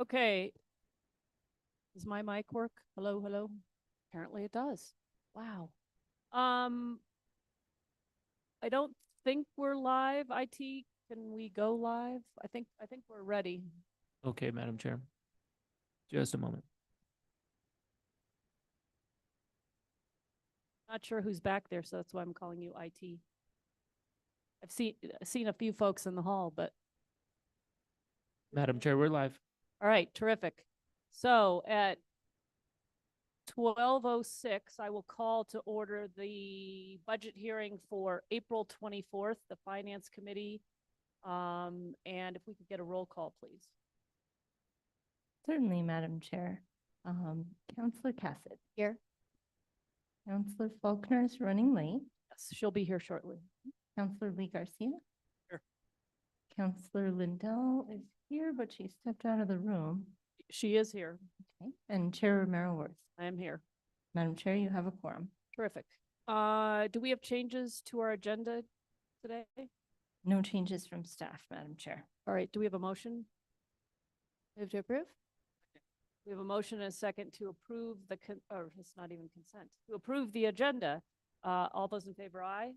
Okay. Does my mic work? Hello, hello. Apparently it does. Wow. Um, I don't think we're live. IT, can we go live? I think we're ready. Okay, Madam Chair. Just a moment. Not sure who's back there, so that's why I'm calling you IT. I've seen a few folks in the hall, but Madam Chair, we're live. all right, terrific. So at 12:06, I will call to order the budget hearing for April 24th, the Finance Committee. And if we could get a roll call, please. Certainly, Madam Chair. Councillor Cassett. Here. Councillor Faulkner is running late. Yes, she'll be here shortly. Councillor Lee Garcia. Here. Councillor Lindell is here, but she stepped out of the room. She is here. Okay. And Chair Romero Worth. I am here. Madam Chair, you have a quorum. Terrific. Do we have changes to our agenda today? No changes from staff, Madam Chair. All right, do we have a motion? Move to approve? We have a motion and a second to approve or it's not even consent, to approve the agenda. All those in favor, aye.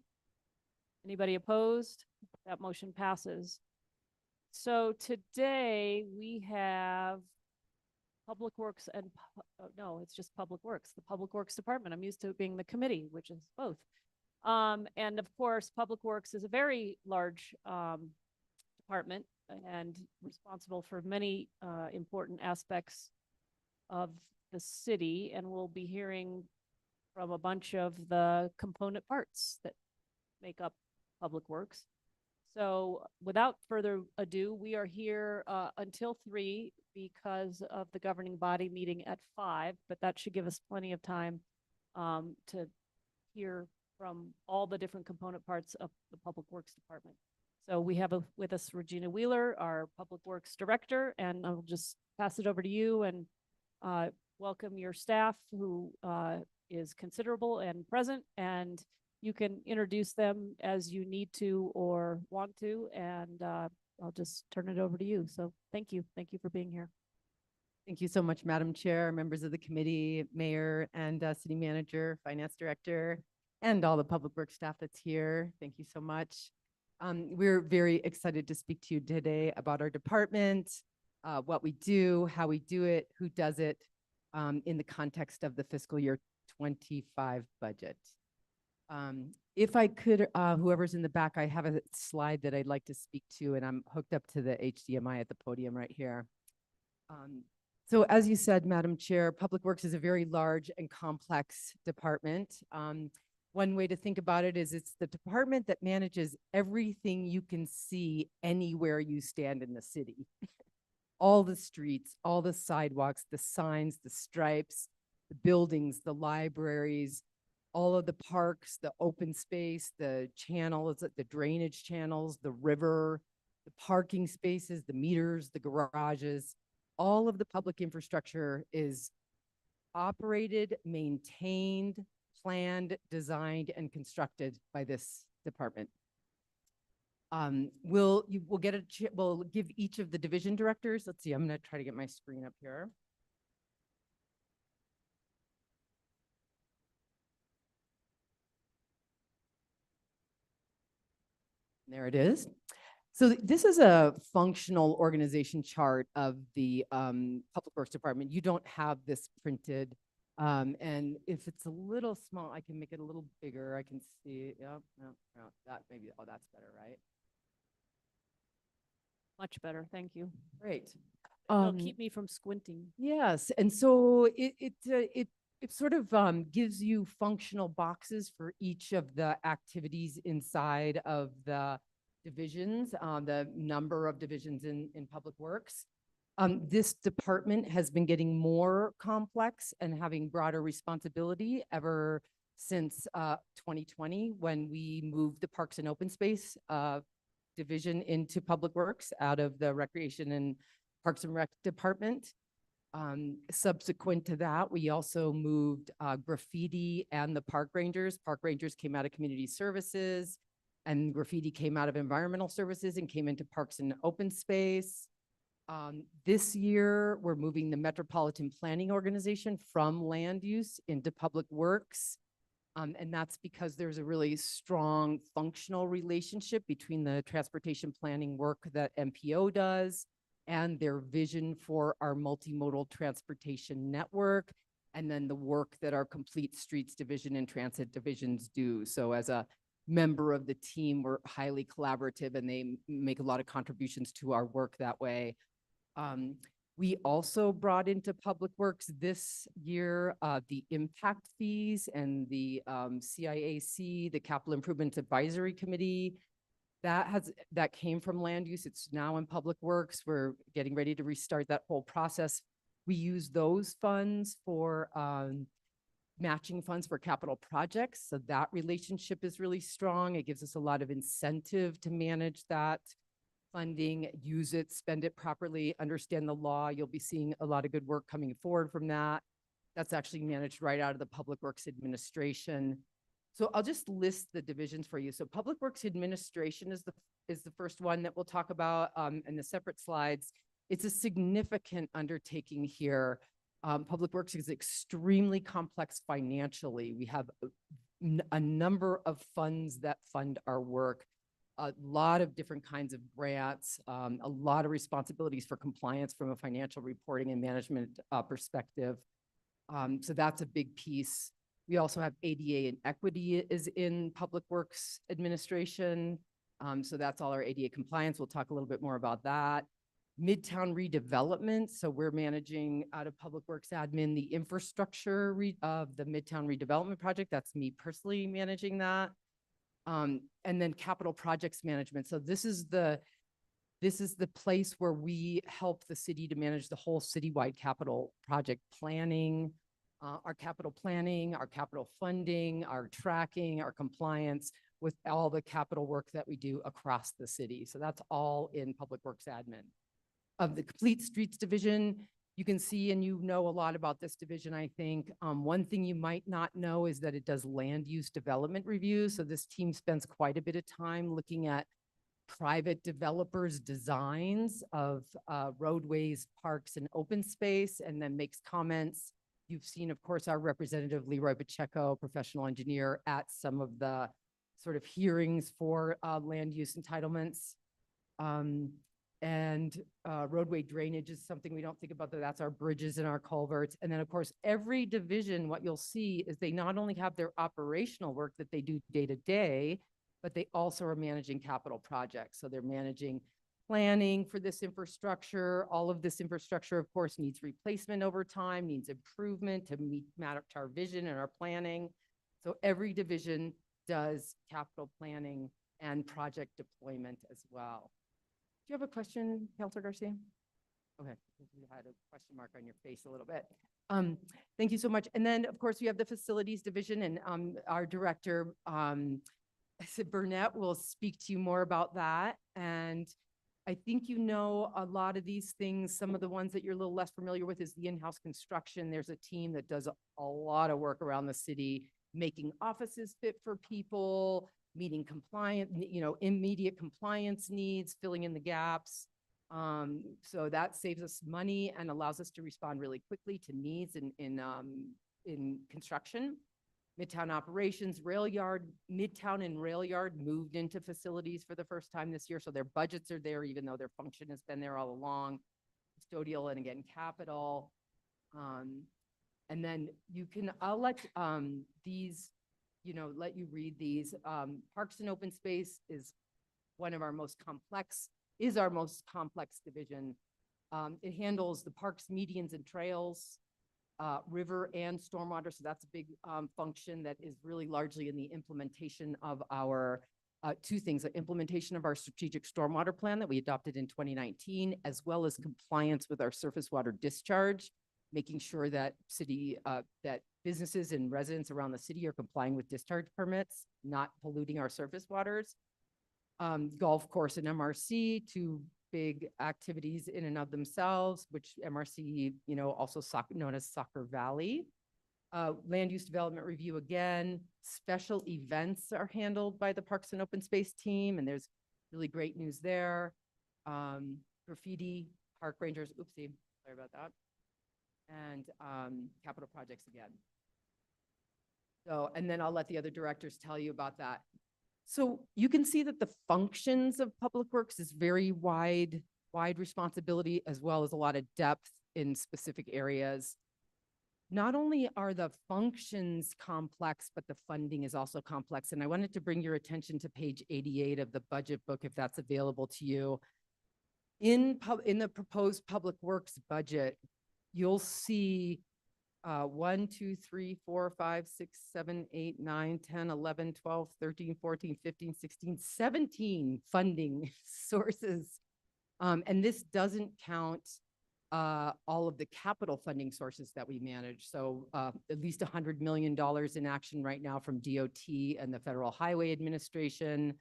Anybody opposed? That motion passes. So today we have Public Works and, no, it's just Public Works, the Public Works Department. I'm used to it being the committee, which is both. And of course, Public Works is a very large department and responsible for many important aspects of the city, and we'll be hearing from a bunch of the component parts that make up Public Works. So without further ado, we are here until 3 because of the governing body meeting at 5, but that should give us plenty of time to hear from all the different component parts of the Public Works Department. So we have with us Regina Wheeler, our Public Works Director, and I'll just pass it over to you and welcome your staff who is considerable and present, and you can introduce them as you need to or want to, and I'll just turn it over to you. So thank you. Thank you for being here. Thank you so much, Madam Chair, members of the committee, Mayor and City Manager, Finance Director, and all the Public Works staff that's here. Thank you so much. We're very excited to speak to you today about our department, what we do, how we do it, who does it, in the context of the fiscal year 25 budget. If I could, whoever's in the back, I have a slide that I'd like to speak to, and I'm hooked up to the HDMI at the podium right here. So as you said, Madam Chair, Public Works is a very large and complex department. One way to think about it is it's the department that manages everything you can see anywhere you stand in the city. All the streets, all the sidewalks, the signs, the stripes, the buildings, the libraries, all of the parks, the open space, the channels, the drainage channels, the river, the parking spaces, the meters, the garages. All of the public infrastructure is operated, maintained, planned, designed, and constructed by this department. We'll give each of the division directors. Let's see, I'm going to try to get my screen up here. There it is. So this is a functional organization chart of the Public Works Department. You don't have this printed. And if it's a little small, I can make it a little bigger. I can see, yeah, no, that maybe, oh, that's better, right? Much better. Thank you. Great. It'll keep me from squinting. Yes, and so it sort of gives you functional boxes for each of the activities inside of the divisions, the number of divisions in Public Works. This department has been getting more complex and having broader responsibility ever since 2020, when we moved the Parks and Open Space division into Public Works out of the Recreation and Parks and Rec department. Subsequent to that, we also moved graffiti and the park rangers. Park rangers came out of community services, and graffiti came out of environmental services and came into Parks and Open Space. This year, we're moving the Metropolitan Planning Organization from land use into public works. And that's because there's a really strong functional relationship between the transportation planning work that MPO does and their vision for our multimodal transportation network, and then the work that our Complete Streets Division and Transit divisions do. So as a member of the team, we're highly collaborative, and they make a lot of contributions to our work that way. We also brought into Public Works this year the impact fees and the CIAC, the Capital Improvement Advisory Committee. That came from land use. It's now in Public Works. We're getting ready to restart that whole process. We use those funds for matching funds for capital projects. So that relationship is really strong. It gives us a lot of incentive to manage that funding, use it, spend it properly, understand the law. You'll be seeing a lot of good work coming forward from that. That's actually managed right out of the Public Works Administration. So I'll just list the divisions for you. So Public Works Administration is the first one that we'll talk about in the separate slides. It's a significant undertaking here. Public Works is extremely complex financially. We have a number of funds that fund our work, a lot of different kinds of grants, a lot of responsibilities for compliance from a financial reporting and management perspective. So that's a big piece. We also have ADA and equity is in Public Works Administration. So that's all our ADA compliance. We'll talk a little bit more about that. Midtown redevelopment. So we're managing out of Public Works admin, the infrastructure of the Midtown redevelopment project. That's me personally managing that. And then capital projects management. So this is the place where we help the city to manage the whole citywide capital project planning, our capital planning, our capital funding, our tracking, our compliance with all the capital work that we do across the city. So that's all in Public Works admin. Of the Complete Streets Division, you can see, and you know a lot about this division, I think. One thing you might not know is that it does land use development reviews. So this team spends quite a bit of time looking at private developers' designs of roadways, parks, and open space, and then makes comments. You've seen, of course, our representative, Leroy Pacheco, professional engineer, at some of the sort of hearings for land use entitlements. And roadway drainage is something we don't think about, that's our bridges and our culverts. And then, of course, every division, what you'll see is they not only have their operational work that they do day to day, but they also are managing capital projects. So they're managing planning for this infrastructure. All of this infrastructure, of course, needs replacement over time, needs improvement to meet our vision and our planning. So every division does capital planning and project deployment as well. Do you have a question, Councilor Garcia? Okay, you had a question mark on your face a little bit. Thank you so much. And then, of course, we have the facilities division, and our director, Burnett, will speak to you more about that. And I think you know a lot of these things. Some of the ones that you're a little less familiar with is the in-house construction. There's a team that does a lot of work around the city, making offices fit for people, meeting compliant, immediate compliance needs, filling in the gaps. So that saves us money and allows us to respond really quickly to needs in construction. Midtown operations, rail yard, Midtown and rail yard moved into facilities for the first time this year. So their budgets are there, even though their function has been there all along. Custodial and again, capital. And then I'll let these, let you read these. Parks and open space is our most complex division. It handles the parks, medians, and trails, river and stormwater. So that's a big function that is really largely in the implementation of our two things, the implementation of our strategic stormwater plan that we adopted in 2019, as well as compliance with our surface water discharge, making sure that that businesses and residents around the city are complying with discharge permits, not polluting our surface waters. Golf course and MRC, two big activities in and of themselves, which MRC, also known as Soccer Valley. Land use development review again. Special events are handled by the Parks and Open Space team, and there's really great news there. Graffiti, park rangers, oopsie, sorry about that. And capital projects again. So, and then I'll let the other directors tell you about that. So you can see that the functions of Public Works is very wide responsibility, as well as a lot of depth in specific areas. Not only are the functions complex, but the funding is also complex. And I wanted to bring your attention to page 88 of the budget book, if that's available to you. In the proposed Public Works budget, you'll see 1, 2, 3, 4, 5, 6, 7, 8, 9, 10, 11, 12, 13, 14, 15, 16, 17 funding sources. And this doesn't count all of the capital funding sources that we manage. So at least $100 million in action right now from DOT and the Federal Highway Administration.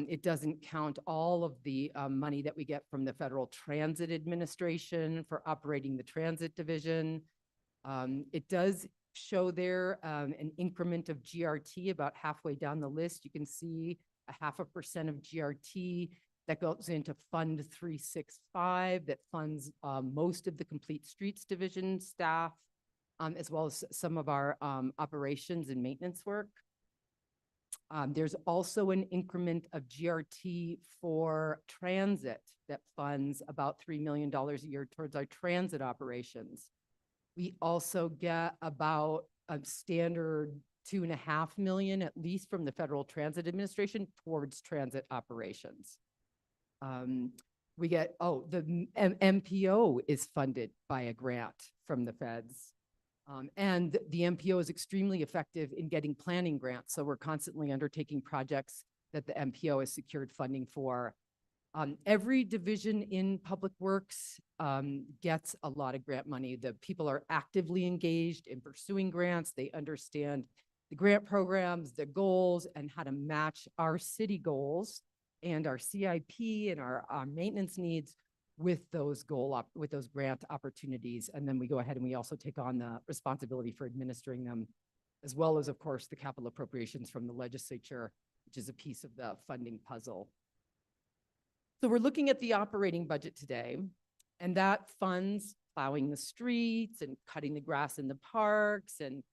It doesn't count all of the money that we get from the Federal Transit Administration for operating the transit division. It does show there an increment of GRT about halfway down the list. You can see 0.5% of GRT that goes into Fund 365 that funds most of the Complete Streets Division staff, as well as some of our operations and maintenance work. There's also an increment of GRT for transit that funds about $3 million a year towards our transit operations. We also get about a standard $2.5 million, at least from the Federal Transit Administration, towards transit operations. We get, the MPO is funded by a grant from the feds. And the MPO is extremely effective in getting planning grants. So we're constantly undertaking projects that the MPO has secured funding for. Every division in Public Works gets a lot of grant money. The people are actively engaged in pursuing grants. They understand the grant programs, the goals, and how to match our city goals and our CIP and our maintenance needs with those grant opportunities. And then we go ahead and we also take on the responsibility for administering them, as well as, of course, the capital appropriations from the legislature, which is a piece of the funding puzzle. So we're looking at the operating budget today, and that funds plowing the streets and cutting the grass in the parks and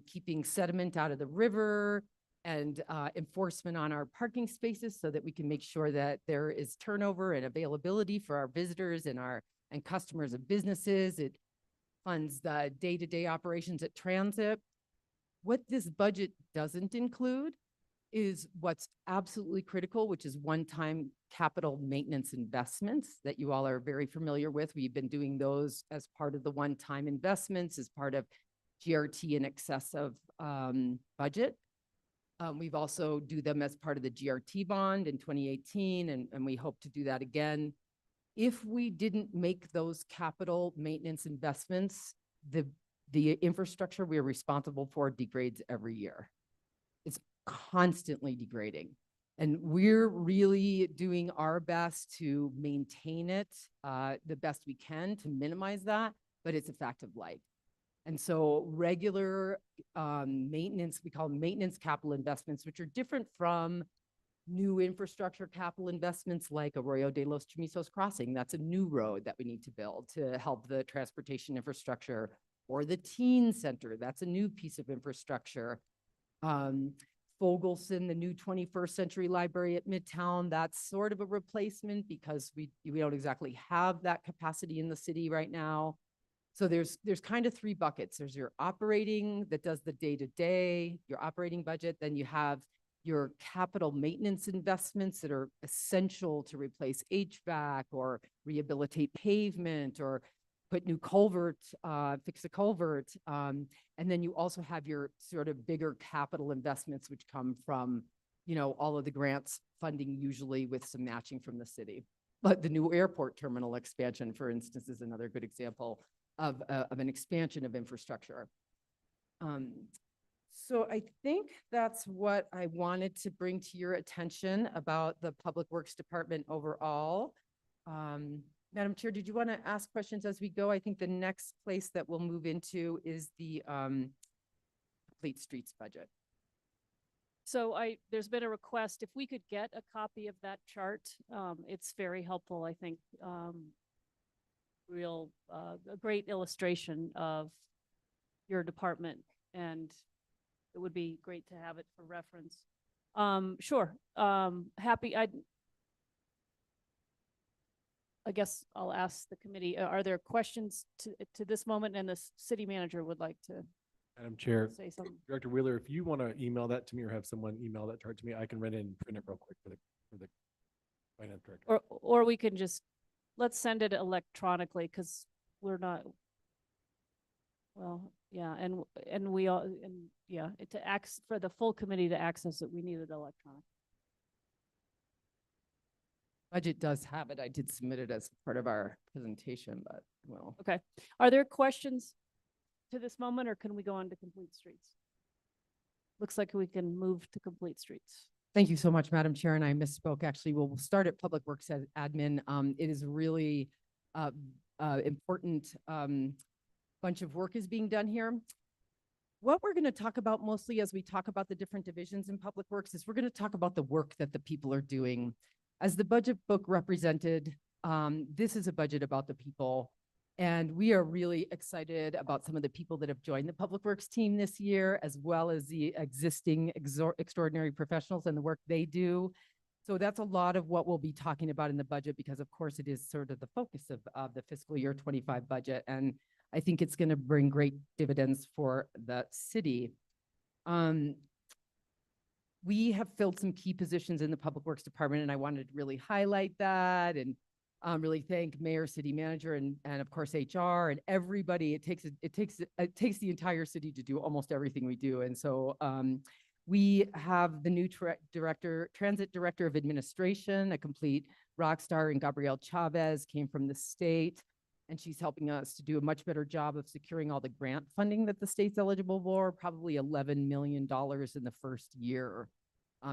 keeping sediment out of the river and enforcement on our parking spaces so that we can make sure that there is turnover and availability for our visitors and customers of businesses. It funds the day-to-day operations at transit. What this budget doesn't include is what's absolutely critical, which is one-time capital maintenance investments that you all are very familiar with. We've been doing those as part of the one-time investments, as part of GRT in excess of budget. We've also do them as part of the GRT bond in 2018, and we hope to do that again. If we didn't make those capital maintenance investments, the infrastructure we are responsible for degrades every year. It's constantly degrading. And we're really doing our best to maintain it the best we can to minimize that, but it's a fact of life. And so regular maintenance, we call them maintenance capital investments, which are different from new infrastructure capital investments like Arroyo de los Chamisos Crossing. That's a new road that we need to build to help the transportation infrastructure, or the teen center. That's a new piece of infrastructure. Fogelson, the new 21st century library at Midtown, that's sort of a replacement because we don't exactly have that capacity in the city right now. So there's kind of three buckets. There's your operating that does the day-to-day, your operating budget. Then you have your capital maintenance investments that are essential to replace HVAC or rehabilitate pavement or put new culvert, fix a culvert. And then you also have your sort of bigger capital investments, which come from, all of the grants funding, usually with some matching from the city. But the new airport terminal expansion, for instance, is another good example of an expansion of infrastructure. So I think that's what I wanted to bring to your attention about the Public Works Department overall. Madam Chair, did you want to ask questions as we go? I think the next place that we'll move into is the Complete Streets budget. So there's been a request, if we could get a copy of that chart, it's very helpful, I think, a great illustration of your department, and it would be great to have it for reference. Sure, I guess I'll ask the committee, are there questions to this moment? And the city manager would like to Madam Chair, say something. Director Wheeler, if you want to email that to me or have someone email that chart to me, I can run it and print it real quick for the finance director. Or we can just, let's send it electronically, because we're not, well, yeah, and we all, and yeah, for the full committee to access it, we need it electronic. Budget does have it. I did submit it as part of our presentation, but well. Okay. Are there questions to this moment, or can we go on to complete streets? Looks like we can move to complete streets. Thank you so much, Madam Chair, and I misspoke. Actually, we'll start at Public Works as admin. It is really important bunch of work is being done here. What we're going to talk about mostly as we talk about the different divisions in Public Works is we're going to talk about the work that the people are doing. As the budget book represented, this is a budget about the people. And we are really excited about some of the people that have joined the Public Works team this year, as well as the existing extraordinary professionals and the work they do. So that's a lot of what we'll be talking about in the budget, because of course it is sort of the focus of the fiscal year 25 budget. And I think it's going to bring great dividends for the city. We have filled some key positions in the Public Works Department, and I wanted to really highlight that and really thank Mayor, City Manager, and of course HR and everybody. It takes the entire city to do almost everything we do, and so we have the new Transit Director of Administration, a complete rock star, and Gabrielle Chavez came from the state. And she's helping us to do a much better job of securing all the grant funding that the state's eligible for, probably $11 million in the first year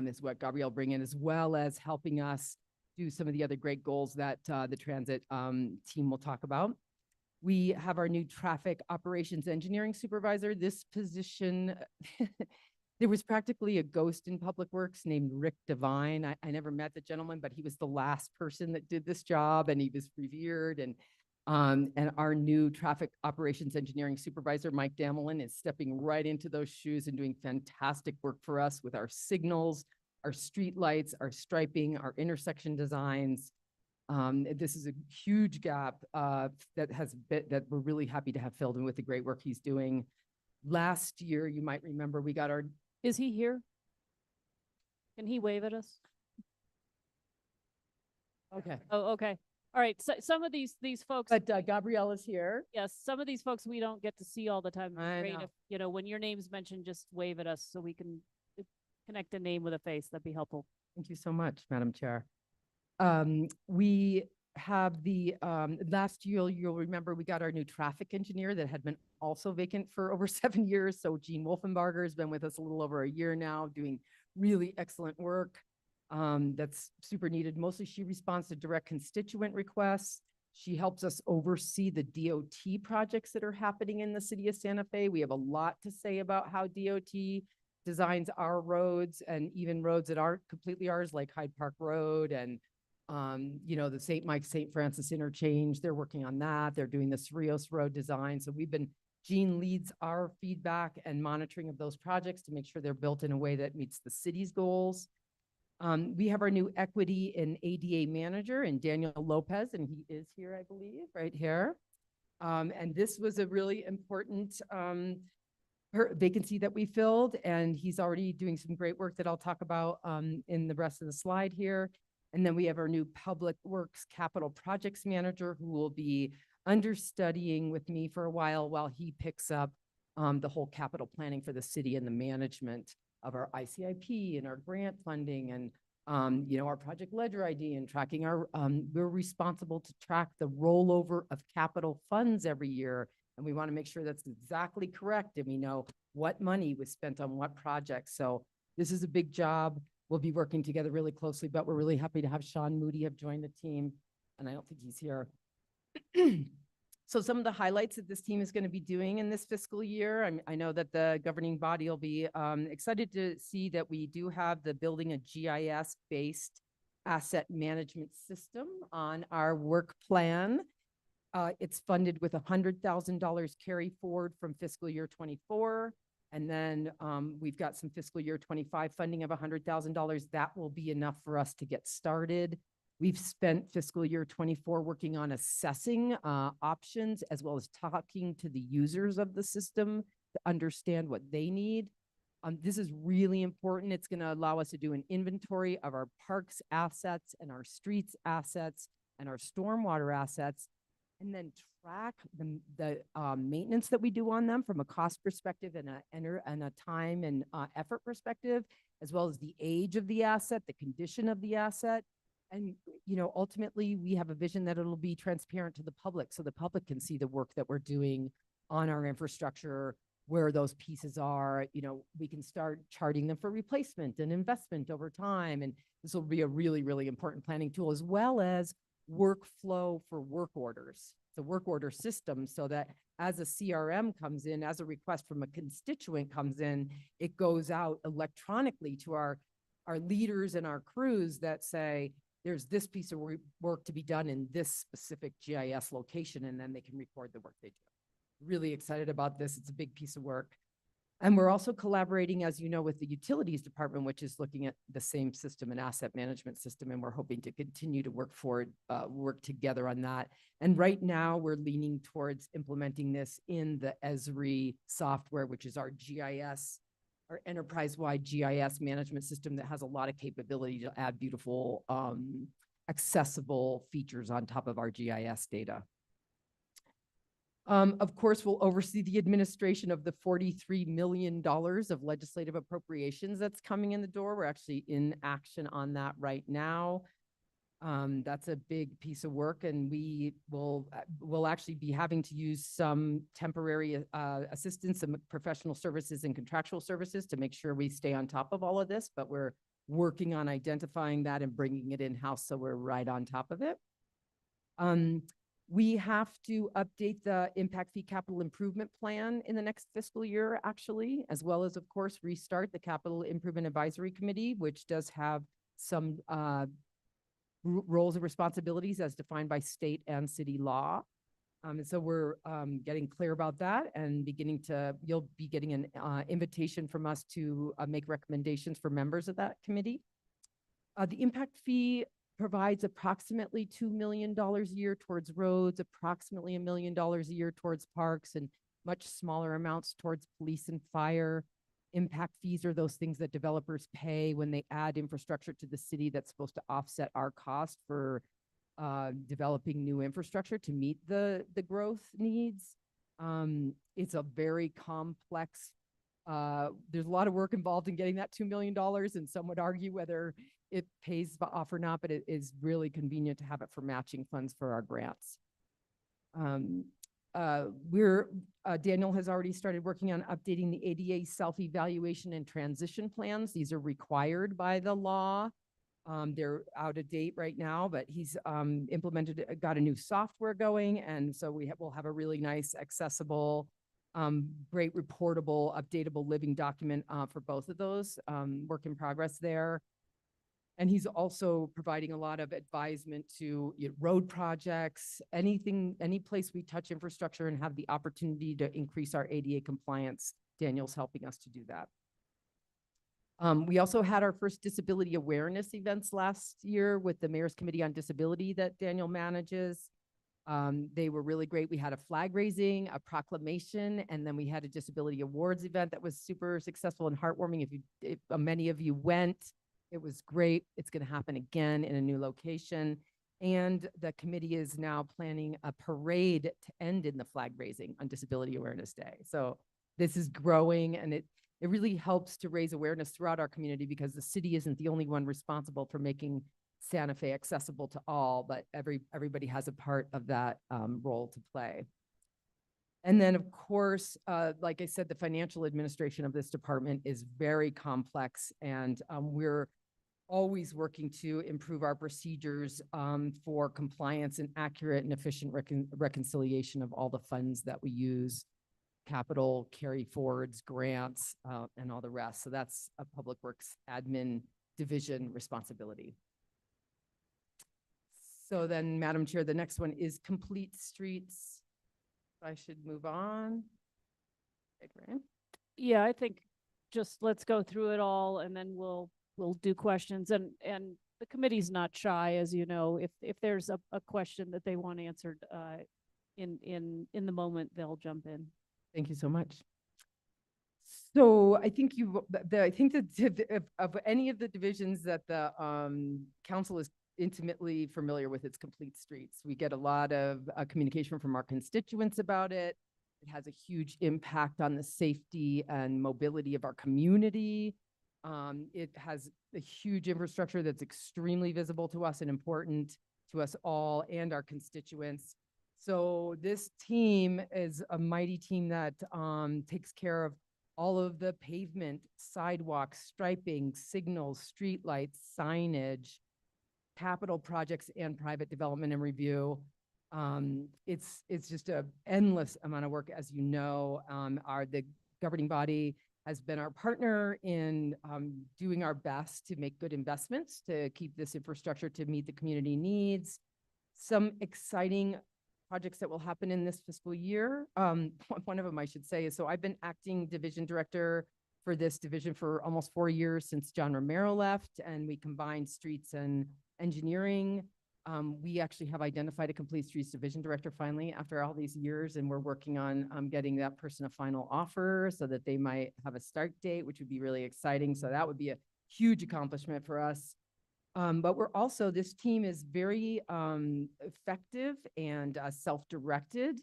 is what Gabrielle bring in, as well as helping us do some of the other great goals that the transit team will talk about. We have our new Traffic Operations Engineering Supervisor. This position, there was practically a ghost in Public Works named Rick Devine. I never met the gentleman, but he was the last person that did this job, and he was revered. And our new Traffic Operations Engineering Supervisor, Mike Damelin, is stepping right into those shoes and doing fantastic work for us with our signals, our street lights, our striping, our intersection designs. This is a huge gap that we're really happy to have filled, and with the great work he's doing. Last year, you might remember, we got our... Is he here? Can he wave at us? Okay. Oh, okay. All right. So some of these folks, But Gabrielle is here. yes, some of these folks we don't get to see all the time. It'd be I great know. if, when your name's mentioned, just wave at us so we can connect a name with a face. That'd be helpful. Thank you so much, Madam Chair. We have the, last year, you'll remember, we got our new traffic engineer that had been also vacant for over 7 years. So Jean Wolfenbarger has been with us a little over a year now, doing really excellent work. That's super needed. Mostly she responds to direct constituent requests. She helps us oversee the DOT projects that are happening in the city of Santa Fe. We have a lot to say about how DOT designs our roads, and even roads that aren't completely ours, like Hyde Park Road and the St. Mike, St. Francis interchange. They're working on that. They're doing the Cerrillos Road design. So Jean leads our feedback and monitoring of those projects to make sure they're built in a way that meets the city's goals. We have our new equity and ADA manager in Daniel Lopez, and he is here, I believe, right here. And this was a really important vacancy that we filled, and he's already doing some great work that I'll talk about in the rest of the slide here. And then we have our new Public Works Capital Projects Manager, who will be understudying with me for a while he picks up the whole capital planning for the city and the management of our ICIP and our grant funding and, our project ledger ID and tracking we're responsible to track the rollover of capital funds every year. And we want to make sure that's exactly correct. And we know what money was spent on what project. So this is a big job. We'll be working together really closely, but we're really happy to have Sean Moody have joined the team. And I don't think he's here. So some of the highlights that this team is going to be doing in this fiscal year, I know that the governing body will be excited to see that we do have the building a GIS-based asset management system on our work plan. It's funded with $100,000 carry forward from fiscal year 24. And then we've got some fiscal year 25 funding of $100,000. That will be enough for us to get started. We've spent fiscal year 24 working on assessing options as well as talking to the users of the system to understand what they need. This is really important. It's going to allow us to do an inventory of our parks assets and our streets assets and our stormwater assets, and then track the maintenance that we do on them from a cost perspective and a time and effort perspective, as well as the age of the asset, the condition of the asset. And, you know, ultimately we have a vision that it'll be transparent to the public so the public can see the work that we're doing on our infrastructure, where those pieces are. You know, we can start charting them for replacement and investment over time. And this will be a really, really important planning tool, as well as workflow for work orders, the work order system, so that as a CRM comes in, as a request from a constituent comes in, it goes out electronically to our leaders and our crews that say, there's this piece of work to be done in this specific GIS location, and then they can record the work they do. Really excited about this. It's a big piece of work. And we're also collaborating, as you know, with the utilities department, which is looking at the same system and asset management system. And we're hoping to continue to work together on that. And right now we're leaning towards implementing this in the Esri software, which is our GIS, our enterprise-wide GIS management system that has a lot of capability to add beautiful, accessible features on top of our GIS data. Of course, we'll oversee the administration of the $43 million of legislative appropriations that's coming in the door. We're actually in action on that right now. That's a big piece of work, and we'll actually be having to use some temporary assistance and professional services and contractual services to make sure we stay on top of all of this, but we're working on identifying that and bringing it in-house so we're right on top of it. We have to update the impact fee capital improvement plan in the next fiscal year, actually, as well as, of course, restart the Capital Improvement Advisory Committee, which does have some roles and responsibilities as defined by state and city law. And so we're getting clear about that and you'll be getting an invitation from us to make recommendations for members of that committee. The impact fee provides approximately $2 million a year towards roads, approximately $1 million a year towards parks, and much smaller amounts towards police and fire. Impact fees are those things that developers pay when they add infrastructure to the city that's supposed to offset our cost for developing new infrastructure to meet the growth needs. It's a very complex, there's a lot of work involved in getting that $2 million, and some would argue whether it pays off or not, but it is really convenient to have it for matching funds for our grants. Daniel has already started working on updating the ADA self-evaluation and transition plans. These are required by the law. They're out of date right now, but he's got a new software going. And so we'll have a really nice, accessible, great reportable, updatable living document for both of those. Work in progress there. And he's also providing a lot of advisement to road projects, any place we touch infrastructure and have the opportunity to increase our ADA compliance. Daniel's helping us to do that. We also had our first disability awareness events last year with the Mayor's Committee on Disability that Daniel manages. They were really great. We had a flag raising, a proclamation, and then we had a disability awards event that was super successful and heartwarming. If many of you went, it was great. It's going to happen again in a new location. And the committee is now planning a parade to end in the flag raising on Disability Awareness Day. So this is growing, and it really helps to raise awareness throughout our community, because the city isn't the only one responsible for making Santa Fe accessible to all, but everybody has a part of that role to play. And then, of course, like I said, the financial administration of this department is very complex, and we're always working to improve our procedures for compliance and accurate and efficient reconciliation of all the funds that we use, capital, carry forwards, grants, and all the rest. So that's a Public Works admin division responsibility. So then, Madam Chair, the next one is complete streets. I should move on. Okay, Graham? Yeah, I think just let's go through it all and then we'll do questions and the committee's not shy, as you know, if there's a question that they want answered, in the moment, they'll jump in. Thank you so much. So I think I think that of any of the divisions that the council is intimately familiar with, it's complete streets. We get a lot of communication from our constituents about it. It has a huge impact on the safety and mobility of our community. It has a huge infrastructure that's extremely visible to us and important to us all and our constituents. So this team is a mighty team that takes care of all of the pavement, sidewalks, striping, signals, streetlights, signage, capital projects, and private development and review. It's just a endless amount of work, as you know. The governing body has been our partner in doing our best to make good investments to keep this infrastructure to meet the community needs. Some exciting projects that will happen in this fiscal year. One of them I should say is, so I've been acting division director for this division for almost 4 years since John Romero left, and we combined streets and engineering. We actually have identified a complete streets division director finally after all these years, and we're working on getting that person a final offer so that they might have a start date, which would be really exciting. So that would be a huge accomplishment for us. But we're also, this team is very effective and self-directed.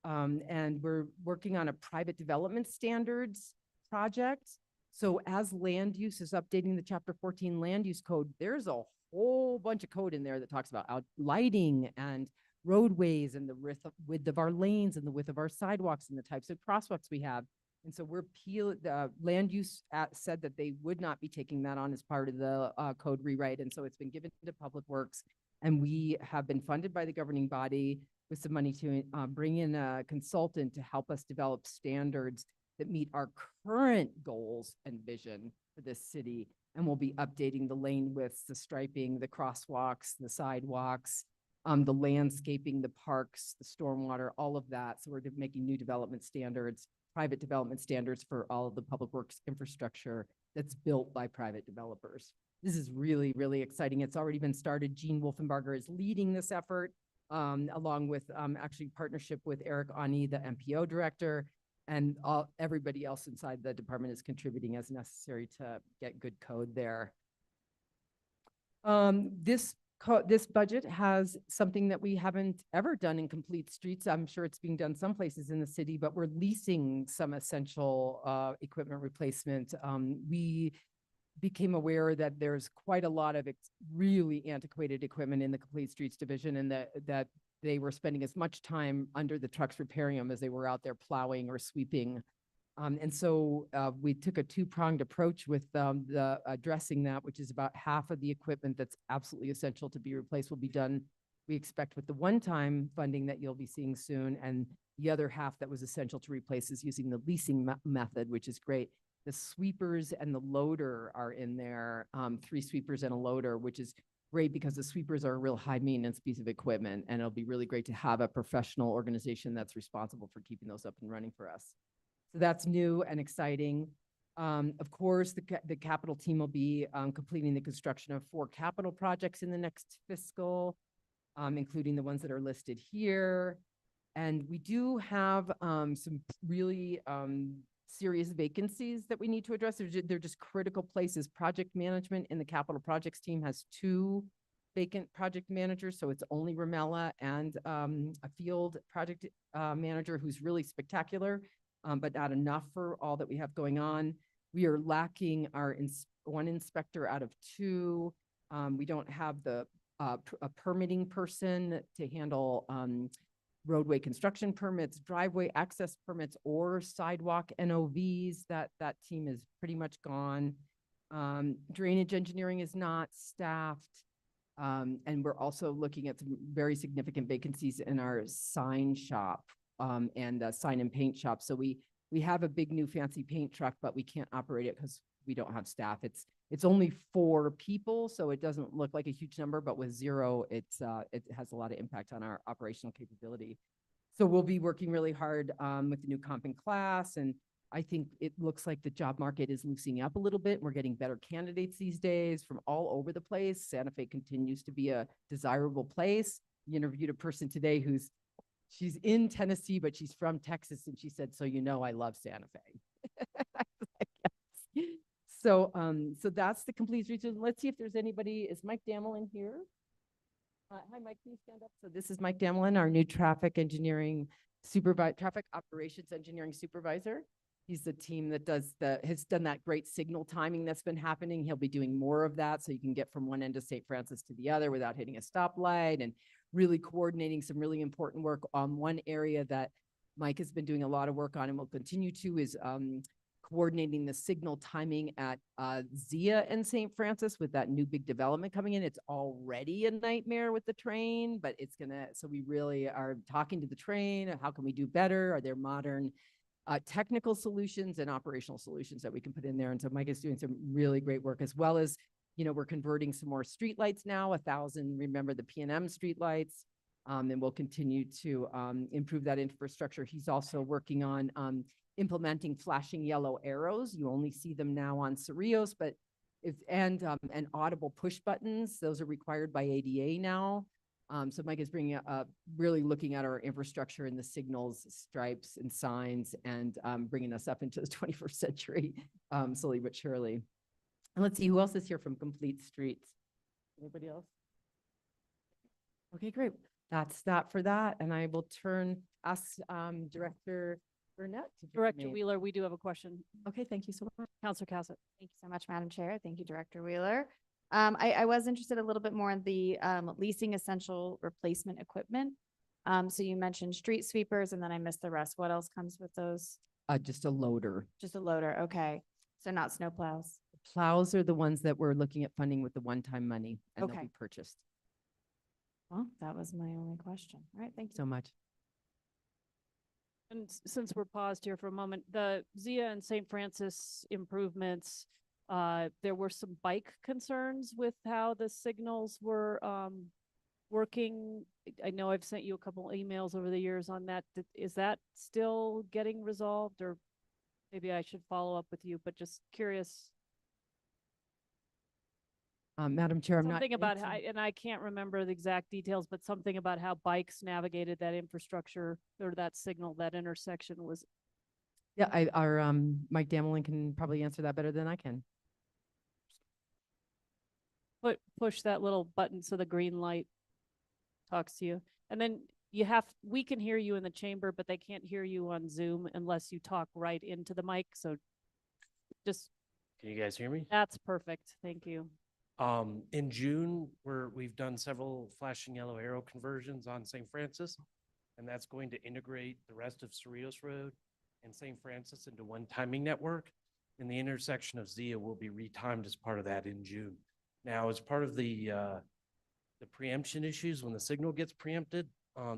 And we're working on a private development standards project. So as land use is updating the Chapter 14 land use code, there's a whole bunch of code in there that talks about lighting and roadways and the width of our lanes and the width of our sidewalks and the types of crosswalks we have. And so the land use said that they would not be taking that on as part of the code rewrite. And so it's been given to Public Works, and we have been funded by the governing body with some money to bring in a consultant to help us develop standards that meet our current goals and vision for this city. And we'll be updating the lane widths, the striping, the crosswalks, the sidewalks, the landscaping, the parks, the stormwater, all of that. So we're making new development standards, private development standards for all of the public works infrastructure that's built by private developers. This is really, really exciting. It's already been started. Gene Wolfenbarger is leading this effort, along with actually partnership with Eric Ani, the MPO director, and everybody else inside the department is contributing as necessary to get good code there. This budget has something that we haven't ever done in complete streets. I'm sure it's being done some places in the city, but we're leasing some essential equipment replacement. We became aware that there's quite a lot of really antiquated equipment in the complete streets division, and that they were spending as much time under the trucks repairing them as they were out there plowing or sweeping. And so we took a two-pronged approach with addressing that, which is about half of the equipment that's absolutely essential to be replaced will be done, we expect, with the one-time funding that you'll be seeing soon. And the other half that was essential to replace is using the leasing method, which is great. The sweepers and the loader are in there, 3 sweepers and a loader, which is great because the sweepers are a real high maintenance piece of equipment. And it'll be really great to have a professional organization that's responsible for keeping those up and running for us. So that's new and exciting. Of course, the capital team will be completing the construction of 4 capital projects in the next fiscal, including the ones that are listed here. And we do have some really serious vacancies that we need to address. They're just critical places. Project management in the capital projects team has 2 vacant project managers, so it's only Ramella and a field project manager who's really spectacular. But not enough for all that we have going on. We are lacking our 1 inspector out of 2. We don't have a permitting person to handle roadway construction permits, driveway access permits, or sidewalk NOVs. That team is pretty much gone. Drainage engineering is not staffed. And we're also looking at some very significant vacancies in our sign shop. And sign and paint shop. So we have a big new fancy paint truck, but we can't operate it because we don't have staff. It's It's only 4 people, so it doesn't look like a huge number, but with 0, it has a lot of impact on our operational capability. So we'll be working really hard with the new comp in class, and I think it looks like the job market is loosening up a little bit. We're getting better candidates these days from all over the place. Santa Fe continues to be a desirable place. We interviewed a person today she's in Tennessee, but she's from Texas, and she said, "So you know, I love Santa Fe." I was like, "Yes." So that's the complete region. Let's see if there's anybody. Is Mike Damelin here? Hi, Mike, can you stand up? So this is Mike Damelin, our new traffic operations engineering supervisor. He's the team that has done that great signal timing that's been happening. He'll be doing more of that so you can get from one end of St. Francis to the other without hitting a stoplight, and really coordinating some really important work on one area that Mike has been doing a lot of work on and will continue to is coordinating the signal timing at Zia and St. Francis with that new big development coming in. It's already a nightmare with the train, but so we really are talking to the train. How can we do better? Are there modern technical solutions and operational solutions that we can put in there? And so Mike is doing some really great work, as well as, we're converting some more streetlights now, 1,000, remember the P&M streetlights, and we'll continue to improve that infrastructure. He's also working on implementing flashing yellow arrows. You only see them now on Cerrillos, but and audible push buttons. Those are required by ADA now. So Mike is bringing really looking at our infrastructure and the signals, stripes, and signs, and bringing us up into the 21st century, slowly but surely. And let's see, who else is here from Complete Streets? Anybody else? Okay, great. That's that for that. And I will ask Director Burnett. Director Wheeler, we do have a question. Okay, thank you so much. Counselor Cassett. Thank you so much, Madam Chair. Thank you, Director Wheeler. I was interested a little bit more in the leasing essential replacement equipment. So you mentioned street sweepers, and then I missed the rest. What else comes with those? Just a loader. Just a loader. Okay. So not snow plows. Plows are the ones that we're looking at funding with the one-time money, and they'll Okay. be purchased. Well, that was my only question. All right. Thank you. So much. And since we're paused here for a moment, the Zia and St. Francis improvements, there were some bike concerns with how the signals were working. I know I've sent you a couple emails over the years on that. Is that still getting resolved, or maybe I should follow up with you, but just curious. Madam Chair, I'm not. Something about how, into- and I can't remember the exact details, but something about how bikes navigated that infrastructure or that signal, that intersection was. Yeah, our Mike Damelin can probably answer that better than I can. Push that little button so the green light talks to you. And then we can hear you in the chamber, but they can't hear you on Zoom unless you talk right into the mic. So just, Can you guys hear me? that's perfect. Thank you. In June, we've done several flashing yellow arrow conversions on St. Francis, and that's going to integrate the rest of Cerrillos Road and St. Francis into one timing network. And the intersection of Zia will be retimed as part of that in June. Now, as part of the preemption issues, when the signal gets preempted,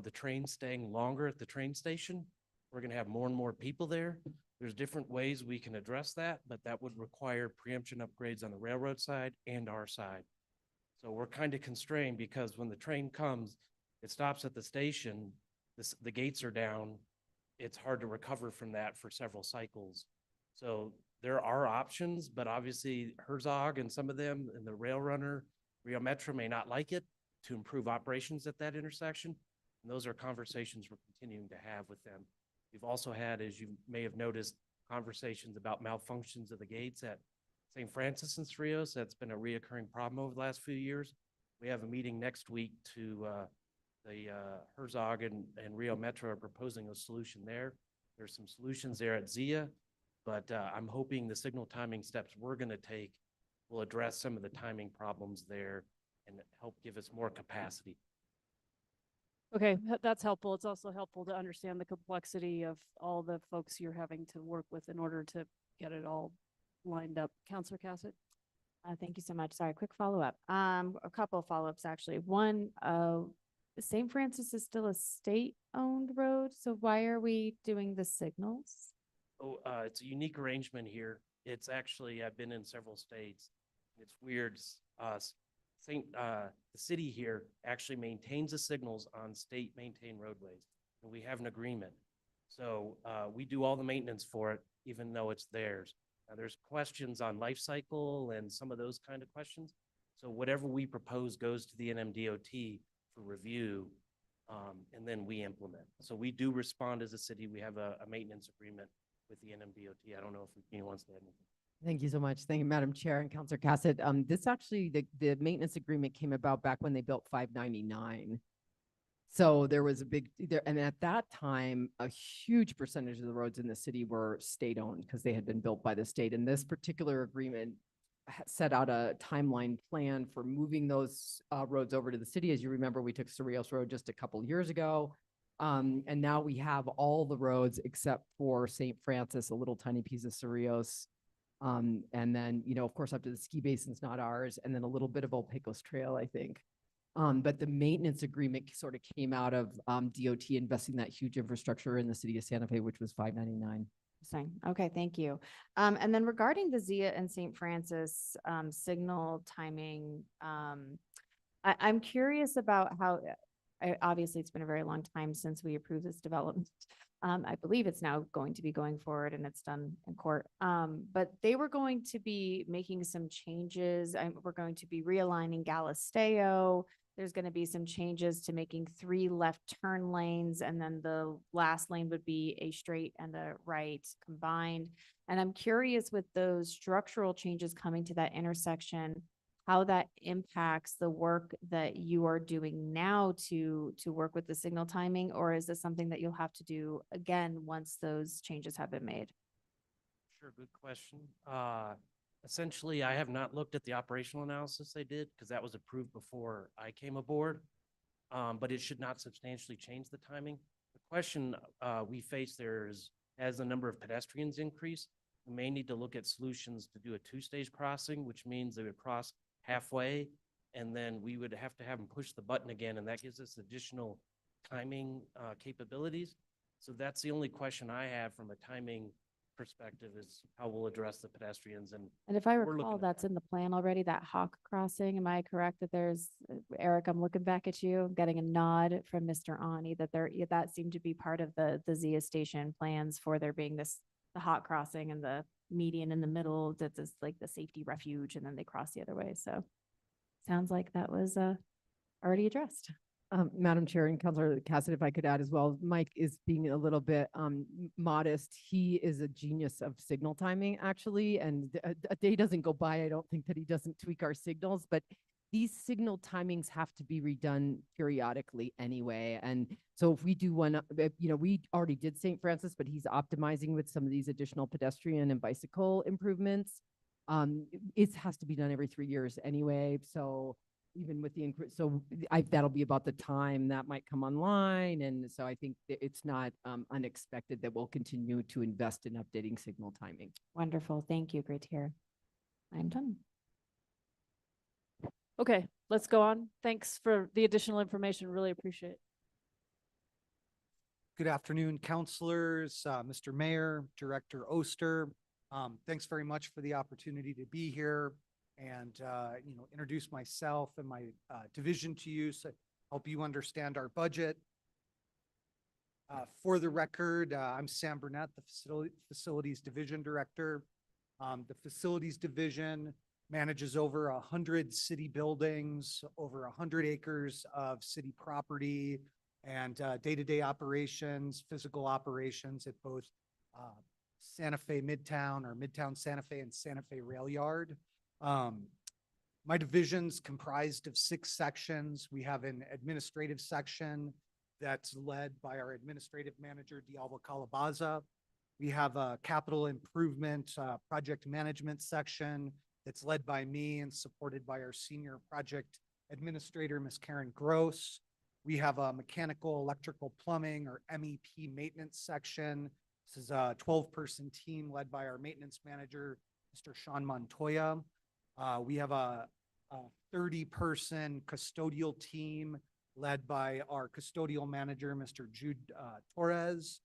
the train staying longer at the train station, we're going to have more and more people there. There's different ways we can address that, but that would require preemption upgrades on the railroad side and our side. So we're kind of constrained because when the train comes, it stops at the station, the gates are down. It's hard to recover from that for several cycles. So there are options, but obviously Herzog and some of them and the Rail Runner, Rio Metro may not like it to improve operations at that intersection. And those are conversations we're continuing to have with them. We've also had, as you may have noticed, conversations about malfunctions of the gates at St. Francis and Cerrillos. That's been a reoccurring problem over the last few years. We have a meeting next week to the Herzog and Rio Metro are proposing a solution there. There's some solutions there at Zia, but I'm hoping the signal timing steps we're going to take will address some of the timing problems there and help give us more capacity. Okay, that's helpful. It's also helpful to understand the complexity of all the folks you're having to work with in order to get it all lined up. Counselor Cassett? Thank you so much. Sorry, quick follow-up. A couple of follow-ups, actually. One, St. Francis is still a state-owned road, so why are we doing the signals? Oh, it's a unique arrangement here. It's actually, I've been in several states. It's weird. The city here actually maintains the signals on state maintained roadways, and we have an agreement. So, we do all the maintenance for it, even though it's theirs. Now, there's questions on life cycle and some of those kind of questions. So whatever we propose goes to the NMDOT for review, and then we implement. So we do respond as a city. We have a maintenance agreement with the NMDOT. I don't know if anyone wants to add anything. Thank you so much. Thank you, Madam Chair and Councilor Cassett. This actually, the maintenance agreement came about back when they built 599. So there was a big there, and at that time, a huge percentage of the roads in the city were state-owned because they had been built by the state. And this particular agreement set out a timeline plan for moving those roads over to the city. As you remember, we took Cerrillos Road just a couple years ago. And now we have all the roads except for St. Francis, a little tiny piece of Cerrillos. And then, of course, up to the ski basin's not ours, and then a little bit of Old Pecos Trail, I think. But the maintenance agreement sort of came out of DOT investing that huge infrastructure in the city of Santa Fe, which was 599. Interesting. Okay, thank you. And then regarding the Zia and St. Francis signal timing, I'm curious about how, obviously, it's been a very long time since we approved this development. I believe it's now going to be going forward and it's done in court. But they were going to be making some changes. We're going to be realigning Galisteo. There's going to be some changes to making 3 left turn lanes, and then the last lane would be a straight and a right combined. And I'm curious, with those structural changes coming to that intersection, how that impacts the work that you are doing now to work with the signal timing, or is this something that you'll have to do again once those changes have been made? Sure, good question. Essentially, I have not looked at the operational analysis they did because that was approved before I came aboard. But it should not substantially change the timing. The question we face there is, as the number of pedestrians increase, we may need to look at solutions to do a 2-stage crossing, which means they would cross halfway, and then we would have to have them push the button again, and that gives us additional timing capabilities. So that's the only question I have from a timing perspective, is how we'll address the pedestrians. And And if I We're looking recall, at that's that. in the plan already, that Hawk crossing. Am I correct that there's, Eric, I'm looking back at you, I'm getting a nod from Mr. Ani that that seemed to be part of the Zia station plans for there being the Hawk crossing and the median in the middle, that's just like the safety refuge, and then they cross the other way. So sounds like that was already addressed. Madam Chair and Councilor Cassett, if I could add as well, Mike is being a little bit modest. He is a genius of signal timing, actually, and a day doesn't go by, I don't think, that he doesn't tweak our signals, but these signal timings have to be redone periodically anyway. And so if we do one, we already did St. Francis, but he's optimizing with some of these additional pedestrian and bicycle improvements. It has to be done every 3 years anyway. So even with the increase, so that'll be about the time that might come online. And so I think that it's not unexpected that we'll continue to invest in updating signal timing. Wonderful. Thank you. Great to hear. I'm done. Okay, let's go on. Thanks for the additional information. Really appreciate it. Good afternoon, councilors, Mr. Mayor, Director Oster. Thanks very much for the opportunity to be here and, introduce myself and my division to you, so help you understand our budget. For the record, I'm Sam Burnett, the Facilities Division Director. The Facilities Division manages over 100 city buildings, over 100 acres of city property, and day-to-day operations, physical operations at both Santa Fe Midtown, or Midtown Santa Fe, and Santa Fe Rail Yard. My division's comprised of 6 sections. We have an administrative section that's led by our administrative manager, Dialba Calabaza. We have a capital improvement project management section that's led by me and supported by our senior project administrator, Ms. Karen Gross. We have a mechanical, electrical, plumbing, or MEP maintenance section. This is a 12-person team led by our maintenance manager, Mr. Sean Montoya. We have a 30-person custodial team led by our custodial manager, Mr. Jude Torres.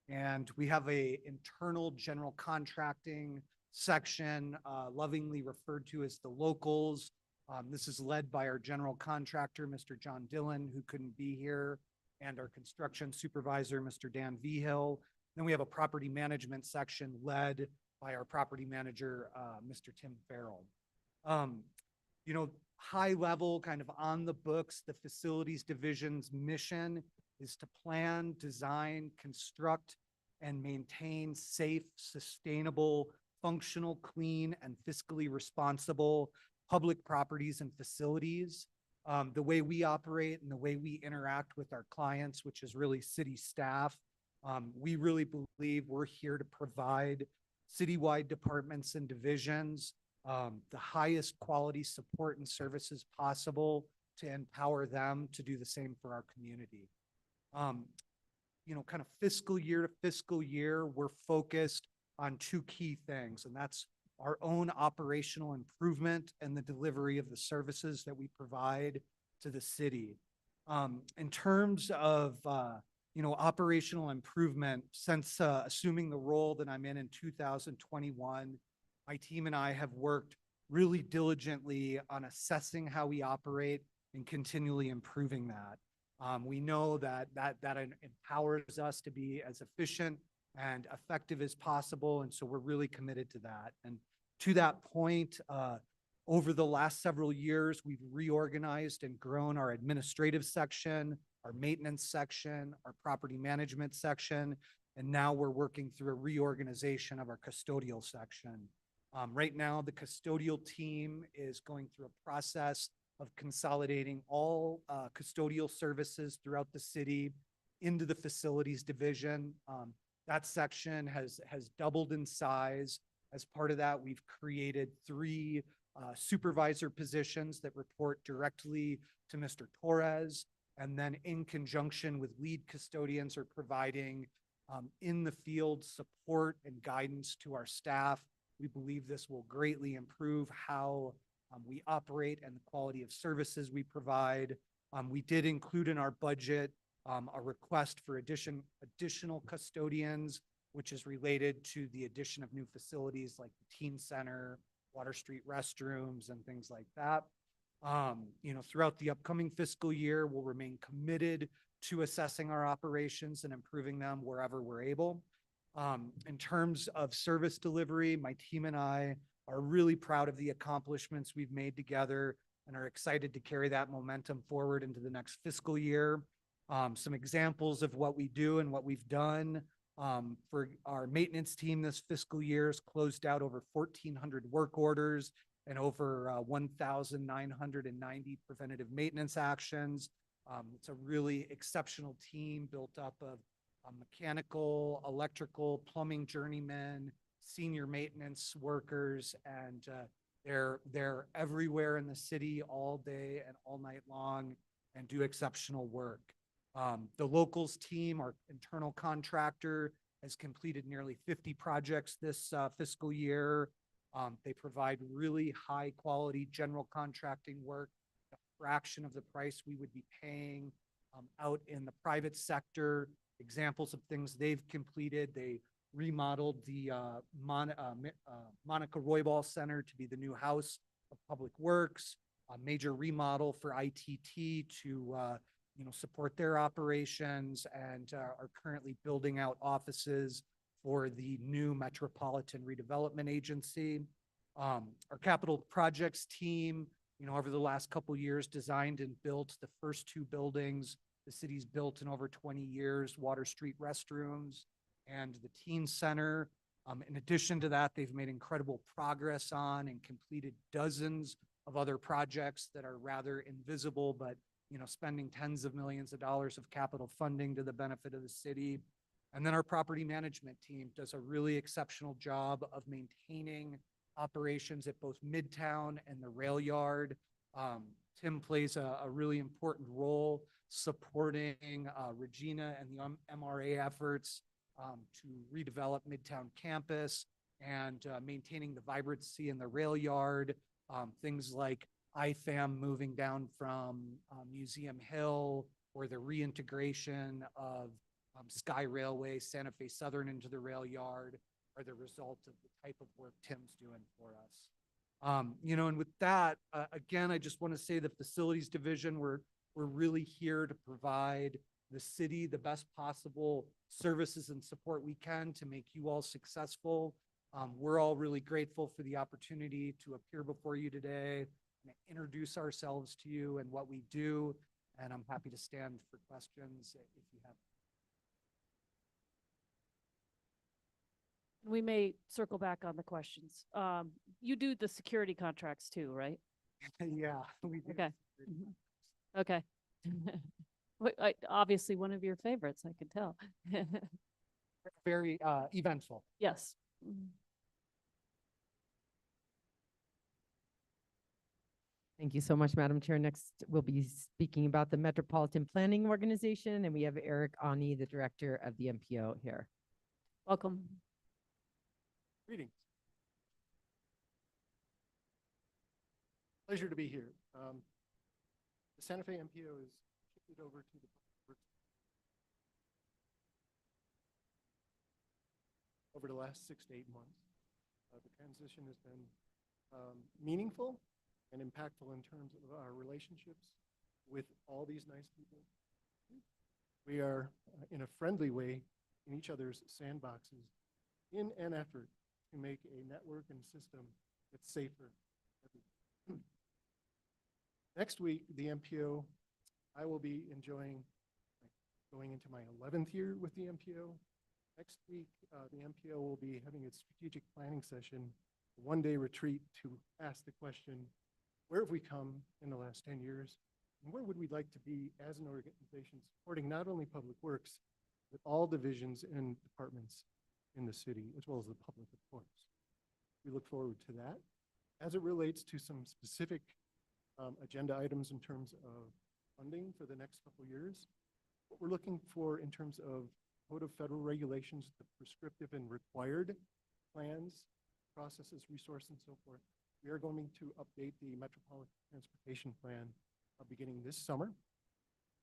And we have a internal general contracting section, lovingly referred to as the locals. This is led by our general contractor, Mr. John Dillon, who couldn't be here, and our construction supervisor, Mr. Dan Vihill. Then we have a property management section led by our property manager, Mr. Tim Farrell. You know, high level, kind of on the books, the facilities division's mission is to plan, design, construct, and maintain safe, sustainable, functional, clean, and fiscally responsible public properties and facilities. The way we operate and the way we interact with our clients, which is really city staff, we really believe we're here to provide citywide departments and divisions the highest quality support and services possible to empower them to do the same for our community. You know, kind of fiscal year to fiscal year, we're focused on two key things, and that's our own operational improvement and the delivery of the services that we provide to the city. In terms of, you know, operational improvement, since assuming the role that I'm in 2021, my team and I have worked really diligently on assessing how we operate and continually improving that. We know that empowers us to be as efficient and effective as possible, and so we're really committed to that. And to that point, over the last several years, we've reorganized and grown our administrative section, our maintenance section, our property management section, and now we're working through a reorganization of our custodial section. Right now, the custodial team is going through a process of consolidating all custodial services throughout the city into the facilities division. That section has doubled in size. As part of that, we've created 3 supervisor positions that report directly to Mr. Torres, and then in conjunction with lead custodians are providing in the field support and guidance to our staff. We believe this will greatly improve how we operate and the quality of services we provide. We did include in our budget a request for additional custodians, which is related to the addition of new facilities like the teen center, Water Street restrooms, and things like that. You know, throughout the upcoming fiscal year, we'll remain committed to assessing our operations and improving them wherever we're able. In terms of service delivery, my team and I are really proud of the accomplishments we've made together and are excited to carry that momentum forward into the next fiscal year. Some examples of what we do and what we've done for our maintenance team this fiscal year has closed out over 1,400 work orders and over 1,990 preventative maintenance actions. It's a really exceptional team built up of mechanical, electrical, plumbing journeymen, senior maintenance workers, and they're everywhere in the city all day and all night long and do exceptional work. The locals team, our internal contractor, has completed nearly 50 projects this fiscal year. They provide really high quality general contracting work, a fraction of the price we would be paying out in the private sector. Examples of things they've completed: they remodeled the Monica Roybal Center to be the new House of Public Works, a major remodel for ITT to support their operations, and are currently building out offices for the new Metropolitan Redevelopment Agency. Our capital projects team, over the last couple years, designed and built the first 2 buildings the city's built in over 20 years, Water Street restrooms and the teen center. In addition to that, they've made incredible progress on and completed dozens of other projects that are rather invisible, but spending tens of millions of dollars of capital funding to the benefit of the city. And then our property management team does a really exceptional job of maintaining operations at both Midtown and the rail yard. Tim plays a really important role supporting Regina and the MRA efforts to redevelop Midtown campus and maintaining the vibrancy in the rail yard. Things like IFAM moving down from Museum Hill, or the reintegration of Sky Railway, Santa Fe Southern into the rail yard. are the result of the type of work Tim's doing for us. You know, and with that, again, I just want to say the facilities division, we're really here to provide the city the best possible services and support we can to make you all successful. We're all really grateful for the opportunity to appear before you today and introduce ourselves to you and what we do. And I'm happy to stand for questions if you have. We may circle back on the questions. You do the security contracts too, right? Yeah. we do. Okay. Mhm. Okay. Obviously one of your favorites, I could tell. Very eventful. Yes. Mhm. Thank you so much, Madam Chair. Next, we'll be speaking about the Metropolitan Planning Organization, and we have Eric Ani, the Director of the MPO here. Welcome. Greetings. Pleasure to be here. The Santa Fe MPO is shifted over to the Public Works over the last 6 to 8 months. The transition has been meaningful and impactful in terms of our relationships with all these nice people. We are in a friendly way in each other's sandboxes in an effort to make a network and system that's safer. Next week, the MPO, I will be enjoying going into my 11th year with the MPO. Next week, the MPO will be having its strategic planning session, a one-day retreat to ask the question, where have we come in the last 10 years? And where would we like to be as an organization supporting not only Public Works, but all divisions and departments in the city, as well as the public, of course. We look forward to that. As it relates to some specific agenda items in terms of funding for the next couple of years, what we're looking for in terms of Code of Federal Regulations, the prescriptive and required plans, processes, resources, and so forth. We are going to update the Metropolitan Transportation Plan beginning this summer.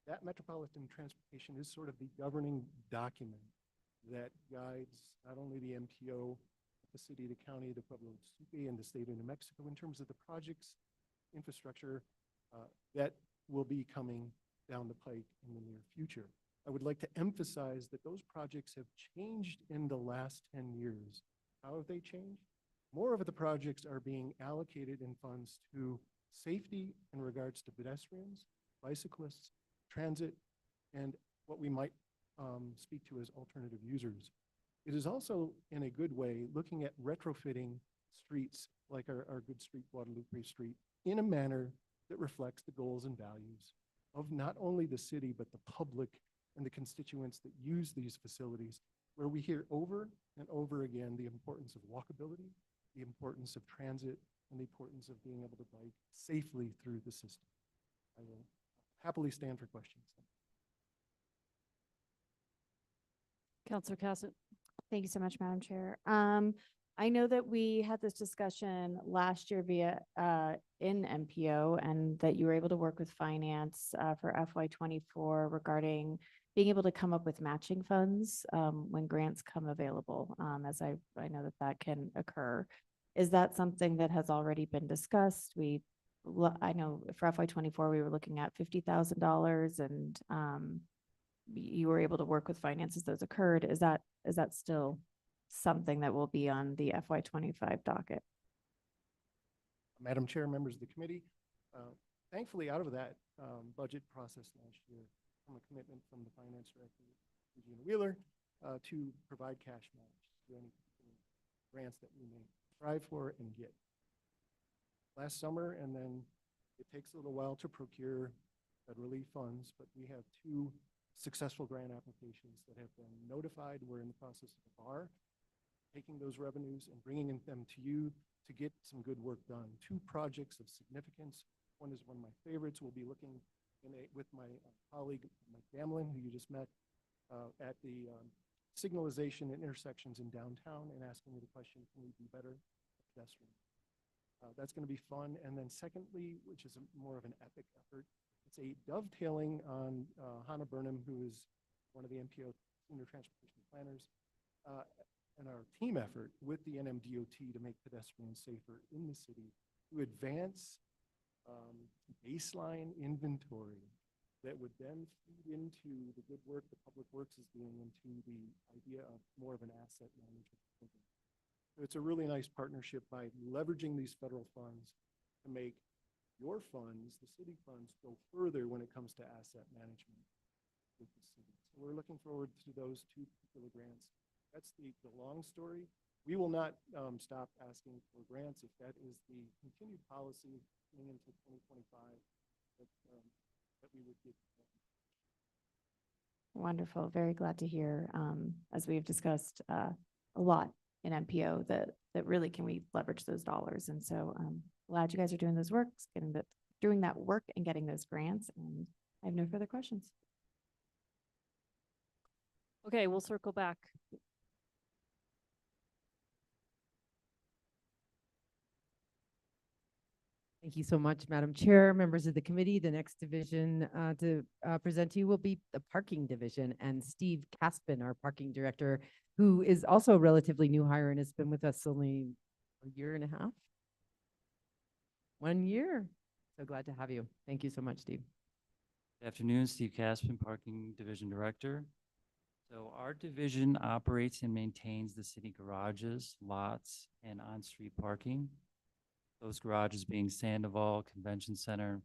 That Metropolitan Transportation is sort of the governing document that guides not only the MPO, the city, the county, the Pueblo Supe, and the state of New Mexico in terms of the projects, infrastructure that will be coming down the pike in the near future. I would like to emphasize that those projects have changed in the last 10 years. How have they changed? More of the projects are being allocated in funds to safety in regards to pedestrians, bicyclists, transit, and what we might speak to as alternative users. It is also, in a good way, looking at retrofitting streets like our good street, Guadalupe Street, in a manner that reflects the goals and values of not only the city, but the public and the constituents that use these facilities, where we hear over and over again the importance of walkability, the importance of transit, and the importance of being able to bike safely through the system. I will happily stand for questions. Counselor Cassett. Thank you so much, Madam Chair. I know that we had this discussion last year via in MPO, and that you were able to work with finance for FY24 regarding being able to come up with matching funds when grants come available, as I know that can occur. Is that something that has already been discussed? I know for FY24 we were looking at $50,000, and you were able to work with finance as those occurred. Is that still something that will be on the FY25 docket? Madam Chair, members of the committee, thankfully out of that budget process last year, from a commitment from the finance director, Regina Wheeler, to provide cash match to any grants that we may strive for and get. Last summer, and then it takes a little while to procure federally funds, but we have 2 successful grant applications that have been notified. We're in the process of the bar, taking those revenues and bringing them to you to get some good work done. 2 projects of significance. One is one of my favorites. We'll be looking with my colleague, Mike Gamlin, who you just met, at the signalization and intersections in downtown, and asking the question, can we be better at pedestrians? That's going to be fun. And then secondly, which is more of an epic effort, it's a dovetailing on Hannah Burnham, who is one of the MPO senior transportation planners, and our team effort with the NMDOT to make pedestrians safer in the city to advance baseline inventory that would then feed into the good work the Public Works is doing into the idea of more of an asset management program. So it's a really nice partnership by leveraging these federal funds to make your funds, the city funds, go further when it comes to asset management with the city. So we're looking forward to those two particular grants. That's the long story. We will not stop asking for grants if that is the continued policy going into 2025 that we would give. Wonderful. Very glad to hear, as we've discussed a lot in MPO, that really can we leverage those dollars. And so glad you guys are doing those works, doing that work and getting those grants. And I have no further questions. Okay, we'll circle back. Thank you so much, Madam Chair, members of the committee. The next division to present to you will be the parking division, and Steve Caspin, our parking director, who is also a relatively new hire and has been with us only a year and a half. 1 year. So glad to have you. Thank you so much, Steve. Good afternoon, Steve Caspin, Parking Division Director. So our division operates and maintains the city garages, lots, and on-street parking. Those garages being Sandoval, Convention Center,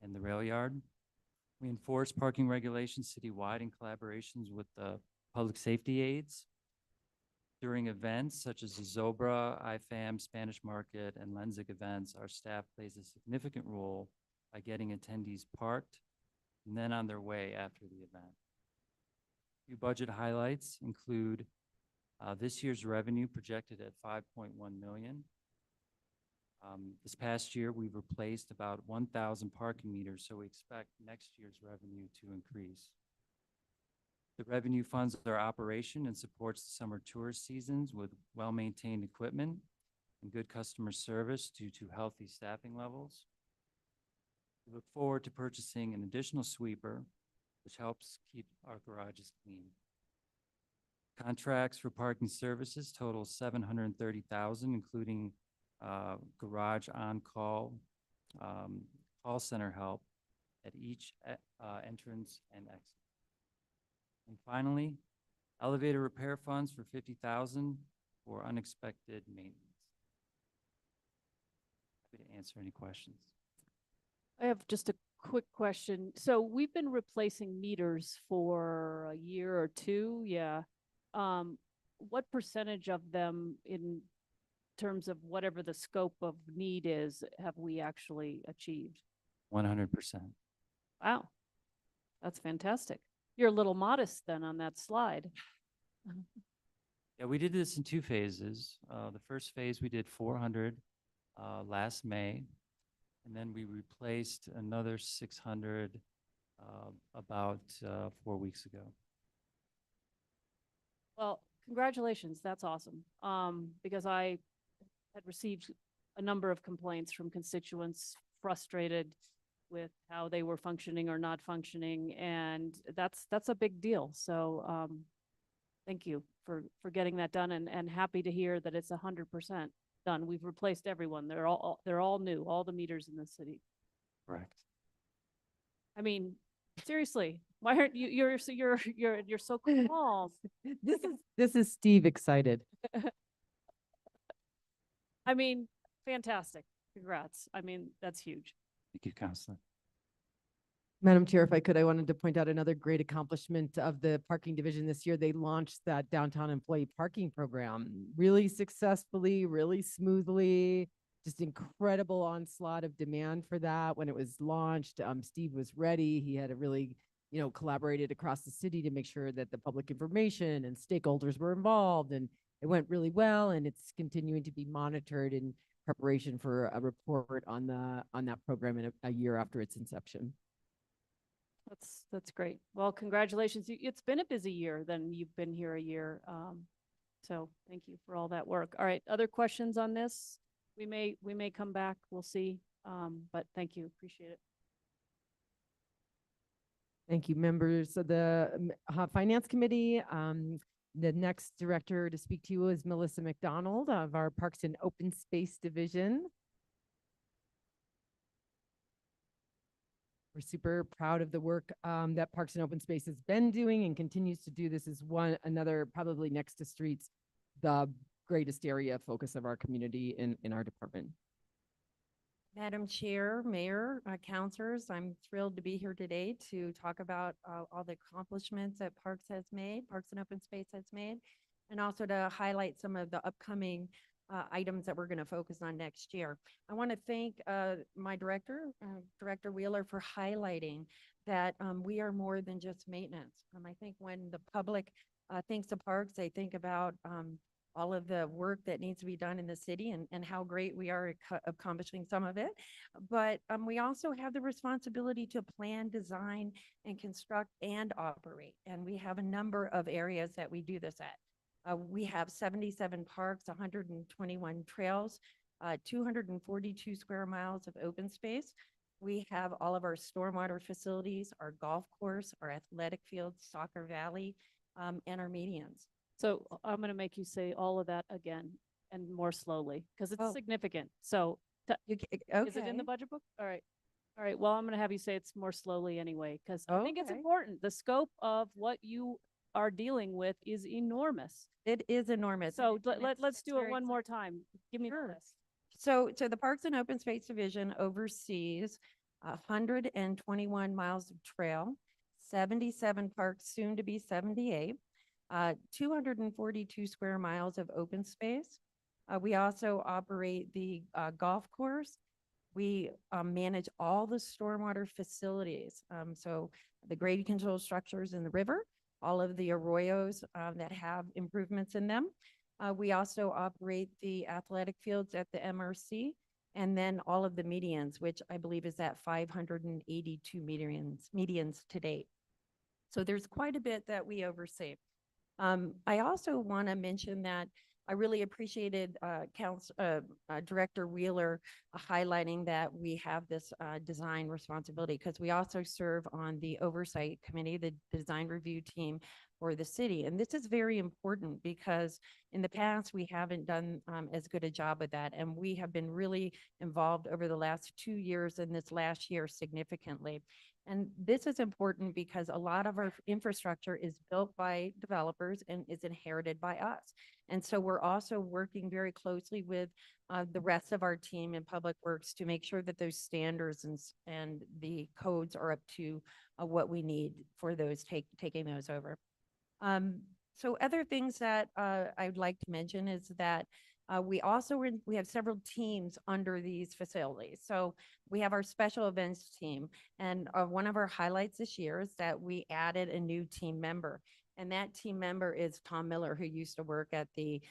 and the rail yard. We enforce parking regulations citywide in collaborations with the public safety aides. During events such as the Zobra, IFAM, Spanish Market, and Lenzik events, our staff plays a significant role by getting attendees parked and then on their way after the event. A few budget highlights include this year's revenue projected at $5.1 million. This past year, we've replaced about 1,000 parking meters, so we expect next year's revenue to increase. The revenue funds our operation and supports the summer tourist seasons with well-maintained equipment and good customer service due to healthy staffing levels. We look forward to purchasing an additional sweeper, which helps keep our garages clean. Contracts for parking services total $730,000, including garage on-call, call center help at each entrance and exit. And finally, elevator repair funds for $50,000 for unexpected maintenance. Happy to answer any questions. I have just a quick question. So we've been replacing meters for a year or two. Yeah. What percentage of them in terms of whatever the scope of need is, have we actually achieved? 100%. Wow. That's fantastic. You're a little modest then on that slide. Yeah, we did this in two phases. The first phase, we did 400 last May, and then we replaced another 600 about 4 weeks ago. Well, congratulations. That's awesome. Because I had received a number of complaints from constituents frustrated with how they were functioning or not functioning, and that's a big deal. So thank you for getting that done, and happy to hear that it's 100% done. We've replaced everyone. They're all new, all the meters in the city. Correct. I mean, seriously, why aren't you? You're so calm. This is Steve excited. I mean, fantastic. Congrats. I mean, that's huge. Thank you, Counselor. Madam Chair, if I could, I wanted to point out another great accomplishment of the parking division this year. They launched that downtown employee parking program really successfully, really smoothly, just incredible onslaught of demand for that. When it was launched, Steve was ready. He had a really, collaborated across the city to make sure that the public information and stakeholders were involved, and it went really well, and it's continuing to be monitored in preparation for a report on that program in a year after its inception. That's great. Well, congratulations. It's been a busy year. Then you've been here a year. So thank you for all that work. All right. Other questions on this? We may come back. We'll see. But thank you. Appreciate it. Thank you, members of the Finance Committee. The next director to speak to you is Melissa McDonald of our Parks and Open Space Division. We're super proud of the work that Parks and Open Space has been doing and continues to do. This is another, probably next to streets, the greatest area of focus of our community in our department. Madam Chair, Mayor, Councilors, I'm thrilled to be here today to talk about all the accomplishments that Parks and Open Space has made, and also to highlight some of the upcoming items that we're going to focus on next year. I want to thank my director, Director Wheeler, for highlighting that we are more than just maintenance. I think when the public thinks of parks, they think about all of the work that needs to be done in the city and how great we are at accomplishing some of it. But we also have the responsibility to plan, design, and construct and operate. And we have a number of areas that we do this at. We have 77 parks, 121 trails, 242 square miles of open space. We have all of our stormwater facilities, our golf course, our athletic fields, Soccer Valley, and our medians. So I'm going to make you say all of that again and more slowly because it's Oh. significant. So Okay. is it in the budget book? All right. All right. Well, I'm going to have you say it's more slowly anyway, because I think it's Okay. important. The scope of what you are dealing with is enormous. It is enormous. So and let's it's do it very one more time. Give me the Sure. list. So the Parks and Open Space Division oversees 121 miles of trail, 77 parks, soon to be 78, 242 square miles of open space. We also operate the golf course. We manage all the stormwater facilities. So the grade control structures in the river, all of the arroyos that have improvements in them. We also operate the athletic fields at the MRC, and then all of the medians, which I believe is at 582 medians to date. So there's quite a bit that we oversee. I also want to mention that I really appreciated Director Wheeler highlighting that we have this design responsibility, because we also serve on the oversight committee, the design review team for the city. And this is very important because in the past, we haven't done as good a job of that. And we have been really involved over the last 2 years and this last year significantly. And this is important because a lot of our infrastructure is built by developers and is inherited by us. And so we're also working very closely with the rest of our team in Public Works to make sure that those standards and the codes are up to what we need for those taking those over. So other things that I'd like to mention is that we have several teams under these facilities. So we have our special events team, and one of our highlights this year is that we added a new team member. And that team member is Tom Miller, who used to work at the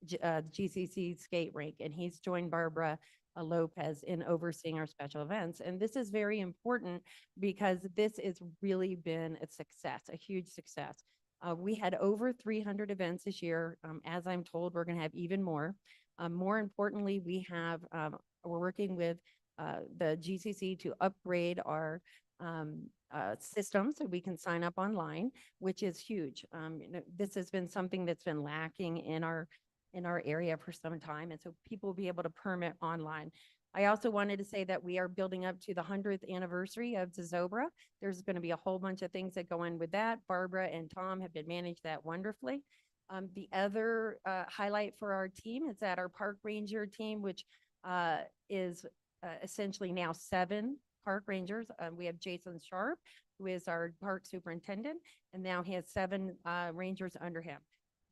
GCC skate rink, and he's joined Barbara Lopez in overseeing our special events. And this is very important because this has really been a success, a huge success. We had over 300 events this year. As I'm told, we're going to have even more. More importantly, we're working with the GCC to upgrade our system so we can sign up online, which is huge. This has been something that's been lacking in our area for some time, and so people will be able to permit online. I also wanted to say that we are building up to the 100th anniversary of Zozobra. There's going to be a whole bunch of things that go in with that. Barbara and Tom have been managed that wonderfully. The other highlight for our team is that our park ranger team, which is essentially now 7 park rangers. We have Jason Sharp, who is our park superintendent, and now he has 7 rangers under him.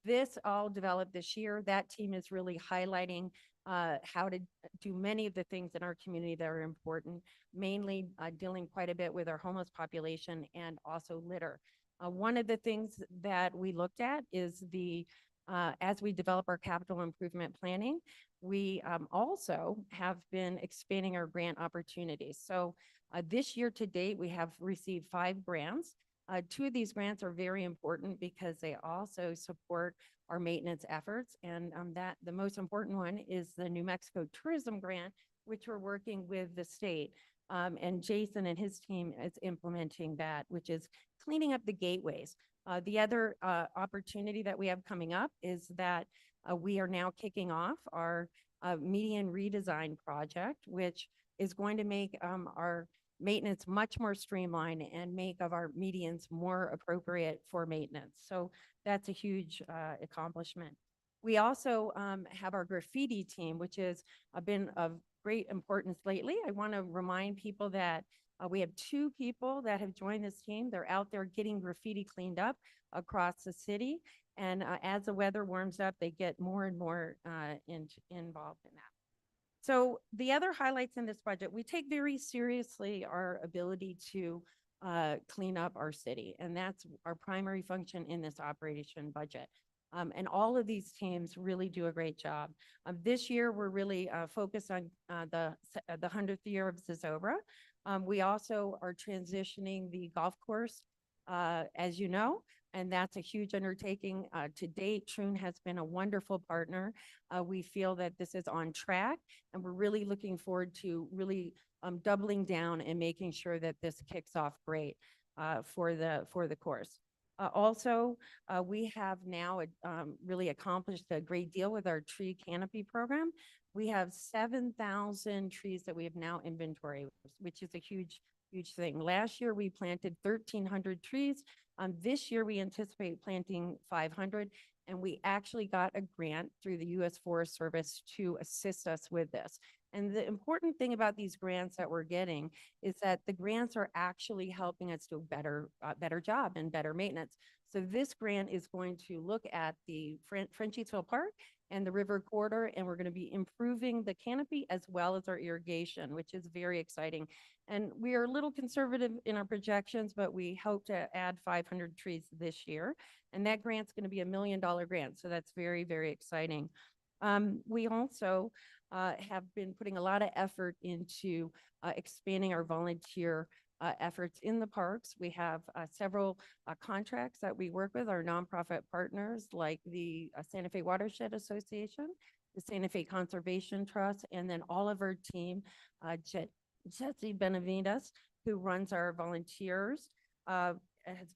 This all developed this year. That team is really highlighting how to do many of the things in our community that are important, mainly dealing quite a bit with our homeless population and also litter. One of the things that we looked at is as we develop our capital improvement planning, we also have been expanding our grant opportunities. So this year to date, we have received 5 grants. 2 of these grants are very important because they also support our maintenance efforts. And the most important one is the New Mexico Tourism Grant, which we're working with the state. And Jason and his team is implementing that, which is cleaning up the gateways. The other opportunity that we have coming up is that we are now kicking off our median redesign project, which is going to make our maintenance much more streamlined and make of our medians more appropriate for maintenance. So that's a huge accomplishment. We also have our graffiti team, which has been of great importance lately. I want to remind people that we have 2 people that have joined this team. They're out there getting graffiti cleaned up across the city. And as the weather warms up, they get more and more involved in that. So the other highlights in this budget, we take very seriously our ability to clean up our city. And that's our primary function in this operation budget. And all of these teams really do a great job. This year, we're really focused on the 100th year of Zozobra. We also are transitioning the golf course, as you know, and that's a huge undertaking. To date, Troon has been a wonderful partner. We feel that this is on track, and we're really looking forward to really doubling down and making sure that this kicks off great for the course. Also, we have now really accomplished a great deal with our tree canopy program. We have 7,000 trees that we have now inventory, which is a huge thing. Last year, we planted 1,300 trees. This year, we anticipate planting 500, and we actually got a grant through the U.S. Forest Service to assist us with this. And the important thing about these grants that we're getting is that the grants are actually helping us do a better job and better maintenance. So this grant is going to look at the Frenchyville Park and the river corridor, and we're going to be improving the canopy as well as our irrigation, which is very exciting. And we are a little conservative in our projections, but we hope to add 500 trees this year. And that grant's going to be $1 million grant. So that's very, very exciting. We also have been putting a lot of effort into expanding our volunteer efforts in the parks. We have several contracts that we work with our nonprofit partners like the Santa Fe Watershed Association, the Santa Fe Conservation Trust, and then all of our team, Jesse Benavides, who runs our volunteers, has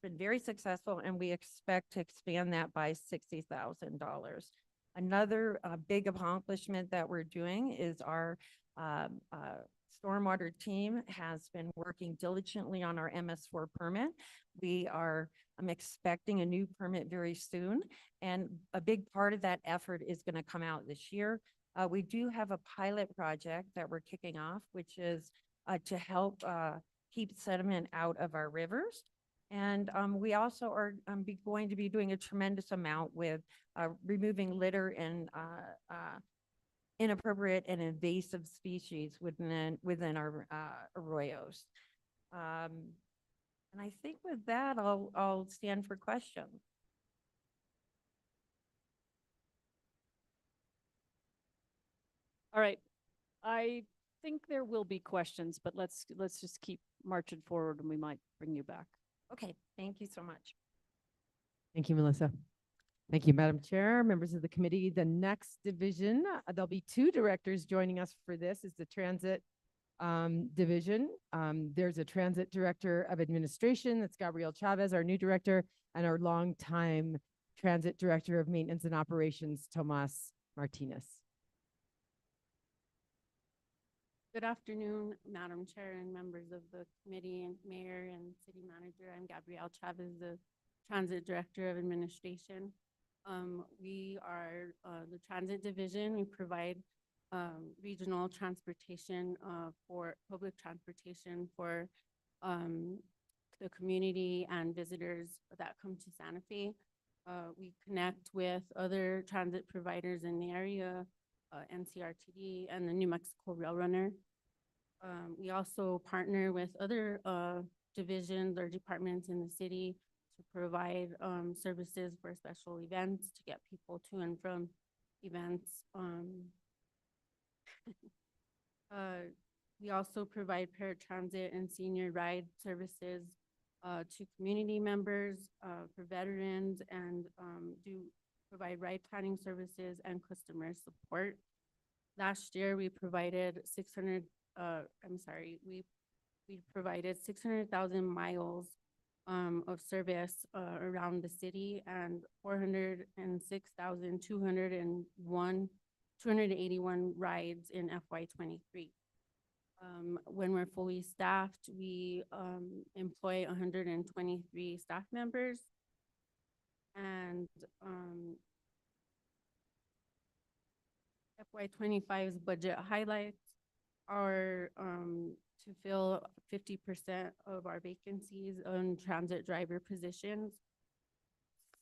been very successful, and we expect to expand that by $60,000. Another big accomplishment that we're doing is our stormwater team has been working diligently on our MS4 permit. I'm expecting a new permit very soon, and a big part of that effort is going to come out this year. We do have a pilot project that we're kicking off, which is to help keep sediment out of our rivers. And we also are going to be doing a tremendous amount with removing litter and inappropriate and invasive species within our arroyos. And I think with that, I'll stand for questions. All right. I think there will be questions, but let's just keep marching forward and we might bring you back. Okay, thank you so much. Thank you, Melissa. Thank you, Madam Chair, members of the committee. The next division, there'll be 2 directors joining us for this, is the Transit Division. There's a Transit Director of Administration, that's Gabrielle Chavez, our new director, and our longtime Transit Director of Maintenance and Operations, Tomas Martinez. Good afternoon, Madam Chair and members of the committee and Mayor and City Manager. I'm Gabrielle Chavez, the Transit Director of Administration. We are the Transit Division. We provide regional transportation for public transportation for the community and visitors that come to Santa Fe. We connect with other transit providers in the area, NCRTD and the New Mexico Rail Runner. We also partner with other divisions or departments in the city to provide services for special events, to get people to and from events. We also provide paratransit and senior ride services to community members, for veterans, and do provide ride planning services and customer support. Last year, we provided 600,000 miles of service around the city and 281 rides in FY '23. When we're fully staffed, we employ 123 staff members. And FY '25's budget highlights are to fill 50% of our vacancies on transit driver positions,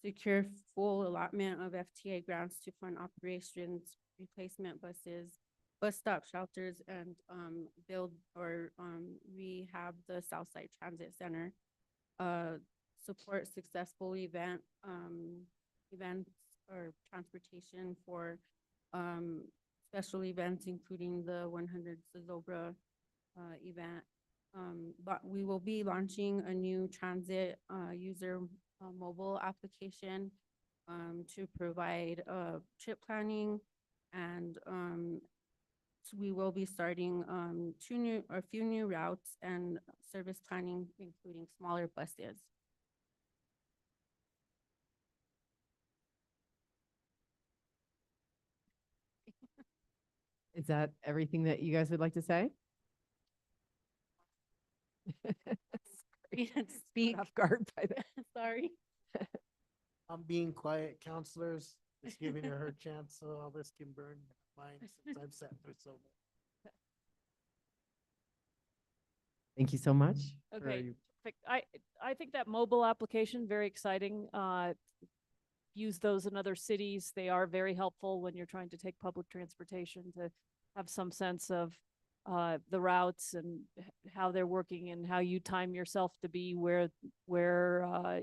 secure full allotment of FTA grants to fund operations, replacement buses, bus stop shelters, and build or rehab the Southside Transit Center. Support successful events or transportation for special events, including the 100 Zobra event. But we will be launching a new transit user mobile application to provide trip planning, and so we will be starting a few new routes and service planning, including smaller buses. Is that everything that you guys would like to say? Speak. Off guard by that. Sorry. I'm being quiet, counselors, just giving her chance so all this can burn mine since I've sat through so much. Thank you so much. for Okay, your- perfect. I think that mobile application, very exciting. Use those in other cities. They are very helpful when you're trying to take public transportation to have some sense of the routes and how they're working and how you time yourself to be where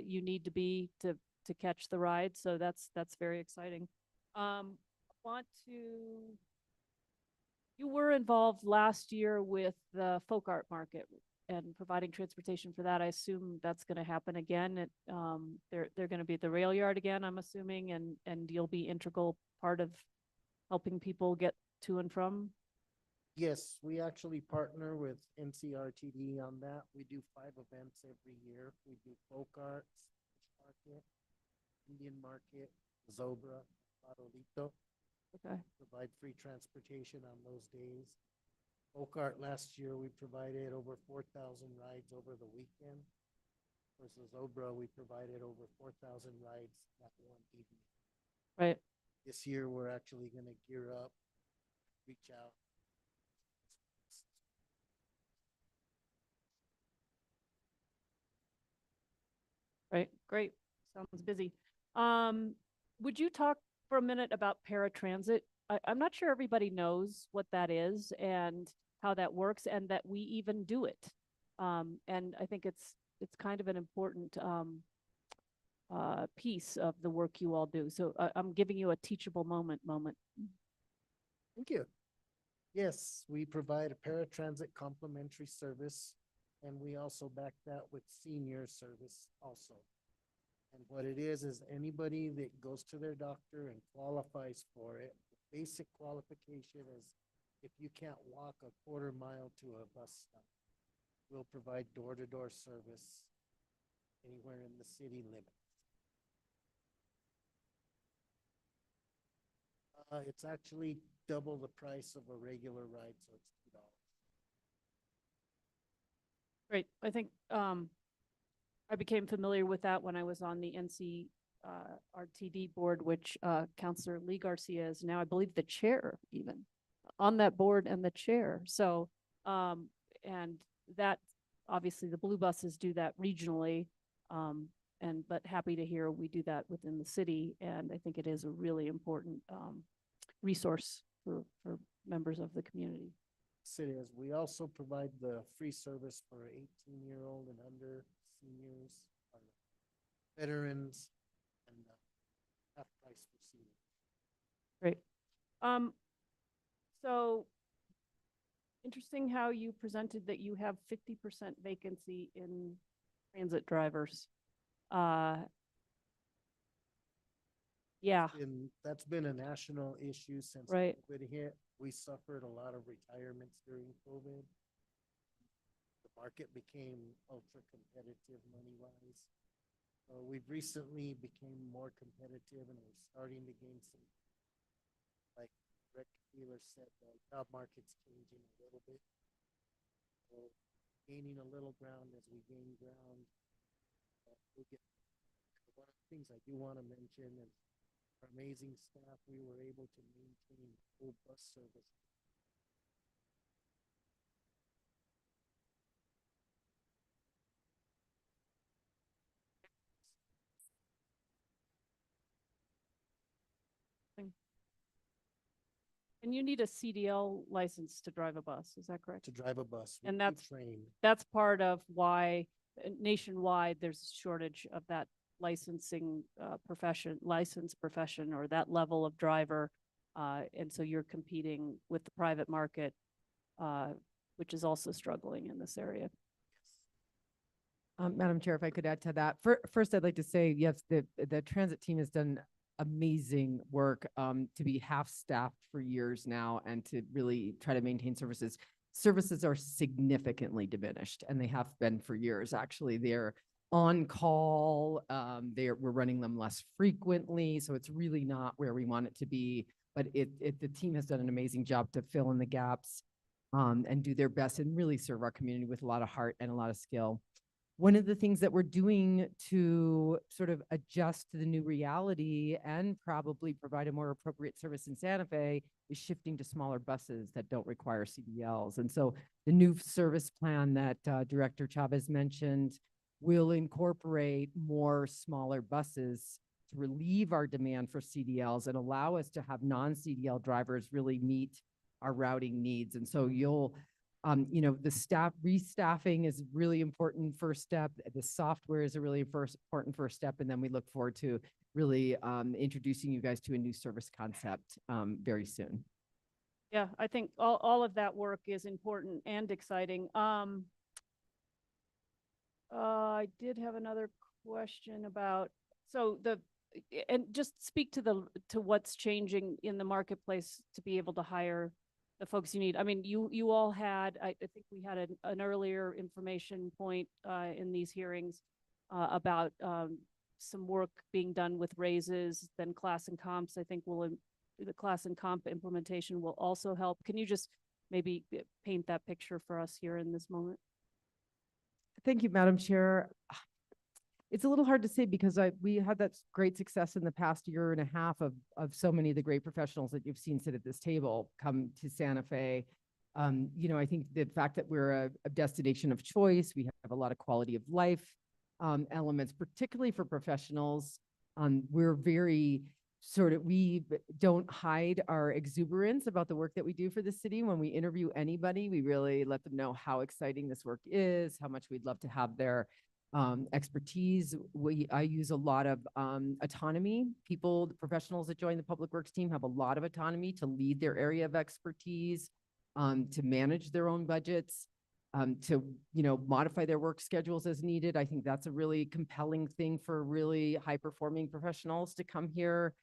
you need to be to catch the ride. So that's very exciting. You were involved last year with the folk art market and providing transportation for that. I assume that's going to happen again. They're going to be at the rail yard again, I'm assuming, and you'll be integral part of helping people get to and from. Yes, we actually partner with NCRTD on that. We do 5 events every year. We do folk arts, fish market, Indian market, Zobra, Farolito. Okay. Provide free transportation on those days. Folk art last year, we provided over 4,000 rides over the weekend. Versus Zobra, we provided over 4,000 rides that one evening. Right. This year, we're actually gonna gear up, reach out. Right, great. Sounds busy. Would you talk for a minute about paratransit? I'm not sure everybody knows what that is and how that works and that we even do it. And I think it's kind of an important piece of the work you all do. So I'm giving you a teachable moment. Thank you. Yes, we provide a paratransit complimentary service, and we also back that with senior service also. And what it is anybody that goes to their doctor and qualifies for it, the basic qualification is if you can't walk a quarter mile to a bus stop, we'll provide door-to-door service anywhere in the city limits. It's actually double the price of a regular ride, so it's $2. Great. I think I became familiar with that when I was on the NC RTD board, which Councillor Lee Garcia is now, I believe, the chair even on that board and the chair. So, and that obviously the blue buses do that regionally, but happy to hear we do that within the city. And I think it is a really important resource for members of the community. It is. We also provide the free service for 18-year-old and under, seniors, veterans, and half price for seniors. Great. So interesting how you presented that you have 50% vacancy in transit drivers. Yeah. And that's been a national issue since Right. COVID hit. We suffered a lot of retirements during COVID. The market became ultra competitive money-wise. So we've recently became more competitive and we're starting to gain some, like Rick Wheeler said, the job market's changing a little bit. So gaining a little ground as we gain ground. We'll get, one of the things I do want to mention is our amazing staff, we were able to maintain full bus service. And you need a CDL license to drive a bus, is that correct? To drive a bus. And we that's- trained. That's part of why nationwide, there's a shortage of that licensing licensed profession or that level of driver. And so you're competing with the private market, which is also struggling in this area. Madam Chair, if I could add to that. First, I'd like to say, yes, the transit team has done amazing work to be half-staffed for years now and to really try to maintain services. Services are significantly diminished, and they have been for years. Actually, they're on call. We're running them less frequently, so it's really not where we want it to be. But the team has done an amazing job to fill in the gaps and do their best and really serve our community with a lot of heart and a lot of skill. One of the things that we're doing to sort of adjust to the new reality and probably provide a more appropriate service in Santa Fe is shifting to smaller buses that don't require CDLs. And so the new service plan that Director Chavez mentioned will incorporate more smaller buses to relieve our demand for CDLs and allow us to have non-CDL drivers really meet our routing needs. And so the restaffing is really important first step. The software is a really important first step. And then we look forward to really introducing you guys to a new service concept very soon. Yeah, I think all of that work is important and exciting. I did have another question about, and just speak to what's changing in the marketplace to be able to hire the folks you need. I mean, you all had, I think we had an earlier information point in these hearings about some work being done with raises, then class and comps. I think the class and comp implementation will also help. Can you just maybe paint that picture for us here in this moment? Thank you, Madam Chair. It's a little hard to say because we had that great success in the past year and a half of so many of the great professionals that you've seen sit at this table come to Santa Fe. I think the fact that we're a destination of choice, we have a lot of quality of life elements, particularly for professionals. We're very we don't hide our exuberance about the work that we do for the city. When we interview anybody, we really let them know how exciting this work is, how much we'd love to have their expertise. I use a lot of autonomy. The professionals that join the Public Works team have a lot of autonomy to lead their area of expertise, to manage their own budgets, to modify their work schedules as needed. I think that's a really compelling thing for really high-performing professionals to come here.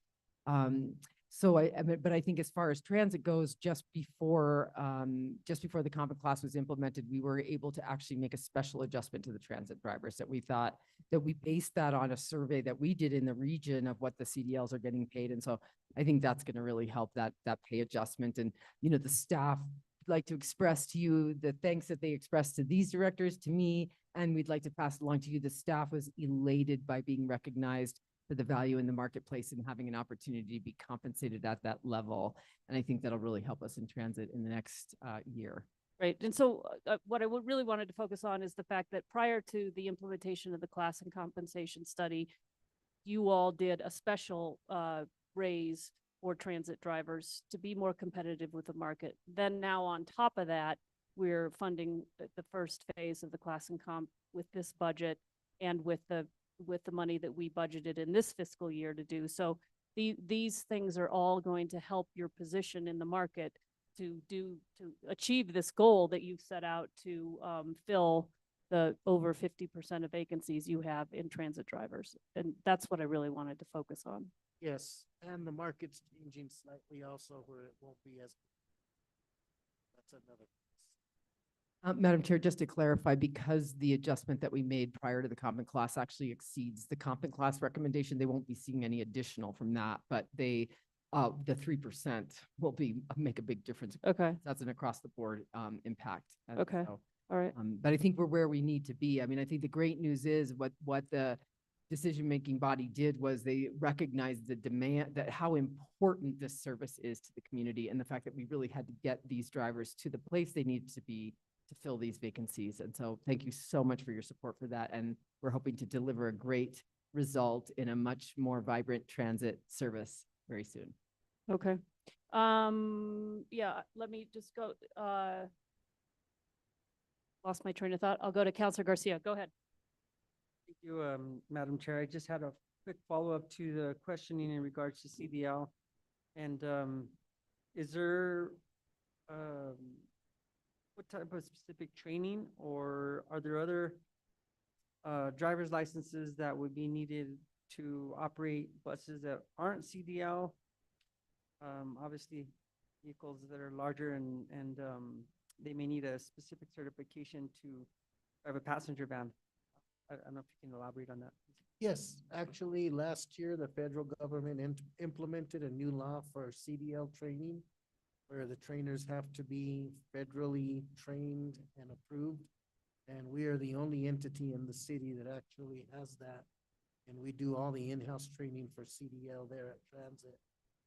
But I think as far as transit goes, just before the common class was implemented, we were able to actually make a special adjustment to the transit drivers that we thought that we based that on a survey that we did in the region of what the CDLs are getting paid. And so I think that's going to really help that pay adjustment. And, the staff like to express to you the thanks that they expressed to these directors, to me, and we'd like to pass along to you. The staff was elated by being recognized for the value in the marketplace and having an opportunity to be compensated at that level. And I think that'll really help us in transit in the next year. Right. And so what I really wanted to focus on is the fact that prior to the implementation of the class and compensation study, you all did a special raise for transit drivers to be more competitive with the market. Then now on top of that, we're funding the first phase of the class and comp with this budget and with the money that we budgeted in this fiscal year to do. So these things are all going to help your position in the market to achieve this goal that you've set out to fill the over 50% of vacancies you have in transit drivers. And that's what I really wanted to focus on. Yes, and the market's changing slightly also where it won't be as, that's another. Madam Chair, just to clarify, because the adjustment that we made prior to the comp and class actually exceeds the comp and class recommendation, they won't be seeing any additional from that, but they, the 3% will be, make a big difference. Okay, That's an across the board, impact. And Okay. so, all right. But I think we're where we need to be. I mean, I think the great news is what the decision-making body did was they recognized the demand, that how important this service is to the community, and the fact that we really had to get these drivers to the place they needed to be to fill these vacancies. And so thank you so much for your support for that. And we're hoping to deliver a great result in a much more vibrant transit service very soon. Okay. Yeah, let me just go, lost my train of thought. I'll go to Counselor Garcia. Go ahead. Thank you, Madam Chair. I just had a quick follow-up to the questioning in regards to CDL. And is there, what type of specific training, or are there other driver's licenses that would be needed to operate buses that aren't CDL? Obviously, vehicles that are larger and they may need a specific certification to drive a passenger van. I don't know if you can elaborate on that. Yes, actually, last year, the federal government implemented a new law for CDL training, where the trainers have to be federally trained and approved. And we are the only entity in the city that actually has that. And we do all the in-house training for CDL there at Transit.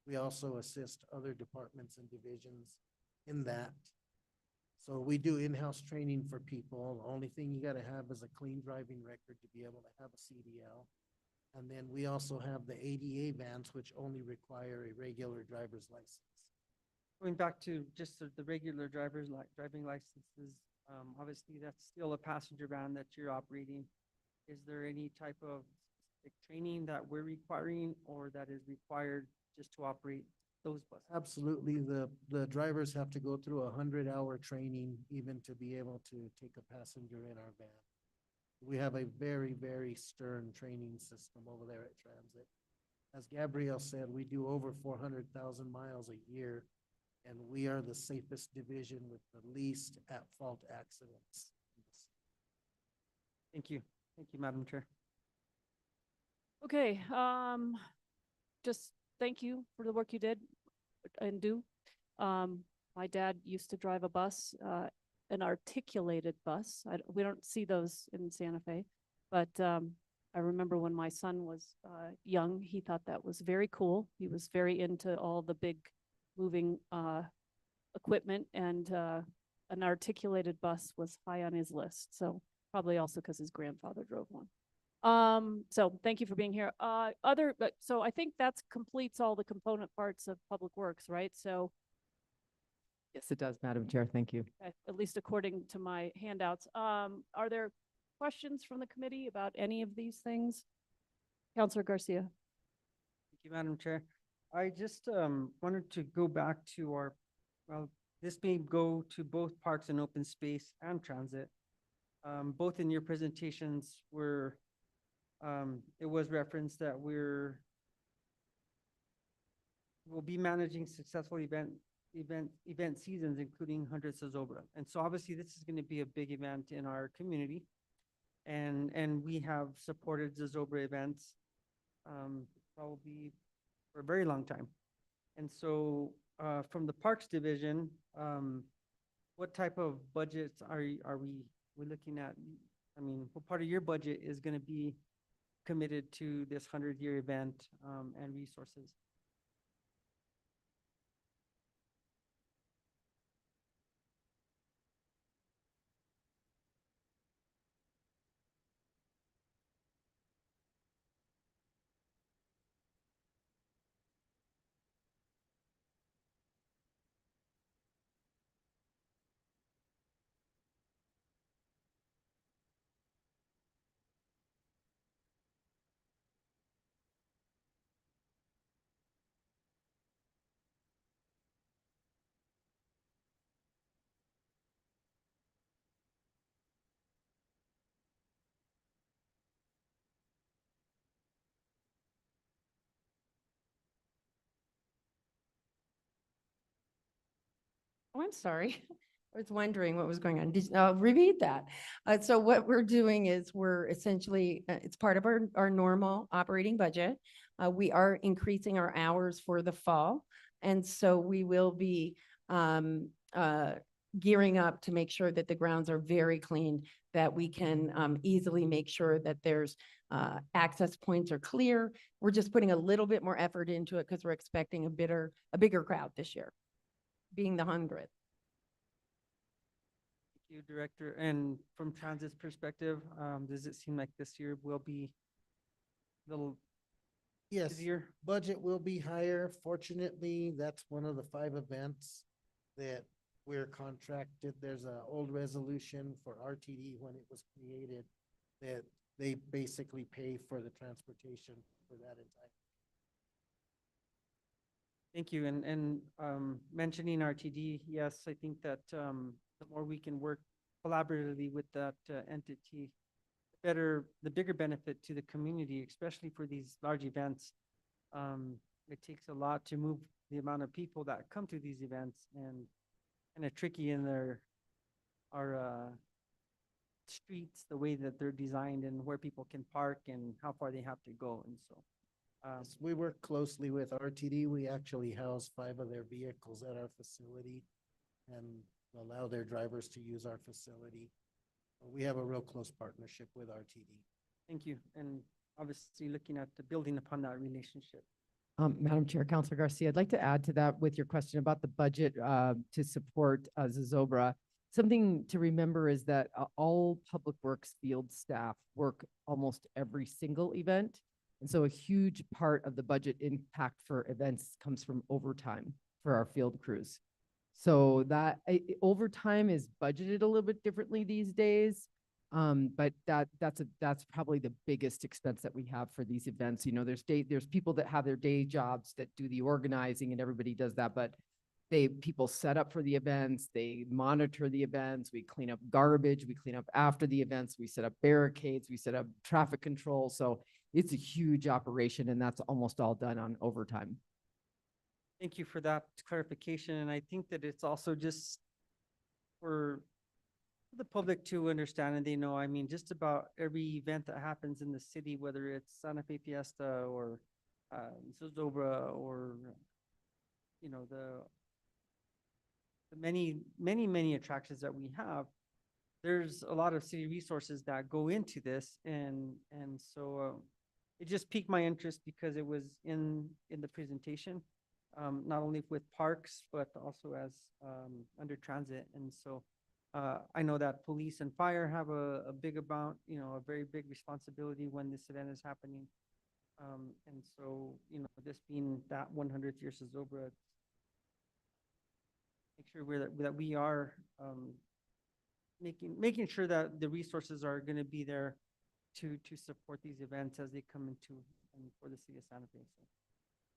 We also assist other departments and divisions in that. So we do in-house training for people. The only thing you gotta have is a clean driving record to be able to have a CDL. And then we also have the ADA vans, which only require a regular driver's license. Going back to just the regular driving licenses, obviously that's still a passenger van that you're operating. Is there any type of specific training that we're requiring or that is required just to operate those buses? Absolutely. The drivers have to go through 100-hour training even to be able to take a passenger in our van. We have a very, very stern training system over there at Transit. As Gabrielle said, we do over 400,000 miles a year, and we are the safest division with the least at-fault accidents. Thank you. Thank you, Madam Chair. Okay, just thank you for the work you did and do. My dad used to drive a bus, an articulated bus. We don't see those in Santa Fe, but I remember when my son was young, he thought that was very cool. He was very into all the big moving equipment, and an articulated bus was high on his list. So probably also because his grandfather drove one. So thank you for being here. So I think that's completes all the component parts of Public Works, right? So Yes, it does, Madam Chair. Thank you. at least according to my handouts, are there questions from the committee about any of these things? Counselor Garcia. Thank you, Madam Chair. I just wanted to go back to our, well, this may go to both Parks and Open Space and Transit. Both in your presentations were, it was referenced that we'll be managing successful event seasons, including 100 Zozobra. And so obviously this is going to be a big event in our community. And we have supported Zozobra events probably for a very long time. And so from the Parks Division, what type of budgets are we looking at? I mean, what part of your budget is going to be committed to this 100-year event and resources? Oh, I'm sorry. I was wondering what was going on. Repeat that. So what we're doing is we're essentially, it's part of our normal operating budget. We are increasing our hours for the fall. And so we will be gearing up to make sure that the grounds are very clean, that we can easily make sure that there's access points are clear. We're just putting a little bit more effort into it because we're expecting a bigger crowd this year, being the 100th. Thank you, Director. And from Transit's perspective, does it seem like this year will be a little Yes, busier? budget will be higher. Fortunately, that's one of the 5 events that we're contracted. There's an old resolution for RTD when it was created that they basically pay for the transportation for that entire. Thank you. And mentioning RTD, yes, I think that the more we can work collaboratively with that entity, the bigger benefit to the community, especially for these large events. It takes a lot to move the amount of people that come to these events, and kind of tricky in our streets, the way that they're designed and where people can park and how far they have to go. And so Yes, we work closely with RTD. We actually house 5 of their vehicles at our facility and allow their drivers to use our facility. We have a real close partnership with RTD. thank you. And obviously looking at the building upon that relationship. Madam Chair, Councilor Garcia, I'd like to add to that with your question about the budget to support Zozobra. Something to remember is that all Public Works field staff work almost every single event. And so a huge part of the budget impact for events comes from overtime for our field crews. So that overtime is budgeted a little bit differently these days. But that's probably the biggest expense that we have for these events. You know, there's people that have their day jobs that do the organizing and everybody does that, but people set up for the events, they monitor the events, we clean up garbage, we clean up after the events, we set up barricades, we set up traffic control. So it's a huge operation and that's almost all done on overtime. Thank you for that clarification. And I think that it's also just for the public to understand, and they know, I mean, just about every event that happens in the city, whether it's Santa Fe Fiesta or Zozobra or, you know, the many attractions that we have, there's a lot of city resources that go into this. And so it just piqued my interest because it was in the presentation, not only with parks, but also as under transit. And so I know that police and fire have a big amount, you know, a very big responsibility when this event is happening. And so, you know, this being that 100th year Zozobra, make sure that we are making sure that the resources are going to be there to support these events as they come into and for the city of Santa Fe. So,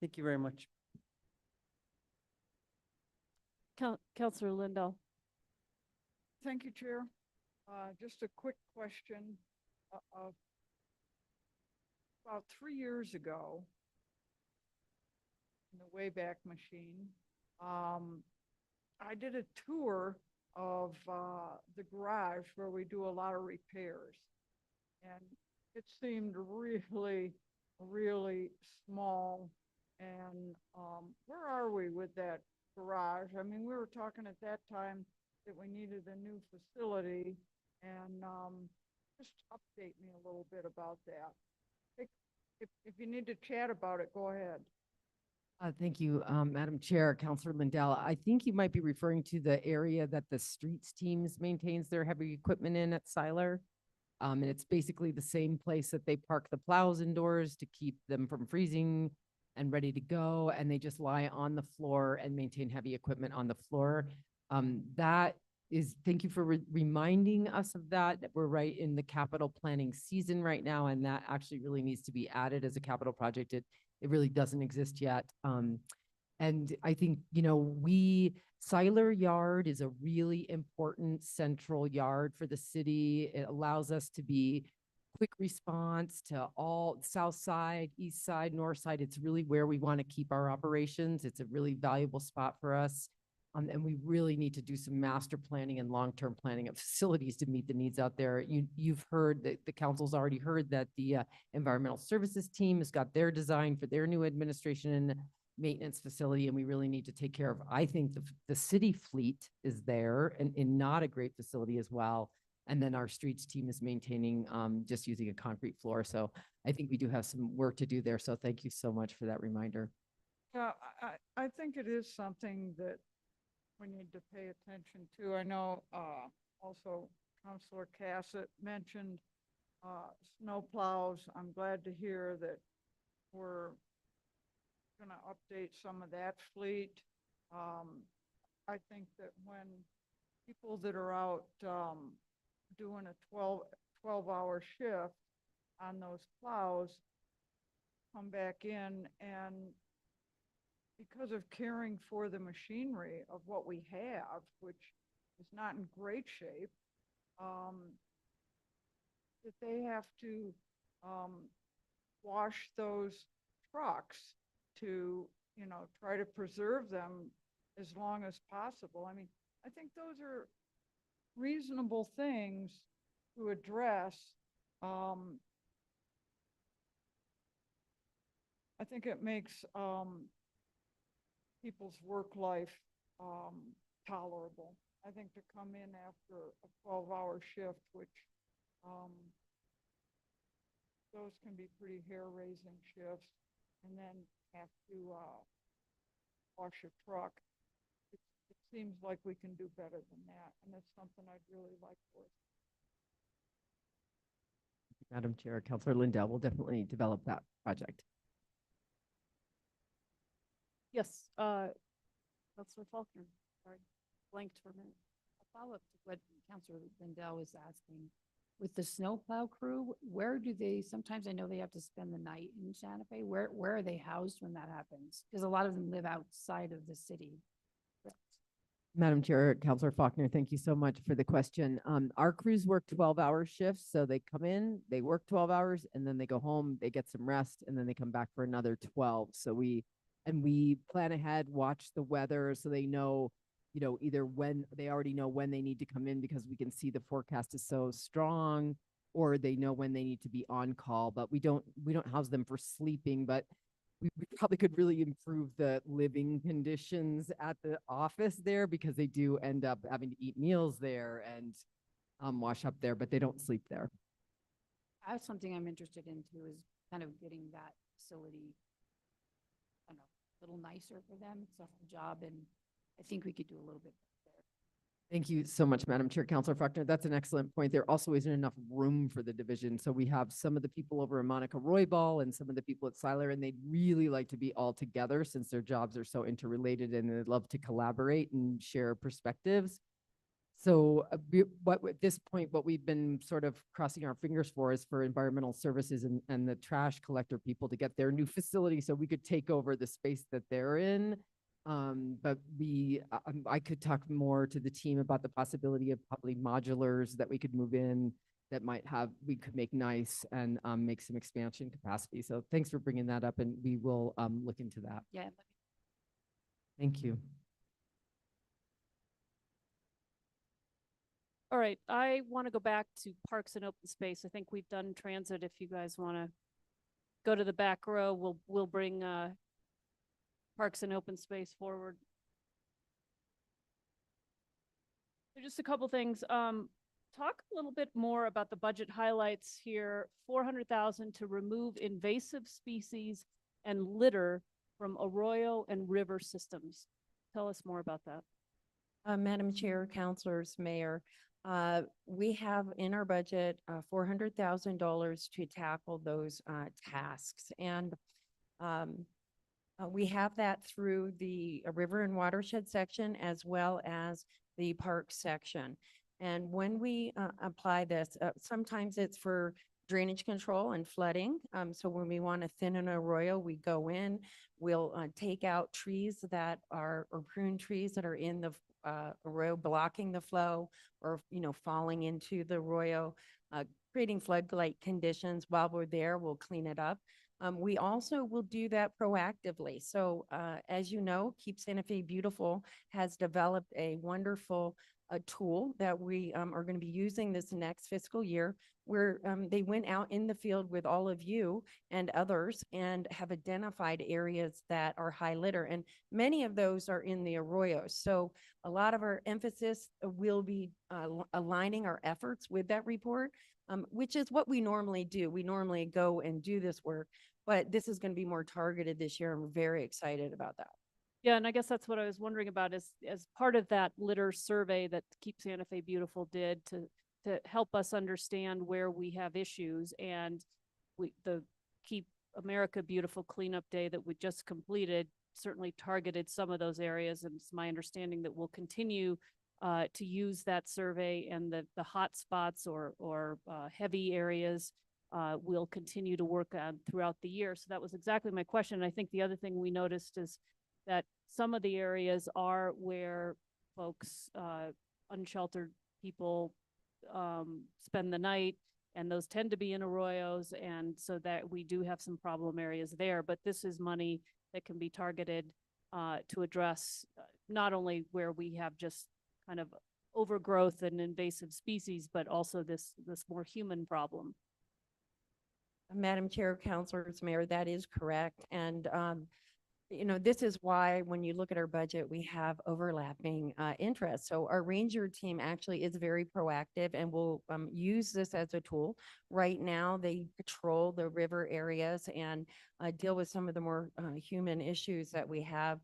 thank you very much. Councilor Lindell. Thank you, Chair. Just a quick question. About 3 years ago, in the Wayback Machine, I did a tour of the garage where we do a lot of repairs. And it seemed really, really small. And where are we with that garage? I mean, we were talking at that time that we needed a new facility, and just update me a little bit about that. If you need to chat about it, go ahead. Thank you, Madam Chair, Councilor Lindell. I think you might be referring to the area that the streets teams maintains their heavy equipment in at Siler. And it's basically the same place that they park the plows indoors to keep them from freezing and ready to go. And they just lie on the floor and maintain heavy equipment on the floor. Thank you for reminding us of that. We're right in the capital planning season right now, and that actually really needs to be added as a capital project. It really doesn't exist yet. And I think, you know, Siler Yard is a really important central yard for the city. It allows us to be quick response to all south side, east side, north side. It's really where we want to keep our operations. It's a really valuable spot for us. And we really need to do some master planning and long-term planning of facilities to meet the needs out there. You've heard that the council's already heard that the environmental services team has got their design for their new administration and maintenance facility, and we really need to take care of, I think the city fleet is there and in not a great facility as well. And then our streets team is maintaining just using a concrete floor. So I think we do have some work to do there. So thank you so much for that reminder. Yeah, I think it is something that we need to pay attention to. I know, also Councilor Cassett mentioned, snow plows. I'm glad to hear that we're gonna update some of that fleet. I think that when people that are out, doing a 12-hour shift on those plows come back in, and because of caring for the machinery of what we have, which is not in great shape, that they have to wash those trucks to, try to preserve them as long as possible. I mean, I think those are reasonable things to address. I think it makes people's work life tolerable. I think to come in after a 12-hour shift, which those can be pretty hair-raising shifts, and then have to wash a truck. It seems like we can do better than that, and that's something I'd really like for us. Madam Chair, Councilor Lindell will definitely develop that project. Yes, Councilor Faulkner, sorry, blanked for a minute. A follow-up to what Councilor Lindell was asking. With the snowplow crew, where do they, sometimes I know they have to spend the night in Santa Fe. Where are they housed when that happens? Because a lot of them live outside of the city. Madam Chair, Councilor Faulkner, thank you so much for the question. Our crews work 12-hour shifts, so they come in, they work 12 hours, and then they go home, they get some rest, and then they come back for another 12. So we plan ahead, watch the weather, so they know, either when they already know when they need to come in because we can see the forecast is so strong, or they know when they need to be on call. But we don't house them for sleeping, but we probably could really improve the living conditions at the office there, because they do end up having to eat meals there and wash up there, but they don't sleep there. I have something I'm interested in too, is kind of getting that facility, I don't know, a little nicer for them. It's a whole job, and I think we could do a little bit better. Thank you so much, Madam Chair. Councilor Faulkner, that's an excellent point. There also isn't enough room for the division. So we have some of the people over in Monica Roybal and some of the people at Siler, and they'd really like to be all together since their jobs are so interrelated, and they'd love to collaborate and share perspectives. So at this point, what we've been sort of crossing our fingers for is for environmental services and the trash collector people to get their new facility so we could take over the space that they're in. But I could talk more to the team about the possibility of probably modulars that we could move in that we could make nice and make some expansion capacity. So thanks for bringing that up, and we will look into that. Yeah. Thank you. All right, I want to go back to Parks and Open Space. I think we've done transit. If you guys want to go to the back row, we'll bring Parks and Open Space forward. So just a couple things. Talk a little bit more about the budget highlights here. 400,000 to remove invasive species and litter from arroyo and river systems. Tell us more about that. Madam Chair, Councilors, Mayor, we have in our budget $400,000 to tackle those tasks. And we have that through the river and watershed section as well as the park section. And when we apply this, sometimes it's for drainage control and flooding. So when we want to thin an arroyo, we go in, we'll take out trees that are, or prune trees that are in the arroyo blocking the flow, or, falling into the arroyo, creating floodlight conditions. While we're there, we'll clean it up. We also will do that proactively. So, as you know, Keep Santa Fe Beautiful has developed a wonderful tool that we are going to be using this next fiscal year, where they went out in the field with all of you and others and have identified areas that are high litter. And many of those are in the arroyos. So a lot of our emphasis will be aligning our efforts with that report, which is what we normally do. We normally go and do this work, but this is going to be more targeted this year. I'm very excited about that. Yeah, and I guess that's what I was wondering about is as part of that litter survey that Keep Santa Fe Beautiful did to help us understand where we have issues, and the Keep America Beautiful cleanup day that we just completed certainly targeted some of those areas, and it's my understanding that we'll continue to use that survey, and the hot spots or heavy areas we'll continue to work on throughout the year. So that was exactly my question. I think the other thing we noticed is that some of the areas are where folks, unsheltered people, spend the night, and those tend to be in arroyos, and so that we do have some problem areas there. But this is money that can be targeted to address not only where we have just kind of overgrowth and invasive species, but also this more human problem. Madam Chair, Councilors, Mayor, that is correct. And, this is why when you look at our budget, we have overlapping interests. So our ranger team actually is very proactive and will use this as a tool. Right now, they patrol the river areas and deal with some of the more human issues that we have.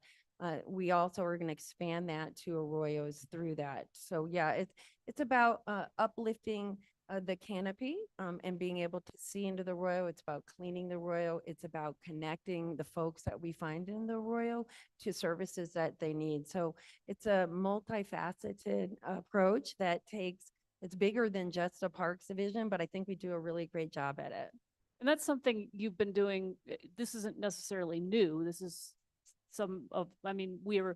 We also are going to expand that to arroyos through that. So yeah, it's about uplifting the canopy and being able to see into the arroyo. It's about cleaning the arroyo. It's about connecting the folks that we find in the arroyo to services that they need. So it's a multifaceted approach that it's bigger than just a parks division, but I think we do a really great job at it. And that's something you've been doing. This isn't necessarily new. This is we're,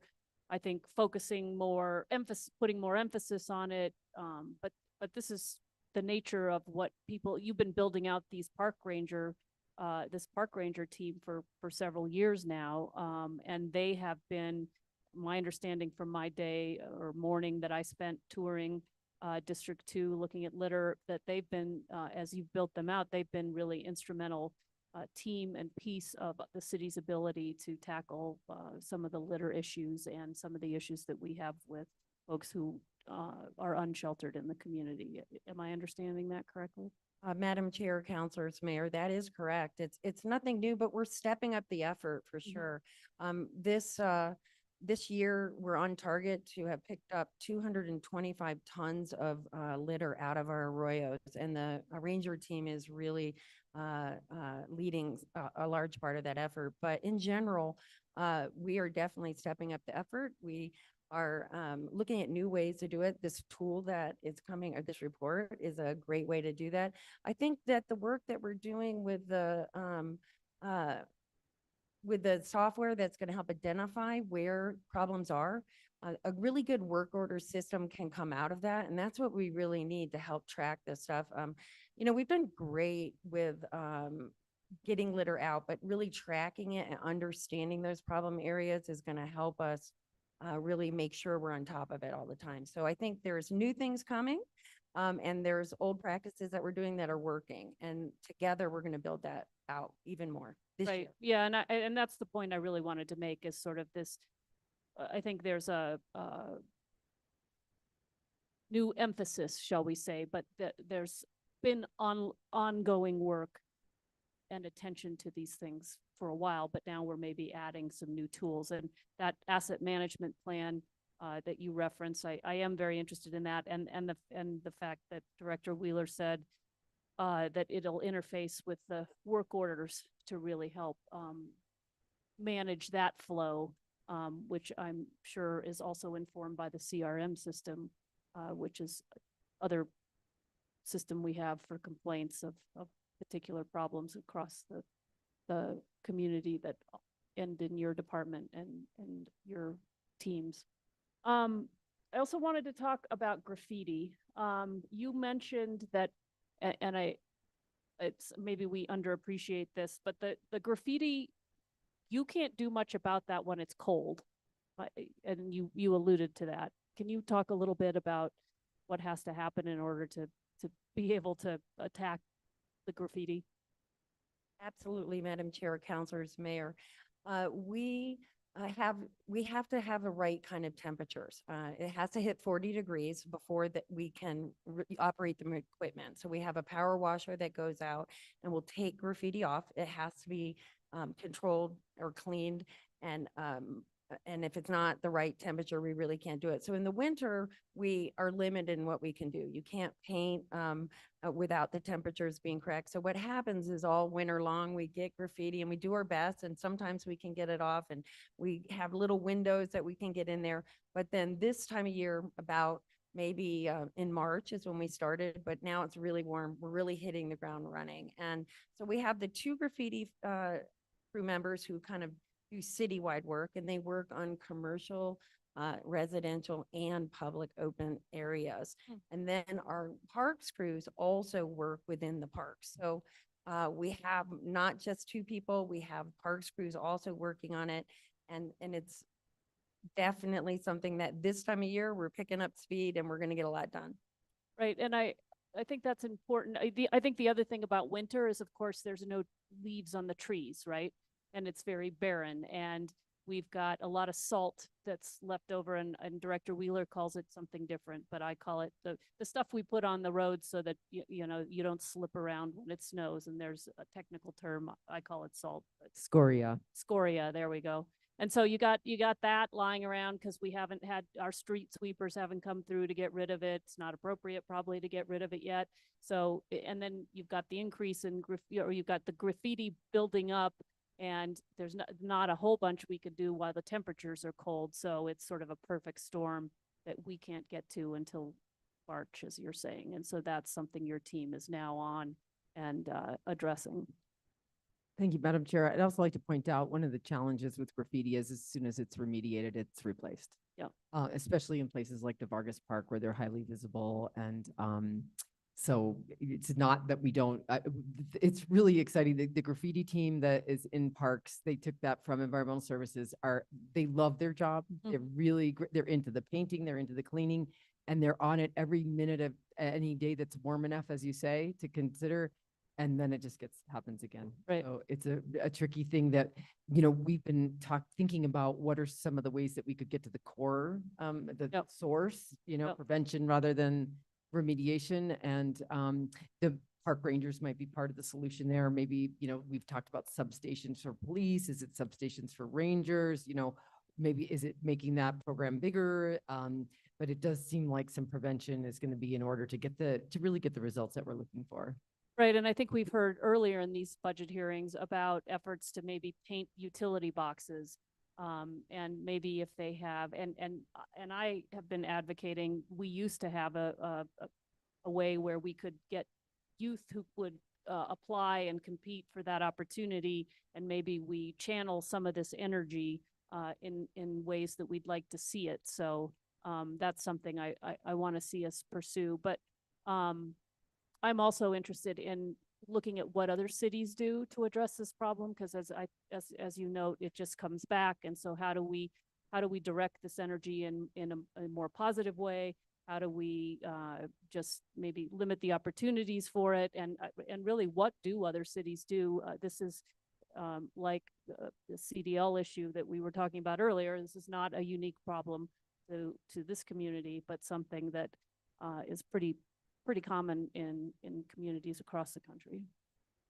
I think, putting more emphasis on it. But this is the nature of what you've been building out this park ranger team for several years now. And they have been, my understanding from my day or morning that I spent touring District 2, looking at litter, that they've been, as you've built them out, they've been really instrumental team and piece of the city's ability to tackle some of the litter issues and some of the issues that we have with folks who are unsheltered in the community. Am I understanding that correctly? Madam Chair, Councilors, Mayor, that is correct. It's nothing new, but we're stepping up the effort for sure. This year, we're on target to have picked up 225 tons of litter out of our arroyos, and the ranger team is really leading a large part of that effort. But in general, we are definitely stepping up the effort. We are looking at new ways to do it. This tool that is coming, or this report, is a great way to do that. I think that the work that we're doing with the software that's going to help identify where problems are, a really good work order system can come out of that. And that's what we really need to help track this stuff. We've done great with getting litter out, but really tracking it and understanding those problem areas is going to help us really make sure we're on top of it all the time. So I think there's new things coming, and there's old practices that we're doing that are working. And together, we're going to build that out even more this year. Yeah, and that's the point I really wanted to make, is sort of this. I think there's a new emphasis, shall we say, but there's been ongoing work and attention to these things for a while, but now we're maybe adding some new tools. And that asset management plan that you reference, I am very interested in that, and the fact that Director Wheeler said that it'll interface with the work orders to really help manage that flow, which I'm sure is also informed by the CRM system, which is other system we have for complaints of particular problems across the community that end in your department and your teams. I also wanted to talk about graffiti. You mentioned that, and it's, maybe we underappreciate this, but the graffiti, you can't do much about that when it's cold. And you alluded to that. Can you talk a little bit about what has to happen in order to be able to attack the graffiti? Absolutely, Madam Chair, Councilors, Mayor. We have to have the right kind of temperatures. It has to hit 40 degrees before that we can operate the equipment. So we have a power washer that goes out and will take graffiti off. It has to be controlled or cleaned, and if it's not the right temperature, we really can't do it. So in the winter, we are limited in what we can do. You can't paint without the temperatures being correct. So what happens is all winter long, we get graffiti and we do our best, and sometimes we can get it off, and we have little windows that we can get in there. But then this time of year, about maybe in March is when we started, but now it's really warm. We're really hitting the ground running. And so we have the 2 graffiti crew members who kind of do citywide work, and they work on commercial, residential, and public open areas. And then our parks crews also work within the parks. So we have not just 2 people, we have parks crews also working on it. And it's definitely something that this time of year, we're picking up speed and we're going to get a lot done. Right, and I think that's important. I think the other thing about winter is, of course, there's no leaves on the trees, right? And it's very barren, and we've got a lot of salt that's left over, and Director Wheeler calls it something different, but I call it the stuff we put on the road so that you know, you don't slip around when it snows, and there's a technical term, I call it salt. Scoria. Scoria, there we go. And so you got that lying around because we haven't had, our street sweepers haven't come through to get rid of it. It's not appropriate probably to get rid of it yet. So, and then you've got the increase in or you've got the graffiti building up, and there's not a whole bunch we could do while the temperatures are cold. So it's sort of a perfect storm that we can't get to until March, as you're saying. And so that's something your team is now on and addressing. Thank you, Madam Chair. I'd also like to point out one of the challenges with graffiti is as soon as it's remediated, it's replaced. Yeah. Especially in places like the Vargas Park where they're highly visible. And so it's not that we don't, it's really exciting. The graffiti team that is in parks, they took that from Environmental Services, they love their job. They're really, they're into the painting, they're into the cleaning, and they're on it every minute of any day that's warm enough, as you say, to consider. And then it just happens again. Right. So it's a tricky thing that, you know, we've been thinking about what are some of the ways that we could get to the core, the source, you know, prevention rather than remediation. And the park rangers might be part of the solution there. Maybe, you know, we've talked about substations for police. Is it substations for rangers? You know, maybe is it making that program bigger? But it does seem like some prevention is going to be in order to really get the results that we're looking for. Right, and I think we've heard earlier in these budget hearings about efforts to maybe paint utility boxes. And maybe if they have, and I have been advocating, we used to have a way where we could get youth who would apply and compete for that opportunity, and maybe we channel some of this energy in ways that we'd like to see it. So that's something I want to see us pursue. But I'm also interested in looking at what other cities do to address this problem, because as you note, it just comes back. And so how do we direct this energy in a more positive way? How do we just maybe limit the opportunities for it? And really, what do other cities do? This is like the CDL issue that we were talking about earlier. This is not a unique problem to this community, but something that is pretty common in communities across the country.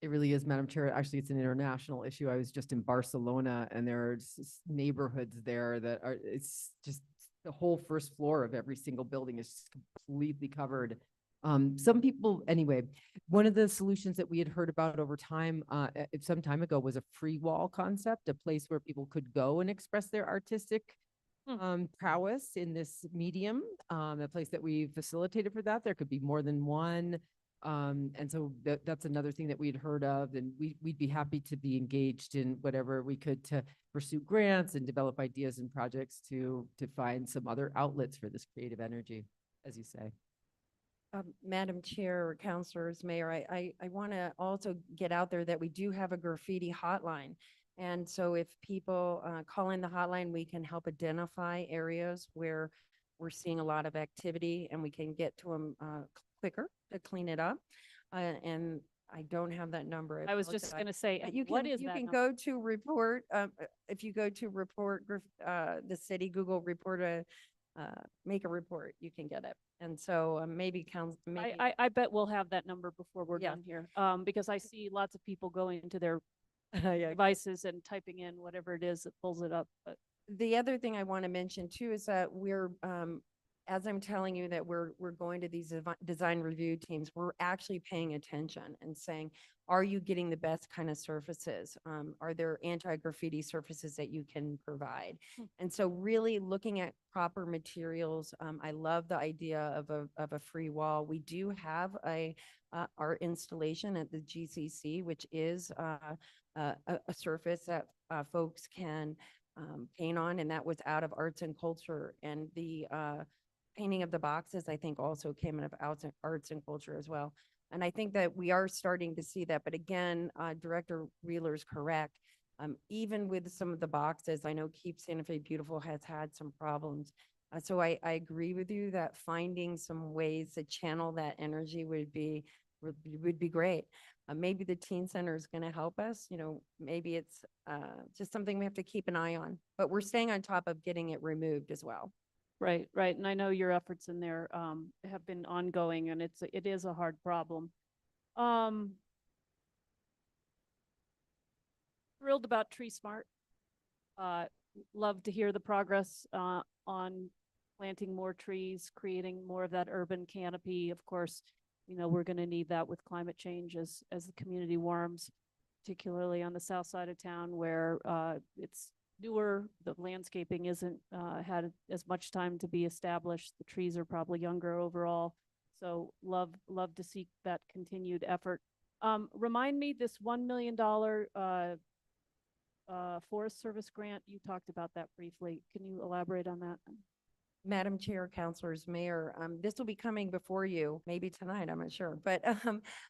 It really is, Madam Chair. Actually, it's an international issue. I was just in Barcelona, and there are neighborhoods there that are, it's just the whole first floor of every single building is completely covered. Some people, anyway, one of the solutions that we had heard about over time, some time ago, was a free wall concept, a place where people could go and express their artistic prowess in this medium, a place that we facilitated for that. There could be more than one. And so that's another thing that we'd heard of, and we'd be happy to be engaged in whatever we could to pursue grants and develop ideas and projects to find some other outlets for this creative energy, as you say. Madam Chair, Councilors, Mayor, I want to also get out there that we do have a graffiti hotline. And so if people call in the hotline, we can help identify areas where we're seeing a lot of activity and we can get to them quicker to clean it up. And I don't have that number. I was just apologize. gonna say, But you what can, is you that can number? go to report, if you go to report, the city, Google report, make a report, you can get it. And so maybe maybe. I bet we'll have that number before we're Yeah. done here, because I see lots of people going into their Yeah. devices and typing in whatever it is that pulls it up, but. The other thing I want to mention too is that we're, as I'm telling you that we're going to these design review teams, we're actually paying attention and saying, are you getting the best kind of surfaces? Are there anti-graffiti surfaces that you can provide? And so really looking at proper materials, I love the idea of a free wall. We do have our installation at the GCC, which is a surface that folks can paint on, and that was out of arts and culture. And the painting of the boxes, I think, also came out of arts and culture as well. And I think that we are starting to see that. But again, Director Wheeler is correct. Even with some of the boxes, I know Keep Santa Fe Beautiful has had some problems. So I agree with you that finding some ways to channel that energy would be great. Maybe the teen center is going to help us. You know, maybe it's just something we have to keep an eye on. But we're staying on top of getting it removed as well. Right, right. And I know your efforts in there have been ongoing, and it is a hard problem. Thrilled about Tree Smart. Love to hear the progress on planting more trees, creating more of that urban canopy. Of course, you know, we're going to need that with climate change as the community warms, particularly on the south side of town where it's newer, the landscaping isn't had as much time to be established. The trees are probably younger overall. So love to see that continued effort. Remind me, this $1 million Forest Service grant, you talked about that briefly. Can you elaborate on that? Madam Chair, Councilors, Mayor, this will be coming before you, maybe tonight, I'm not sure. But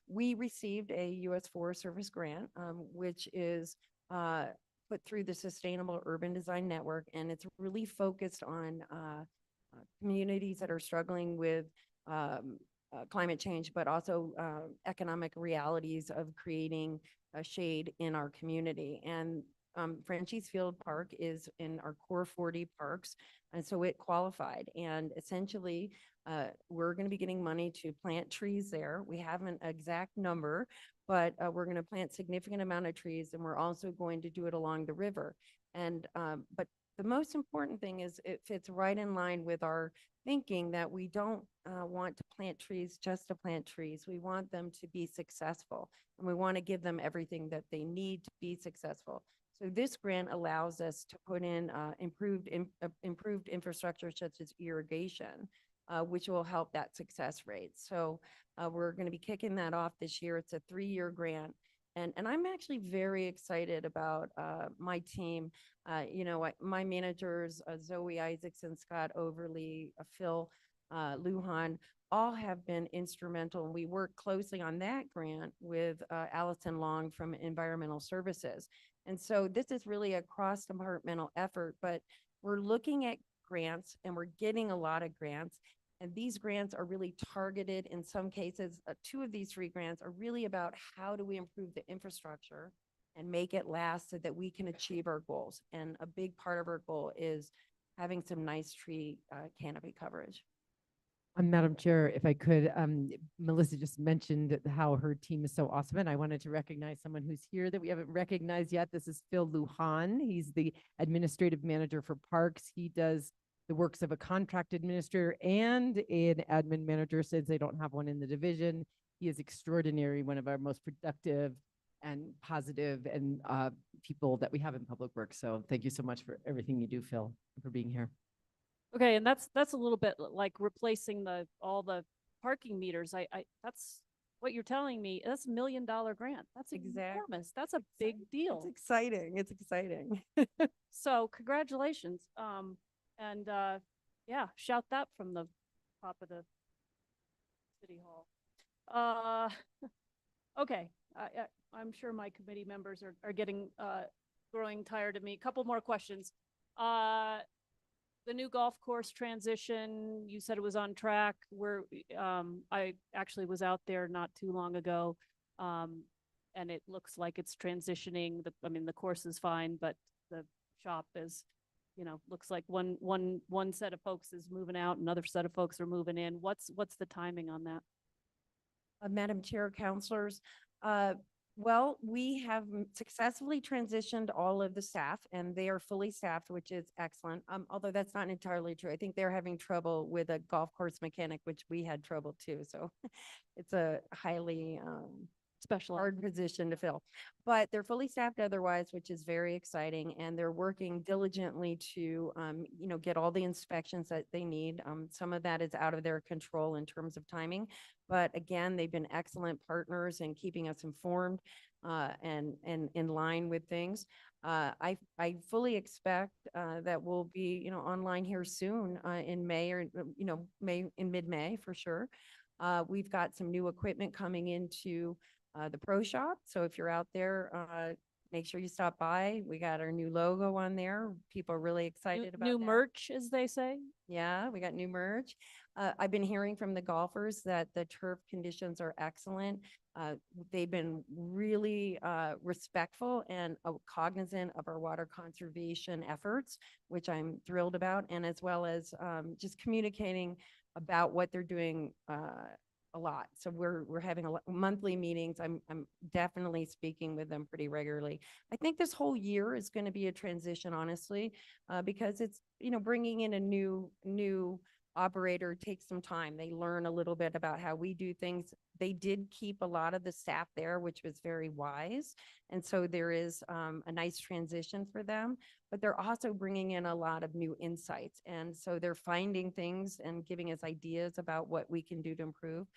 we received a U.S. Forest Service grant, which is put through the Sustainable Urban Design Network, and it's really focused on communities that are struggling with climate change, but also economic realities of creating a shade in our community. And Franchise Field Park is in our core 40 parks, and so it qualified. And essentially, we're going to be getting money to plant trees there. We have an exact number, but we're going to plant significant amount of trees, and we're also going to do it along the river. And but the most important thing is it fits right in line with our thinking that we don't want to plant trees just to plant trees. We want them to be successful, and we want to give them everything that they need to be successful. So this grant allows us to put in improved infrastructure such as irrigation, which will help that success rate. So we're going to be kicking that off this year. It's a 3-year grant. And I'm actually very excited about my team. You know, my managers, Zoe Isaacson, Scott Overly, Phil Lujan, all have been instrumental. And we work closely on that grant with Allison Long from Environmental Services. And so this is really a cross-departmental effort, but we're looking at grants and we're getting a lot of grants. And these grants are really targeted in some cases. 2 of these 3 grants are really about how do we improve the infrastructure and make it last so that we can achieve our goals. And a big part of our goal is having some nice tree canopy coverage. Madam Chair, if I could, Melissa just mentioned how her team is so awesome, and I wanted to recognize someone who's here that we haven't recognized yet. This is Phil Lujan. He's the administrative manager for parks. He does the works of a contract administrator and an admin manager, since they don't have one in the division. He is extraordinary, one of our most productive and positive and people that we have in public works. So thank you so much for everything you do, Phil, and for being here. Okay, and that's a little bit like replacing all the parking meters. That's what you're telling me. That's $1 million grant. That's enormous. That's a big deal. It's exciting. It's exciting. So congratulations. And yeah, shout that from the top of the City Hall. Uh, okay, I'm sure my committee members are getting, growing tired of me. Couple more questions. The new golf course transition, you said it was on track. I actually was out there not too long ago. And it looks like it's transitioning. I mean, the course is fine, but the shop is, looks like one set of folks is moving out, another set of folks are moving in. What's the timing on that? Madam Chair, Councilors, well, we have successfully transitioned all of the staff and they are fully staffed, which is excellent. Although that's not entirely true. I think they're having trouble with a golf course mechanic, which we had trouble too. So it's a highly, Special. hard position to fill, but they're fully staffed otherwise, which is very exciting. And they're working diligently to, get all the inspections that they need. Some of that is out of their control in terms of timing, but again, they've been excellent partners in keeping us informed, and in line with things. I fully expect, that we'll be, online here soon, in May or, in mid-May for sure. We've got some new equipment coming into the pro shop. So if you're out there, make sure you stop by. We got our new logo on there. People are really excited about New that. merch, as they say. Yeah, we got new merch. I've been hearing from the golfers that the turf conditions are excellent. They've been really respectful and cognizant of our water conservation efforts, which I'm thrilled about, and as well as just communicating about what they're doing a lot. So we're having monthly meetings. I'm definitely speaking with them pretty regularly. I think this whole year is going to be a transition, honestly, because it's, bringing in a new operator takes some time. They learn a little bit about how we do things. They did keep a lot of the staff there, which was very wise. And so there is a nice transition for them, but they're also bringing in a lot of new insights. And so they're finding things and giving us ideas about what we can do to improve.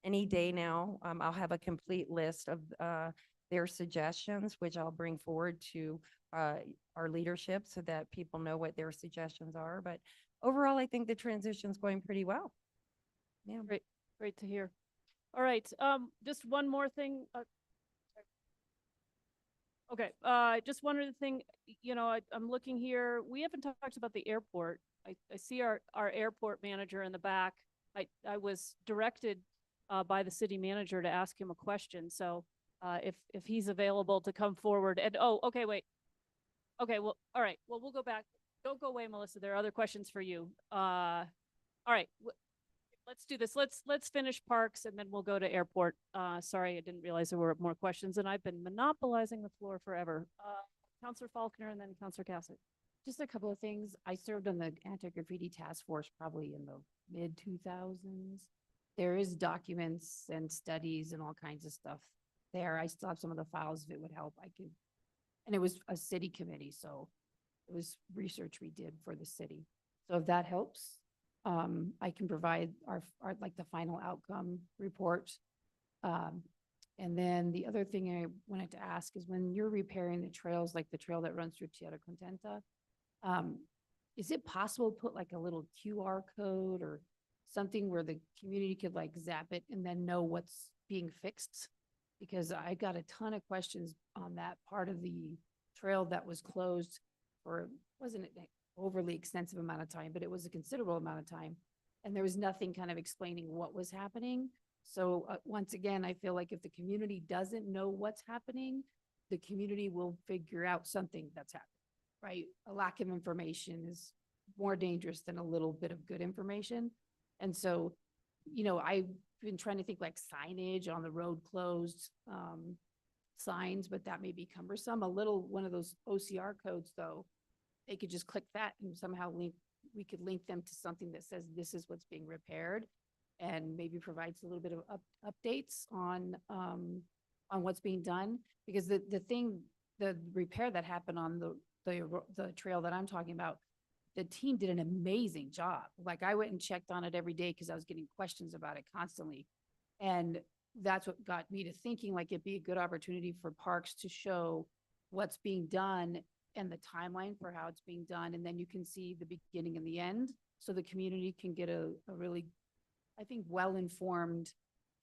Any day now, I'll have a complete list of their suggestions, which I'll bring forward to our leadership so that people know what their suggestions are. But overall, I think the transition's going pretty well. Yeah. Great to hear. All right, just one more thing. Okay, just one other thing, I'm looking here. We haven't talked about the airport. I see our airport manager in the back. I was directed by the city manager to ask him a question. So if he's available to come forward and, okay, wait. Okay, well, all right. Well, we'll go back. Don't go away, Melissa. There are other questions for you. All right, let's do this. Let's finish parks and then we'll go to airport. Sorry, I didn't realize there were more questions and I've been monopolizing the floor forever. Counselor Faulkner and then Counselor Cassidy. Just a couple of things. I served on the anti-graffiti task force probably in the mid-2000s. There is documents and studies and all kinds of stuff there. I still have some of the files if it would help. And it was a city committee, so it was research we did for the city. So if that helps, I can provide our like the final outcome report. And then the other thing I wanted to ask is when you're repairing the trails, like the trail that runs through Tierra Contenta, is it possible to put like a little QR code or something where the community could like zap it and then know what's being fixed? Because I got a ton of questions on that part of the trail that was closed for, wasn't it like overly extensive amount of time, but it was a considerable amount of time. And there was nothing kind of explaining what was happening. So once again, I feel like if the community doesn't know what's happening, the community will figure out something that's happening, right? A lack of information is more dangerous than a little bit of good information. And so, I've been trying to think like signage on the road closed, signs, but that may be cumbersome. One of those OCR codes though, they could just click that and somehow we could link them to something that says this is what's being repaired and maybe provides a little bit of updates on what's being done. Because the repair that happened on the trail that I'm talking about, the team did an amazing job. Like I went and checked on it every day because I was getting questions about it constantly. And that's what got me to thinking like it'd be a good opportunity for parks to show what's being done and the timeline for how it's being done. And then you can see the beginning and the end. So the community can get a really I think, well-informed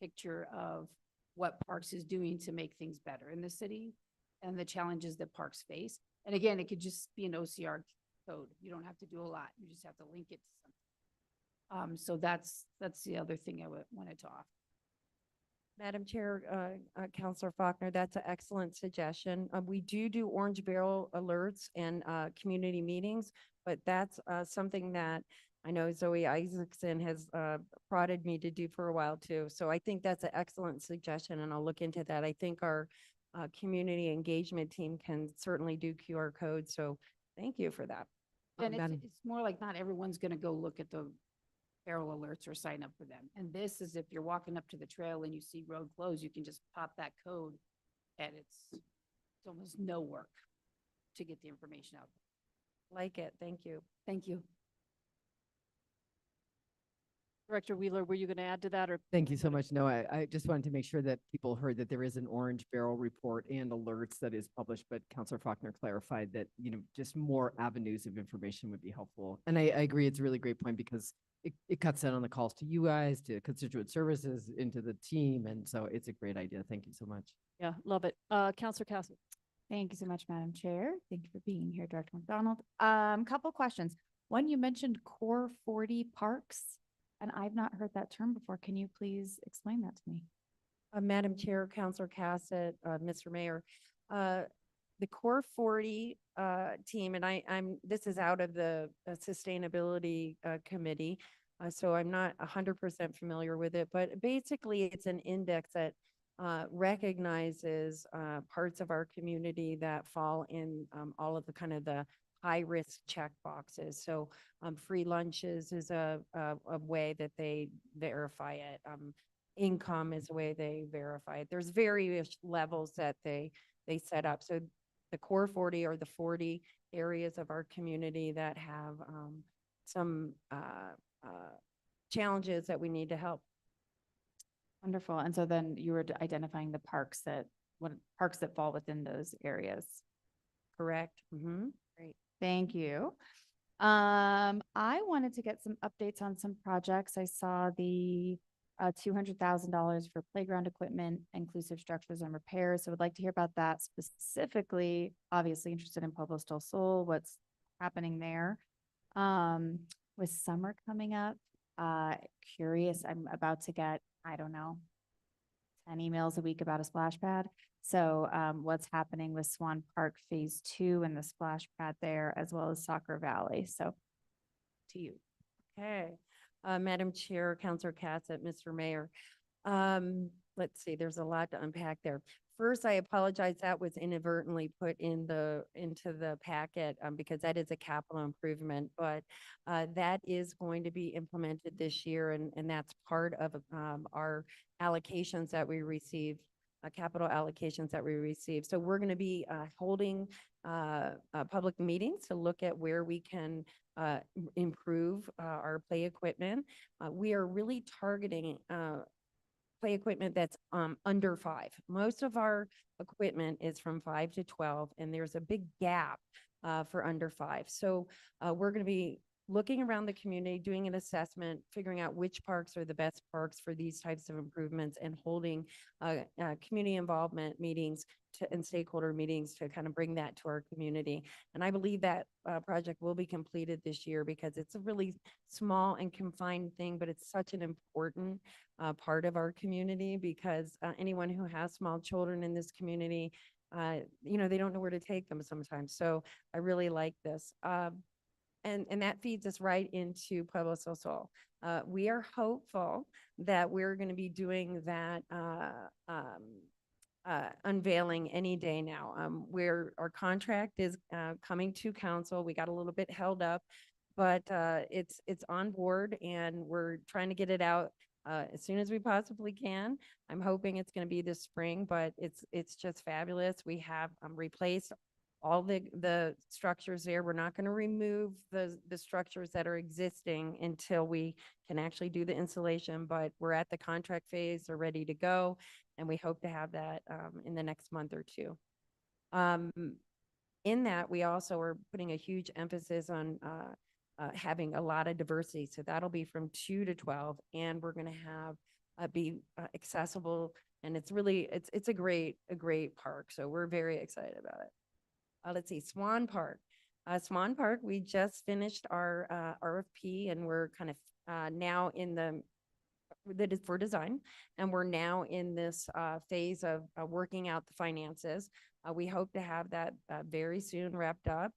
picture of what Parks is doing to make things better in the city and the challenges that Parks face. And again, it could just be an OCR code. You don't have to do a lot. You just have to link it to something. So that's the other thing I wanted to offer. Madam Chair, Counselor Faulkner, that's an excellent suggestion. We do orange barrel alerts and community meetings, but that's something that I know Zoe Isaacson has prodded me to do for a while too. So I think that's an excellent suggestion, and I'll look into that. I think our community engagement team can certainly do QR codes. So thank you for that. And Madam- it's more like not everyone's gonna go look at the barrel alerts or sign up for them. And this is if you're walking up to the trail and you see road closed, you can just pop that code and it's almost no work to get the information out. Like it. Thank you. Thank you. Director Wheeler, were you going to add to that or? Thank you so much. No, I just wanted to make sure that people heard that there is an orange barrel report and alerts that is published, but Counselor Faulkner clarified that, just more avenues of information would be helpful. And I agree, it's a really great point because it cuts down on the calls to you guys, to constituent services, into the team. And so it's a great idea. Thank you so much. Yeah, love it. Counselor Cassidy. Thank you so much, Madam Chair. Thank you for being here, Director McDonald. Couple questions. One, you mentioned Core 40 parks, and I've not heard that term before. Can you please explain that to me? Madam Chair, Counselor Cassett, Mr. Mayor, the Core 40 team, and this is out of the Sustainability Committee, so I'm not 100% familiar with it, but basically it's an index that recognizes parts of our community that fall in all of the kind of the high-risk check boxes. So free lunches is a way that they verify it. Income is a way they verify it. There's various levels that they set up. So the Core 40 are the 40 areas of our community that have some challenges that we need to help. Wonderful. And so then you were identifying the parks that fall within those areas. Correct. Mm-hmm. Great. Thank you. I wanted to get some updates on some projects. I saw the $200,000 for playground equipment, inclusive structures and repairs. So I'd like to hear about that specifically. Obviously interested in Pueblo del Sol, what's happening there. With summer coming up, curious, I'm about to get, I don't know, 10 emails a week about a splash pad. So what's happening with Swan Park Phase 2 and the splash pad there, as well as Soccer Valley. So to you. Okay. Madam Chair, Counselor Cassett, Mr. Mayor. Let's see, there's a lot to unpack there. First, I apologize, that was inadvertently put into the packet because that is a capital improvement, but that is going to be implemented this year, and that's part of our allocations that we received, capital allocations that we received. So we're going to be holding public meetings to look at where we can improve our play equipment. We are really targeting play equipment that's under 5. Most of our equipment is from 5 to 12, and there's a big gap for under 5. So we're going to be looking around the community, doing an assessment, figuring out which parks are the best parks for these types of improvements, and holding community involvement meetings and stakeholder meetings to kind of bring that to our community. And I believe that project will be completed this year because it's a really small and confined thing, but it's such an important part of our community because anyone who has small children in this community, they don't know where to take them sometimes. So I really like this. And that feeds us right into Pueblo del Sol. We are hopeful that we're going to be doing that unveiling any day now. Our contract is coming to council. We got a little bit held up, but it's on board, and we're trying to get it out as soon as we possibly can. I'm hoping it's going to be this spring, but it's just fabulous. We have replaced all the structures there. We're not going to remove the structures that are existing until we can actually do the installation, but we're at the contract phase. They're ready to go, and we hope to have that in the next month or two. In that, we also are putting a huge emphasis on having a lot of diversity. So that'll be from 2 to 12, and we're going to have be accessible. And it's really, it's a great park. So we're very excited about it. Let's see, Swan Park. Swan Park, we just finished our RFP, and we're kind of now in that is for design, and we're now in this phase of working out the finances. We hope to have that very soon wrapped up.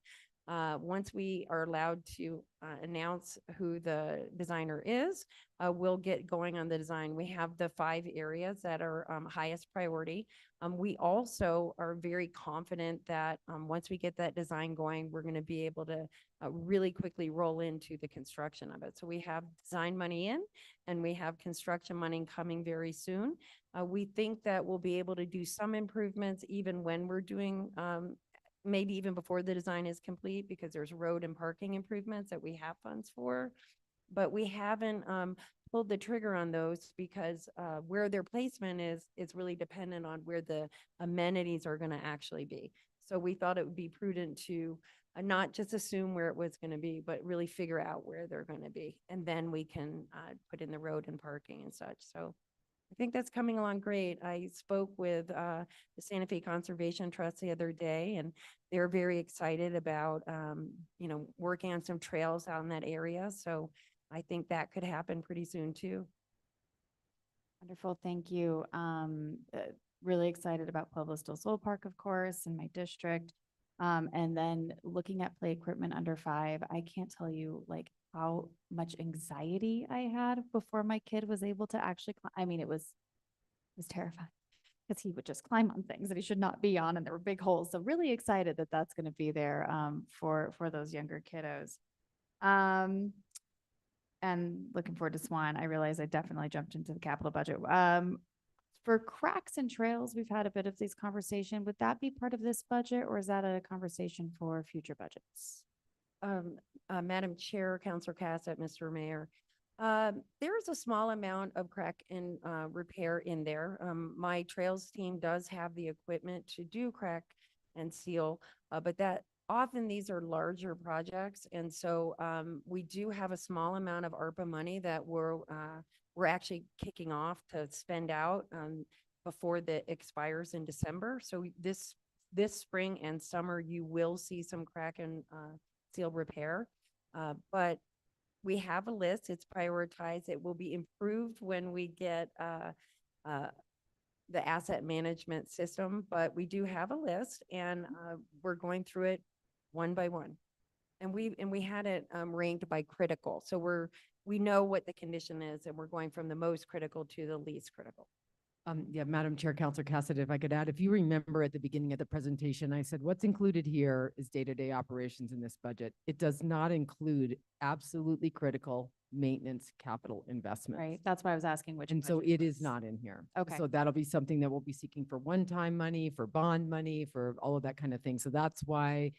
Once we are allowed to announce who the designer is, we'll get going on the design. We have the 5 areas that are highest priority. We also are very confident that once we get that design going, we're going to be able to really quickly roll into the construction of it. So we have design money in, and we have construction money coming very soon. We think that we'll be able to do some improvements even when we're doing maybe even before the design is complete, because there's road and parking improvements that we have funds for. But we haven't pulled the trigger on those because where their placement is really dependent on where the amenities are going to actually be. So we thought it would be prudent to not just assume where it was going to be, but really figure out where they're going to be. And then we can put in the road and parking and such. So I think that's coming along great. I spoke with the Santa Fe Conservation Trust the other day, and they're very excited about, working on some trails out in that area. So I think that could happen pretty soon too. Wonderful, thank you. Really excited about Pueblo Still Soul Park, of course, in my district. And then looking at play equipment under 5, I can't tell you like how much anxiety I had before my kid was able to actually climb. It was terrifying because he would just climb on things that he should not be on, and there were big holes. So really excited that that's going to be there for those younger kiddos. And looking forward to Swan. I realize I definitely jumped into the capital budget. For cracks and trails, we've had a bit of this conversation. Would that be part of this budget, or is that a conversation for future budgets? Madam Chair, Councilor Cassett, Mr. Mayor, there is a small amount of crack and repair in there. My trails team does have the equipment to do crack and seal, but that often these are larger projects. And so we do have a small amount of ARPA money that we're actually kicking off to spend out before that expires in December. So this spring and summer, you will see some crack and seal repair. But we have a list. It's prioritized. It will be improved when we get the asset management system, but we do have a list, and we're going through it one by one. And we had it ranked by critical. So we know what the condition is, and we're going from the most critical to the least critical. Yeah, Madam Chair, Councilor Cassidy, if I could add, if you remember at the beginning of the presentation, I said what's included here is day-to-day operations in this budget. It does not include absolutely critical maintenance capital investments. Right, that's why I was asking which. And so budget it is was. not in here. Okay. So that'll be something that we'll be seeking for one-time money, for bond money, for all of that kind of thing. So that's why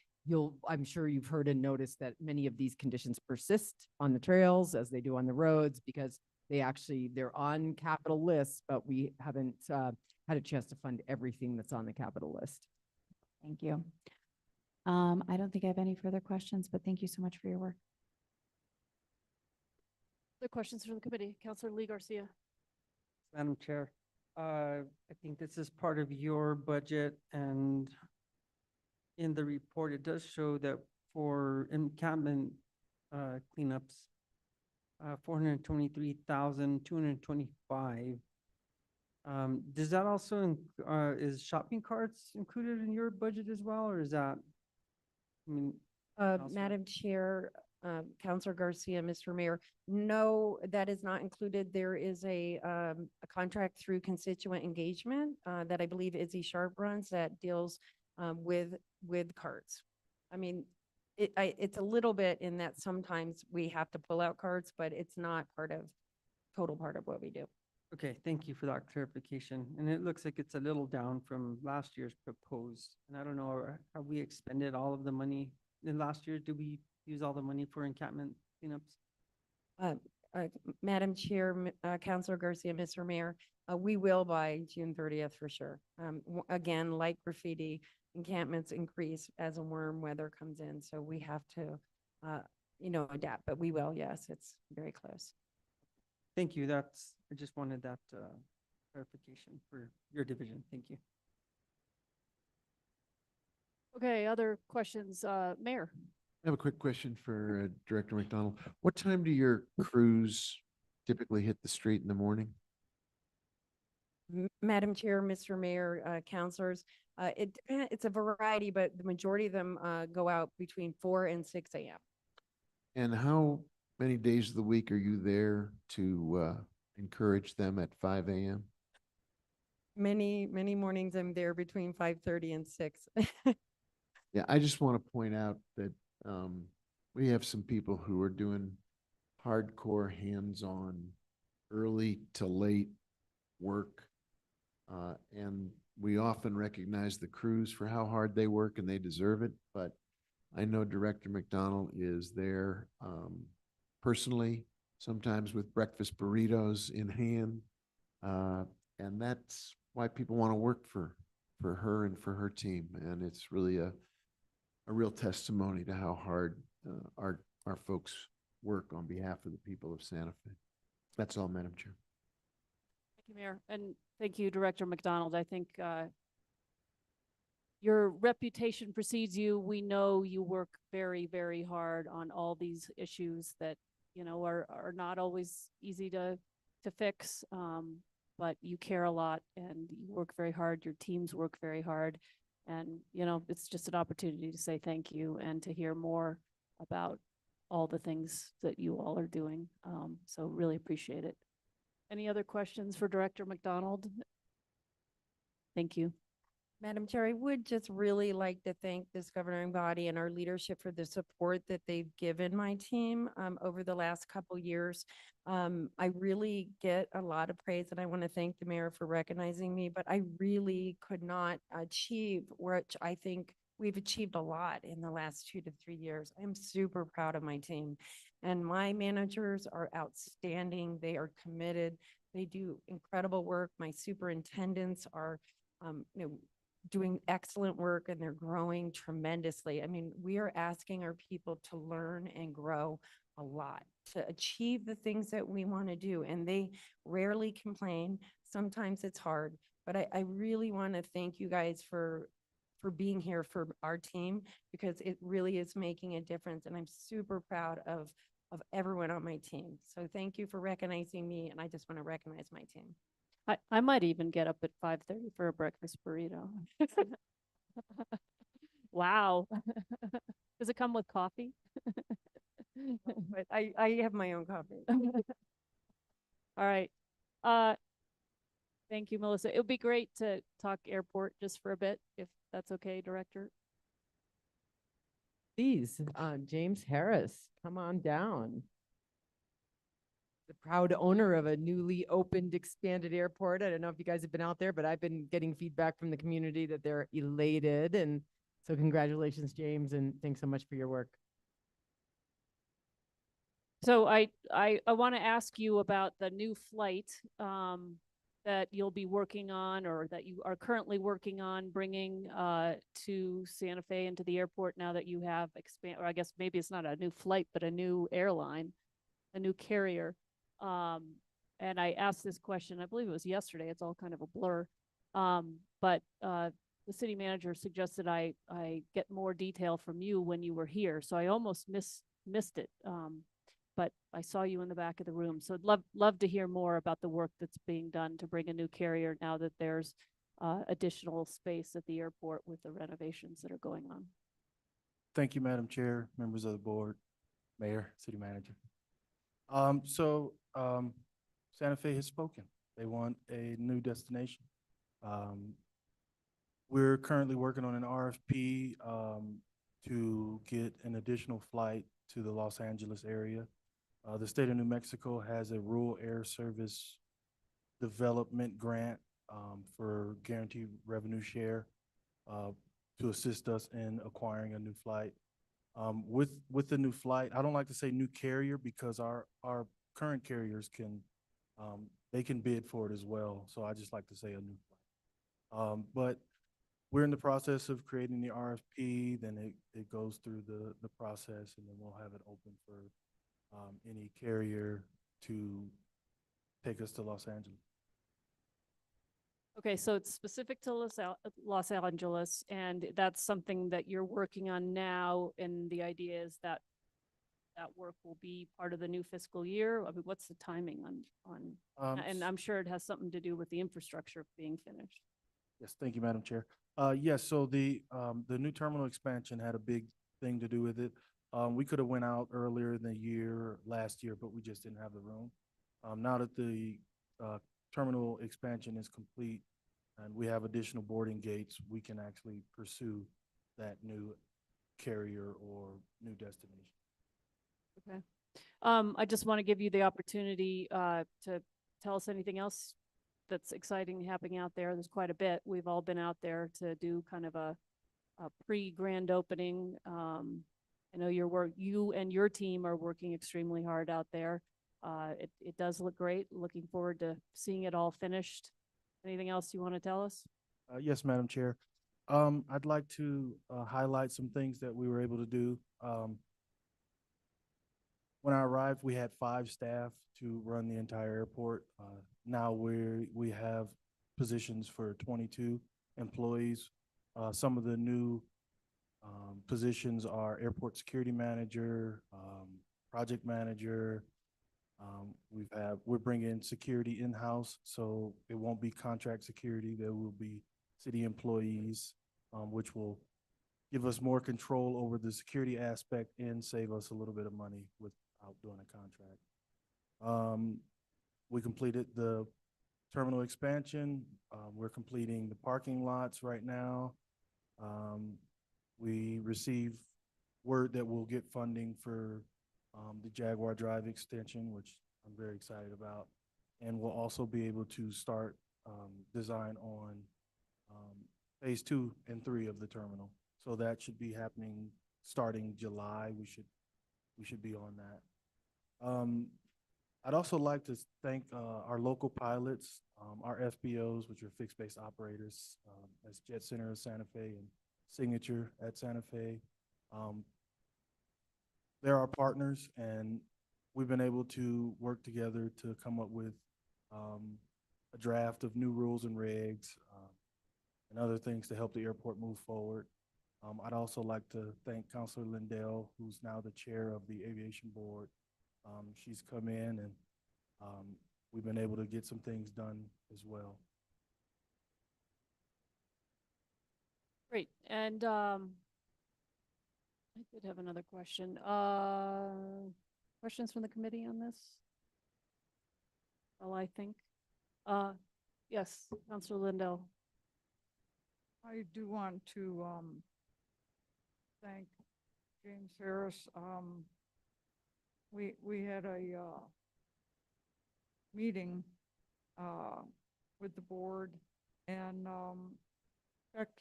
I'm sure you've heard and noticed that many of these conditions persist on the trails as they do on the roads, because they're on capital lists, but we haven't had a chance to fund everything that's on the capital list. Thank you. I don't think I have any further questions, but thank you so much for your work. Other questions from the committee? Councilor Lee Garcia. Madam Chair, I think this is part of your budget, and in the report, it does show that for encampment cleanups, 423,225. Does that also, is shopping carts included in your budget as well, or is that, Councilor? Madam Chair, Councilor Garcia, Mr. Mayor, no, that is not included. There is a contract through constituent engagement that I believe Izzy Sharp runs that deals with carts. It's a little bit in that sometimes we have to pull out carts, but it's not total part of what we do. Okay, thank you for that clarification. And it looks like it's a little down from last year's proposed. And I don't know, have we expended all of the money in last year? Did we use all the money for encampment cleanups? Madam Chair, Councilor Garcia, Mr. Mayor, we will by June 30th for sure. Again, like graffiti, encampments increase as a warm weather comes in. So we have to adapt, but we will, yes, it's very close. Thank you. I just wanted that clarification for your division. Thank you. Okay, other questions, Mayor? I have a quick question for Director McDonald. What time do your crews typically hit the street in the morning? Madam Chair, Mr. Mayor, counselors, it's a variety, but the majority of them go out between 4 and 6 a.m. And how many days of the week are you there to encourage them at 5 a.m.? Many mornings I'm there between 5:30 and 6. Yeah, I just want to point out that we have some people who are doing hardcore hands-on early to late work. And we often recognize the crews for how hard they work and they deserve it. But I know Director McDonald is there personally, sometimes with breakfast burritos in hand. And that's why people want to work for her and for her team. And it's really a real testimony to how hard our folks work on behalf of the people of Santa Fe. That's all, Madam Chair. Thank you, Mayor, and thank you, Director McDonald. I think your reputation precedes you. We know you work very, very hard on all these issues that, are not always easy to fix, but you care a lot and you work very hard. Your teams work very hard. And, it's just an opportunity to say thank you and to hear more about all the things that you all are doing. So really appreciate it. Any other questions for Director McDonald? Thank you. Madam Chair, I would just really like to thank this governing body and our leadership for the support that they've given my team over the last couple years. I really get a lot of praise, and I want to thank the mayor for recognizing me, but I really could not achieve, which I think we've achieved a lot in the last 2 to 3 years. I'm super proud of my team, and my managers are outstanding. They are committed. They do incredible work. My superintendents are, doing excellent work, and they're growing tremendously. I mean, we are asking our people to learn and grow a lot to achieve the things that we want to do, and they rarely complain. Sometimes it's hard, but I really want to thank you guys for being here for our team, because it really is making a difference, and I'm super proud of everyone on my team. So thank you for recognizing me, and I just want to recognize my team. I might even get up at 5:30 for a breakfast burrito. Wow. Does it come with coffee? But I have my own coffee. All right. Thank you, Melissa. It would be great to talk airport just for a bit, if that's okay, Director. Please, James Harris, come on down. The proud owner of a newly opened, expanded airport. I don't know if you guys have been out there, but I've been getting feedback from the community that they're elated. And so congratulations, James, and thanks so much for your work. So I want to ask you about the new flight that you'll be working on, or that you are currently working on bringing to Santa Fe into the airport now that you have or I guess maybe it's not a new flight, but a new airline, a new carrier. And I asked this question, I believe it was yesterday, it's all kind of a blur. But the city manager suggested I get more detail from you when you were here. So I almost missed it. But I saw you in the back of the room. So I'd love to hear more about the work that's being done to bring a new carrier now that there's additional space at the airport with the renovations that are going on. Thank you, Madam Chair, members of the board, mayor, city manager. Santa Fe has spoken. They want a new destination. We're currently working on an RFP to get an additional flight to the Los Angeles area. The state of New Mexico has a rural air service development grant for guaranteed revenue share to assist us in acquiring a new flight. With the new flight, I don't like to say new carrier, because our current carriers they can bid for it as well. So I just like to say a new flight. But we're in the process of creating the RFP, then it goes through the process, and then we'll have it open for any carrier to take us to Los Angeles. Okay, so it's specific to Los Angeles, and that's something that you're working on now, and the idea is that that work will be part of the new fiscal year? I mean, what's the timing on, and I'm sure it has something to do with the infrastructure being finished. Yes, thank you, Madam Chair. Yes, so the new terminal expansion had a big thing to do with it. We could have went out earlier in the year, last year, but we just didn't have the room. Now that the terminal expansion is complete and we have additional boarding gates, we can actually pursue that new carrier or new destination. Okay. I just want to give you the opportunity to tell us anything else that's exciting happening out there. There's quite a bit. We've all been out there to do kind of a pre-grand opening. I know you and your team are working extremely hard out there. It does look great. Looking forward to seeing it all finished. Anything else you want to tell us? Yes, Madam Chair. I'd like to highlight some things that we were able to do. When I arrived, we had 5 staff to run the entire airport. Now we have positions for 22 employees. Some of the new positions are airport security manager, project manager. We're bringing security in-house, so it won't be contract security. There will be city employees, which will give us more control over the security aspect and save us a little bit of money without doing a contract. We completed the terminal expansion. We're completing the parking lots right now. We received word that we'll get funding for the Jaguar Drive extension, which I'm very excited about. And we'll also be able to start design on phase 2 and 3 of the terminal. So that should be happening starting July. We should be on that. I'd also like to thank our local pilots, our FBOs, which are fixed base operators, as Jet Center of Santa Fe and Signature at Santa Fe. They're our partners, and we've been able to work together to come up with a draft of new rules and regs and other things to help the airport move forward. I'd also like to thank Councilor Lindell, who's now the chair of the Aviation Board. She's come in, and we've been able to get some things done as well. Great. And I did have another question. Questions from the committee on this? Well, I think. Yes, Councilor Lindell. I do want to thank James Harris. We had a meeting with the board, and in fact,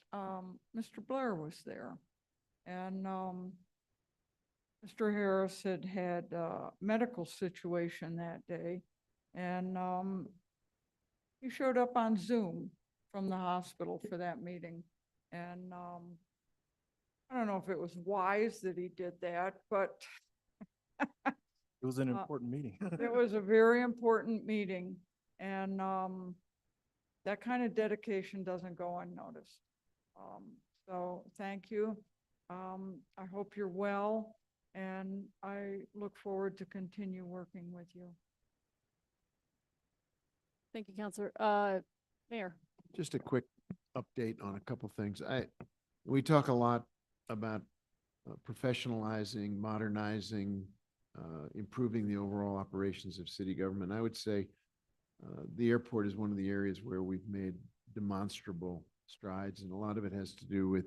Mr. Blair was there, and Mr. Harris had a medical situation that day, and he showed up on Zoom from the hospital for that meeting. And I don't know if it was wise that he did that, but It was an important meeting. it was a very important meeting, and that kind of dedication doesn't go unnoticed. So thank you. I hope you're well, and I look forward to continue working with you. Thank you, Councilor. Mayor. Just a quick update on a couple things. We talk a lot about professionalizing, modernizing, improving the overall operations of city government. I would say the airport is one of the areas where we've made demonstrable strides, and a lot of it has to do with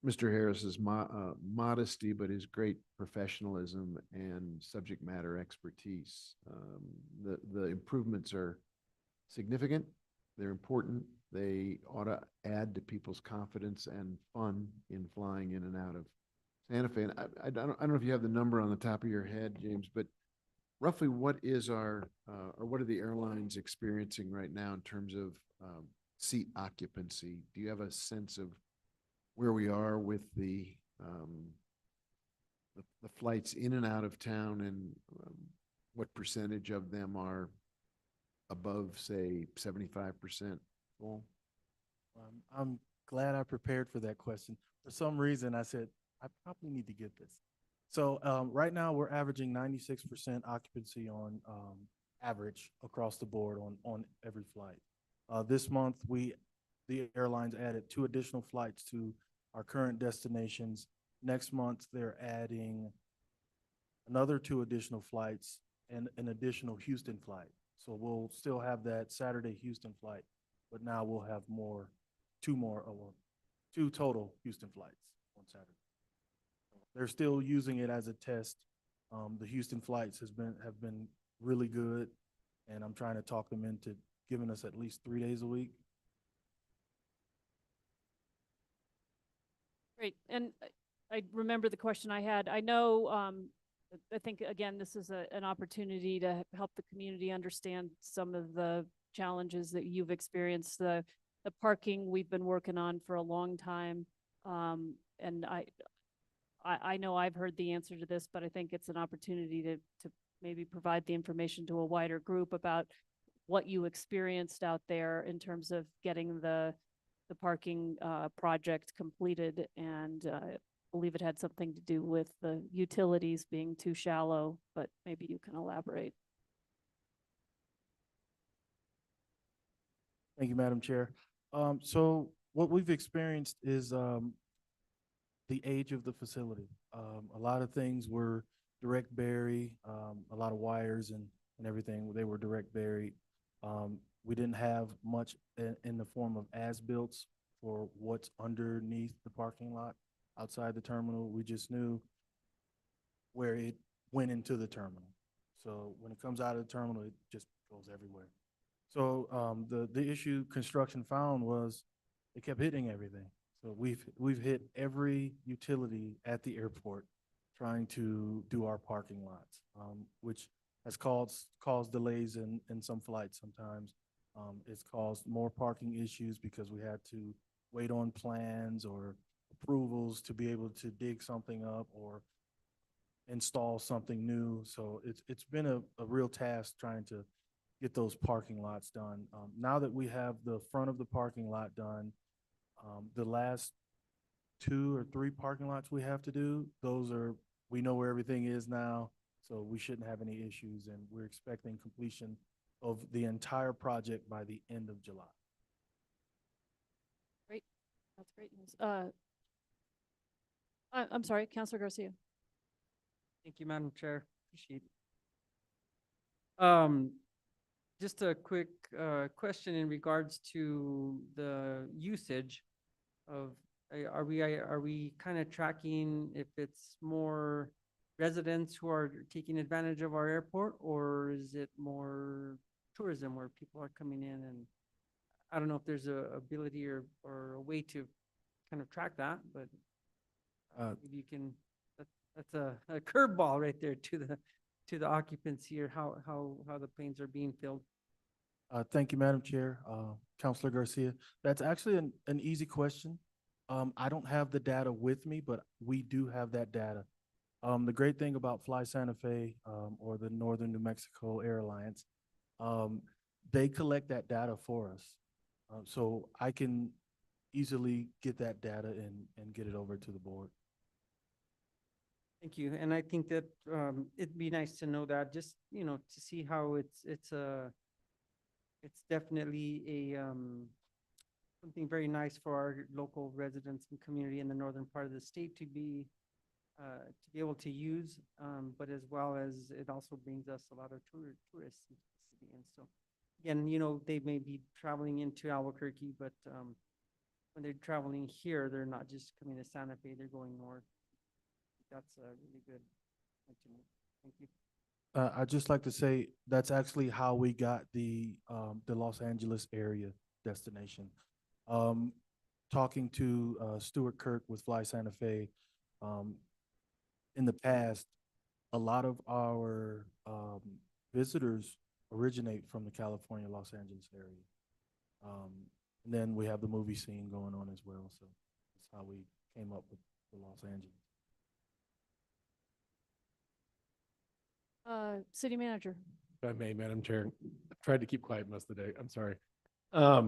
Mr. Harris's modesty, but his great professionalism and subject matter expertise. The improvements are significant. They're important. They ought to add to people's confidence and fun in flying in and out of Santa Fe. And I don't know if you have the number on the top of your head, James, but roughly what is or what are the airlines experiencing right now in terms of seat occupancy? Do you have a sense of where we are with the flights in and out of town, and what percentage of them are above, say, 75% full? I'm glad I prepared for that question. For some reason, I said, I probably need to get this. So right now, we're averaging 96% occupancy on average across the board on every flight. This month, the airlines added 2 additional flights to our current destinations. Next month, they're adding another 2 additional flights and an additional Houston flight. So we'll still have that Saturday Houston flight, but now we'll have 2 total Houston flights on Saturday. They're still using it as a test. The Houston flights have been really good, and I'm trying to talk them into giving us at least 3 days a week. Great. And I remember the question I had. I know, I think, again, this is an opportunity to help the community understand some of the challenges that you've experienced. The parking we've been working on for a long time. And I know I've heard the answer to this, but I think it's an opportunity to maybe provide the information to a wider group about what you experienced out there in terms of getting the parking project completed. And I believe it had something to do with the utilities being too shallow, but maybe you can elaborate. Thank you, Madam Chair. So what we've experienced is the age of the facility. A lot of things were direct bury, a lot of wires and everything, they were direct buried. We didn't have much in the form of as-built for what's underneath the parking lot outside the terminal. We just knew where it went into the terminal. So when it comes out of the terminal, it just goes everywhere. So the issue construction found was it kept hitting everything. So we've hit every utility at the airport trying to do our parking lots, which has caused delays in some flights sometimes. It's caused more parking issues because we had to wait on plans or approvals to be able to dig something up or install something new. So it's been a real task trying to get those parking lots done. Now that we have the front of the parking lot done, the last 2 or 3 parking lots we have to do, we know where everything is now, so we shouldn't have any issues, and we're expecting completion of the entire project by the end of July. Great. That's great news. I'm sorry, Councilor Garcia. Thank you, Madam Chair. Appreciate it. Just a quick question in regards to the usage of, are we kind of tracking if it's more residents who are taking advantage of our airport, or is it more tourism where people are coming in? And I don't know if there's a ability or a way to kind of track that, but maybe you can, that's a curveball right there to the occupancy or how the planes are being filled. Thank you, Madam Chair. Councilor Garcia, that's actually an easy question. I don't have the data with me, but we do have that data. The great thing about Fly Santa Fe, or the Northern New Mexico Air Alliance, they collect that data for us. So I can easily get that data and get it over to the board. Thank you. And I think that it'd be nice to know that, just, to see how it's definitely a something very nice for our local residents and community in the northern part of the state to be able to use, but as well as it also brings us a lot of tourists into the city. And so, again, they may be traveling into Albuquerque, but when they're traveling here, they're not just coming to Santa Fe, they're going north. That's a really good point to make. Thank you. I'd just like to say that's actually how we got the Los Angeles area destination. Talking to Stuart Kirk with Fly Santa Fe, in the past, a lot of our visitors originate from the California, Los Angeles area. And then we have the movie scene going on as well, so that's how we came up with the Los Angeles. City manager. If I may, Madam Chair, I've tried to keep quiet most of the day. I'm sorry. I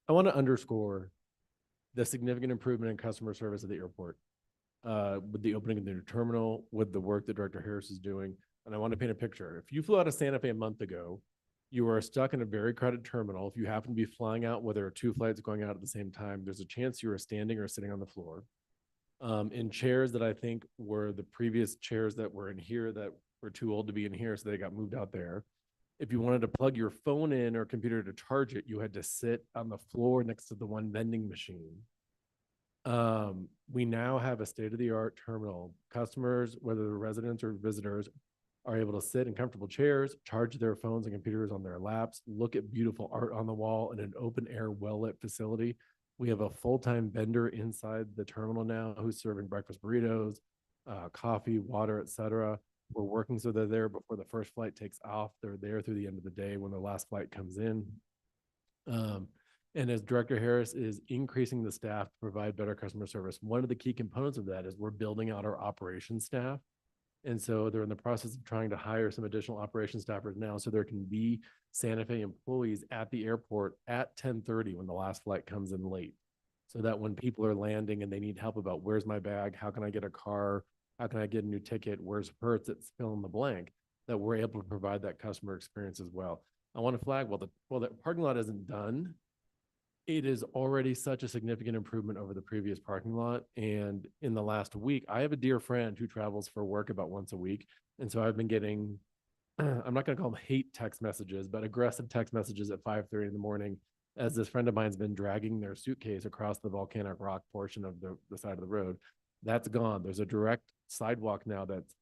want to underscore the significant improvement in customer service at the airport. With the opening of the new terminal, with the work that Director Harris is doing. And I want to paint a picture. If you flew out of Santa Fe a month ago, you are stuck in a very crowded terminal. If you happen to be flying out where there are two flights going out at the same time, there's a chance you are standing or sitting on the floor. In chairs that I think were the previous chairs that were in here that were too old to be in here, so they got moved out there. If you wanted to plug your phone in or computer to charge it, you had to sit on the floor next to the one vending machine. We now have a state-of-the-art terminal. Customers, whether they're residents or visitors, are able to sit in comfortable chairs, charge their phones and computers on their laps, look at beautiful art on the wall in an open-air, well-lit facility. We have a full-time vendor inside the terminal now who's serving breakfast burritos, coffee, water, etc. We're working so they're there before the first flight takes off. They're there through the end of the day when the last flight comes in. And as Director Harris is increasing the staff to provide better customer service, one of the key components of that is we're building out our operations staff. And so they're in the process of trying to hire some additional operations staffers now so there can be Santa Fe employees at the airport at 10:30 when the last flight comes in late. So that when people are landing and they need help about where's my bag, how can I get a car, how can I get a new ticket, where's Hertz, it's fill in the blank, that we're able to provide that customer experience as well. I want to flag, while the parking lot isn't done, it is already such a significant improvement over the previous parking lot. And in the last week, I have a dear friend who travels for work about once a week. And so I've been getting, I'm not going to call them hate text messages, but aggressive text messages at 5:30 in the morning as this friend of mine's been dragging their suitcase across the volcanic rock portion of the side of the road. That's gone. There's a direct sidewalk now that's,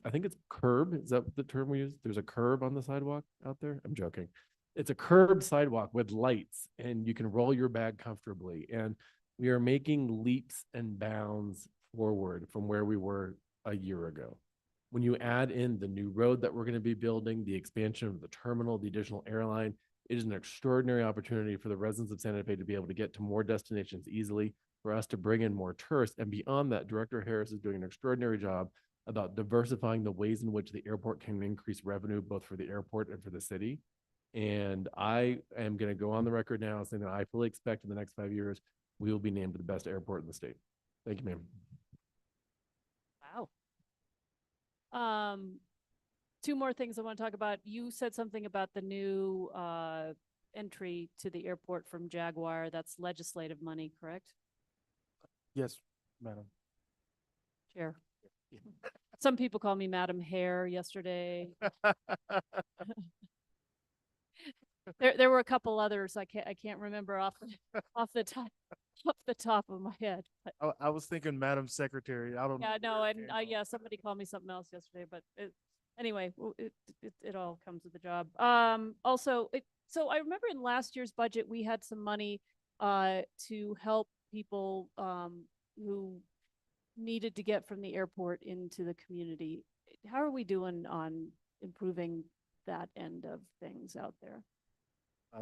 I think it's curb. Is that the term we use? There's a curb on the sidewalk out there. I'm joking. It's a curb sidewalk with lights and you can roll your bag comfortably. And we are making leaps and bounds forward from where we were a year ago. When you add in the new road that we're going to be building, the expansion of the terminal, the additional airline, it is an extraordinary opportunity for the residents of Santa Fe to be able to get to more destinations easily, for us to bring in more tourists. And beyond that, Director Harris is doing an extraordinary job about diversifying the ways in which the airport can increase revenue, both for the airport and for the city. And I am going to go on the record now saying that I fully expect in the next 5 years, we will be named the best airport in the state. Thank you, ma'am. Wow. Two more things I want to talk about. You said something about the new entry to the airport from Jaguar. That's legislative money, correct? Yes, madam. Chair. Some people call me Madam Hare yesterday. There were a couple others I can't remember off the top of my head. But I was thinking Madam Secretary. I don't know. yeah, no, where it and came from. yeah, somebody called me something else yesterday, but anyway, it all comes with the job. Also, so I remember in last year's budget we had some money to help people who needed to get from the airport into the community. How are we doing on improving that end of things out there?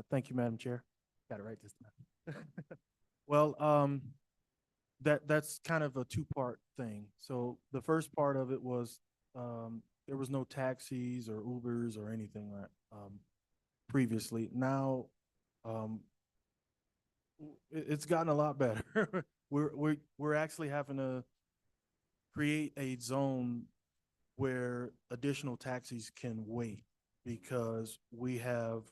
Thank you, Madam Chair. Got it right this time. Well, that's kind of a two-part thing. So the first part of it was there was no taxis or Ubers or anything previously. Now it's gotten a lot better. We're actually having to create a zone where additional taxis can wait, because we have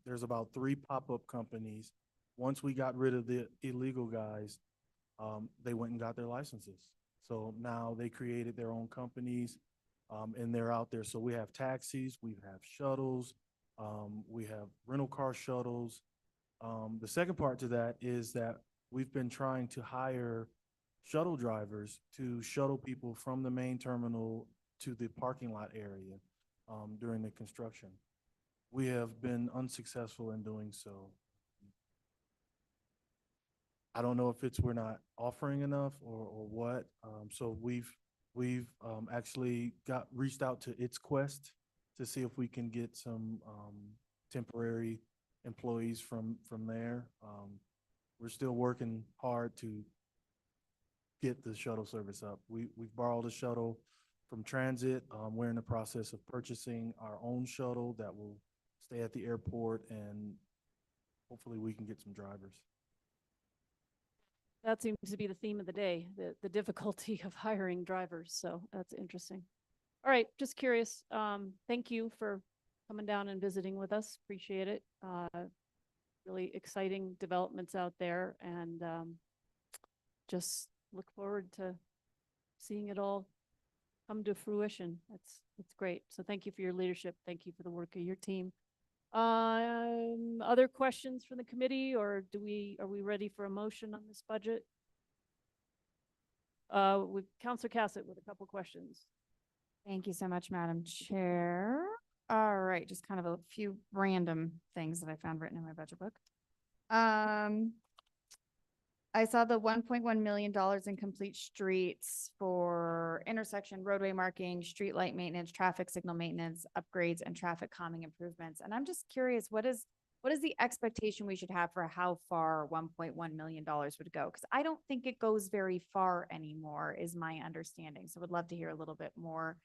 there's about 3 pop-up companies. Once we got rid of the illegal guys, they went and got their licenses. So now they created their own companies, and they're out there. So we have taxis, we have shuttles, we have rental car shuttles. The second part to that is that we've been trying to hire shuttle drivers to shuttle people from the main terminal to the parking lot area during the construction. We have been unsuccessful in doing so. I don't know if it's we're not offering enough or what. So we've actually reached out to It's Quest to see if we can get some temporary employees from there. We're still working hard to get the shuttle service up. We've borrowed a shuttle from Transit. We're in the process of purchasing our own shuttle that will stay at the airport, and hopefully we can get some drivers. That seems to be the theme of the day, the difficulty of hiring drivers. So that's interesting. All right, just curious. Thank you for coming down and visiting with us. Appreciate it. Really exciting developments out there, and just look forward to seeing it all come to fruition. It's great. So thank you for your leadership. Thank you for the work of your team. Other questions from the committee, or are we ready for a motion on this budget? With Councilor Cassett with a couple questions. Thank you so much, Madam Chair. All right, just kind of a few random things that I found written in my budget book. I saw the $1.1 million in complete streets for intersection roadway marking, street light maintenance, traffic signal maintenance, upgrades, and traffic calming improvements. And I'm just curious, what is the expectation we should have for how far $1.1 million would go? Because I don't think it goes very far anymore, is my understanding. So would love to hear a little bit more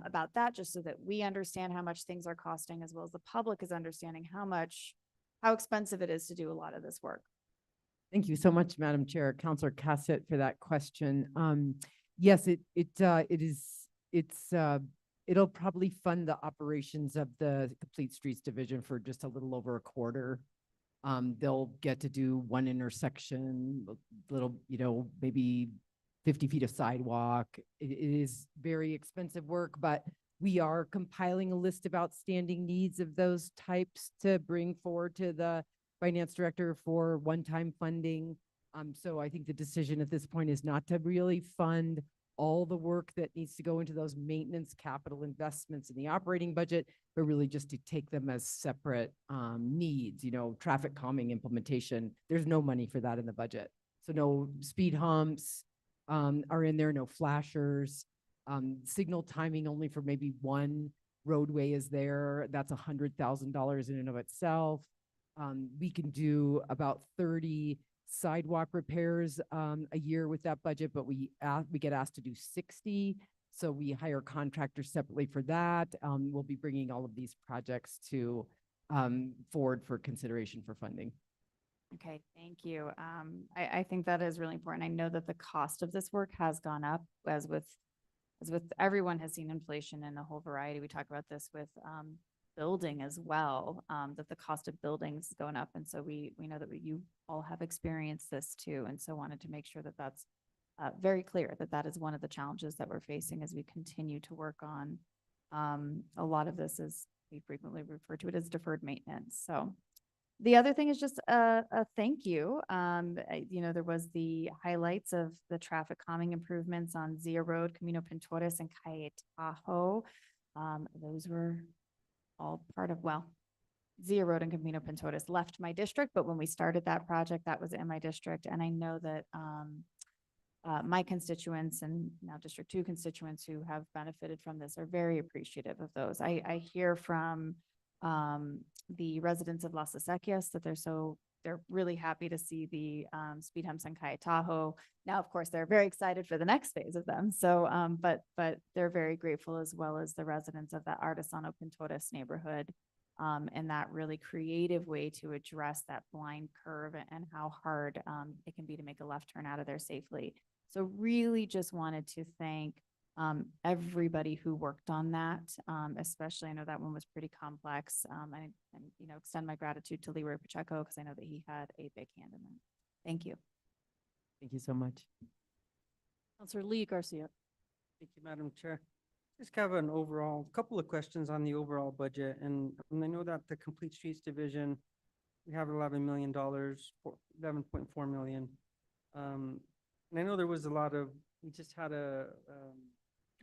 about that, just so that we understand how much things are costing, as well as the public is understanding how expensive it is to do a lot of this work. Thank you so much, Madam Chair. Councilor Cassett for that question. Yes, it'll probably fund the operations of the Complete Streets Division for just a little over a quarter. They'll get to do one intersection, little, maybe 50 feet of sidewalk. It is very expensive work, but we are compiling a list of outstanding needs of those types to bring forward to the finance director for one-time funding. So I think the decision at this point is not to really fund all the work that needs to go into those maintenance capital investments in the operating budget, but really just to take them as separate needs. Traffic calming implementation, there's no money for that in the budget. So no speed humps are in there, no flashers. Signal timing only for maybe one roadway is there. That's $100,000 in and of itself. We can do about 30 sidewalk repairs a year with that budget, but we get asked to do 60. So we hire contractors separately for that. We'll be bringing all of these projects to forward for consideration for funding. Okay, thank you. I think that is really important. I know that the cost of this work has gone up, as with everyone has seen inflation in a whole variety. We talk about this with building as well, that the cost of buildings is going up. And so we know that you all have experienced this too. And so wanted to make sure that that's very clear, that is one of the challenges that we're facing as we continue to work on. A lot of this is, we frequently refer to it as deferred maintenance. So the other thing is just a thank you. There was the highlights of the traffic calming improvements on Zia Road, Camino Pintores, and Calle Tahoe. Those were all part of, Zia Road and Camino Pintores left my district, but when we started that project, that was in my district. And I know that my constituents and now District 2 constituents who have benefited from this are very appreciative of those. I hear from the residents of Las Acequias that they're really happy to see the speed humps on Calle Tahoe. Now, of course, they're very excited for the next phase of them. So, but they're very grateful, as well as the residents of that Artesano Pintores neighborhood, and that really creative way to address that blind curve and how hard it can be to make a left turn out of there safely. So really just wanted to thank everybody who worked on that, especially I know that one was pretty complex, and extend my gratitude to Leroy Pacheco, because I know that he had a big hand in that. Thank you. Thank you so much. Councilor Lee Garcia. Thank you, Madam Chair. Just have an couple of questions on the overall budget. And I know that the Complete Streets Division, we have $11 million, 11.4 million. And I know there was we just had a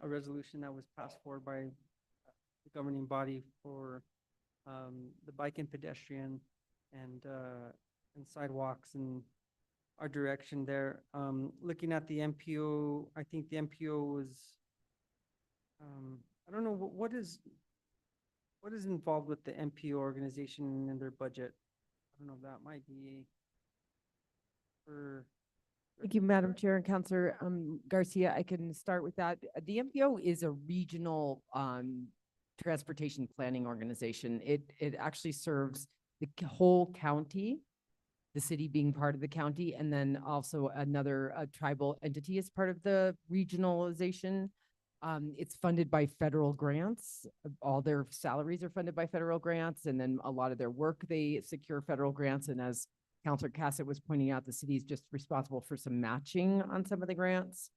resolution that was passed forward by the governing body for the bike and pedestrian and sidewalks and our direction there. Looking at the MPO, I think the MPO was, I don't know, what is involved with the MPO organization in their budget? don't know, that might be for. Thank you, Madam Chair and Counselor Garcia. I can start with that. The MPO is a regional transportation planning organization. It actually serves the whole county, the city being part of the county, and then also another tribal entity as part of the regionalization. It's funded by federal grants. All their salaries are funded by federal grants, and then a lot of their work, they secure federal grants. And as Counselor Cassett was pointing out, the city is just responsible for some matching on some of the grants.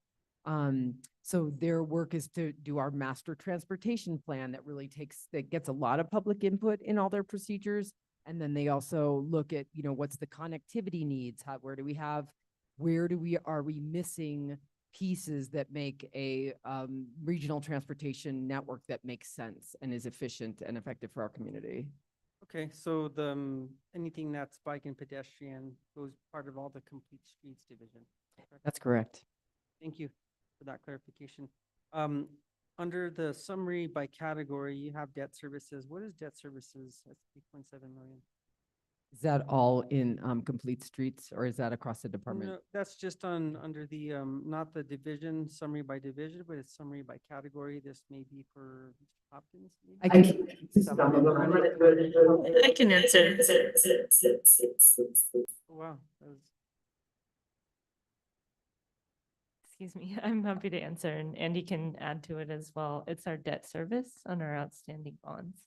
So their work is to do our master transportation plan that really that gets a lot of public input in all their procedures. And then they also look at, what's the connectivity needs? Are we missing pieces that make a regional transportation network that makes sense and is efficient and effective for our community? Okay, so the, anything that's bike and pedestrian goes part of all the Complete Streets division. correct? That's correct. Thank you for that clarification. Under the summary by category, you have debt services. What is debt services? That's 3.7 million. Is that all in Complete Streets, or is that across the department? No, that's just under the, not the division, summary by division, but it's summary by category. This may be for Mr. Hopkins. maybe? I can answer. Oh, wow, that was. Excuse me, I'm happy to answer, and Andy can add to it as well. It's our debt service on our outstanding bonds.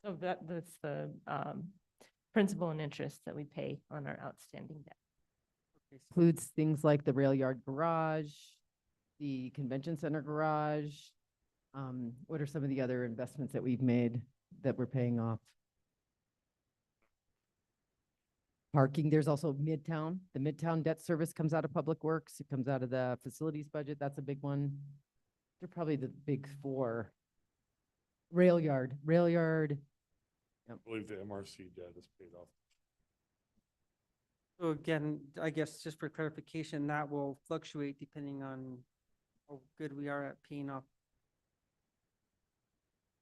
So that's the principal and interest that we pay on our outstanding debt. Okay, so Includes things like the rail yard garage, the convention center garage. What are some of the other investments that we've made that we're paying off? Parking, there's also Midtown. The Midtown debt service comes out of Public Works. It comes out of the facilities budget. That's a big one. They're probably the big four. Rail yard. I believe the MRC debt is paid off. So again, I guess just for clarification, that will fluctuate depending on how good we are at paying off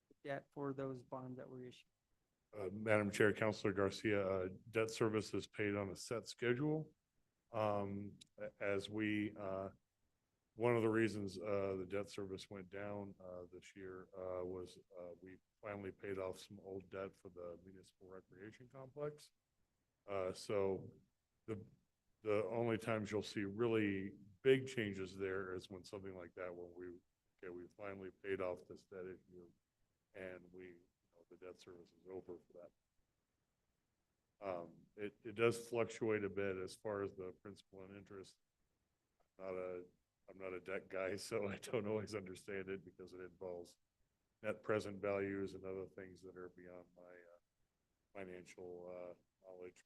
the debt for those bonds that were issued. Madam Chair, Councilor Garcia, debt service is paid on a set schedule. As we, one of the reasons the debt service went down this year was we finally paid off some old debt for the municipal recreation complex. So the only times you'll see really big changes there is when something like that, when we finally paid off this debt issue and the debt service is over for that. It does fluctuate a bit as far as the principal and interest. I'm not a debt guy, so I don't always understand it because it involves net present values and other things that are beyond my financial knowledge.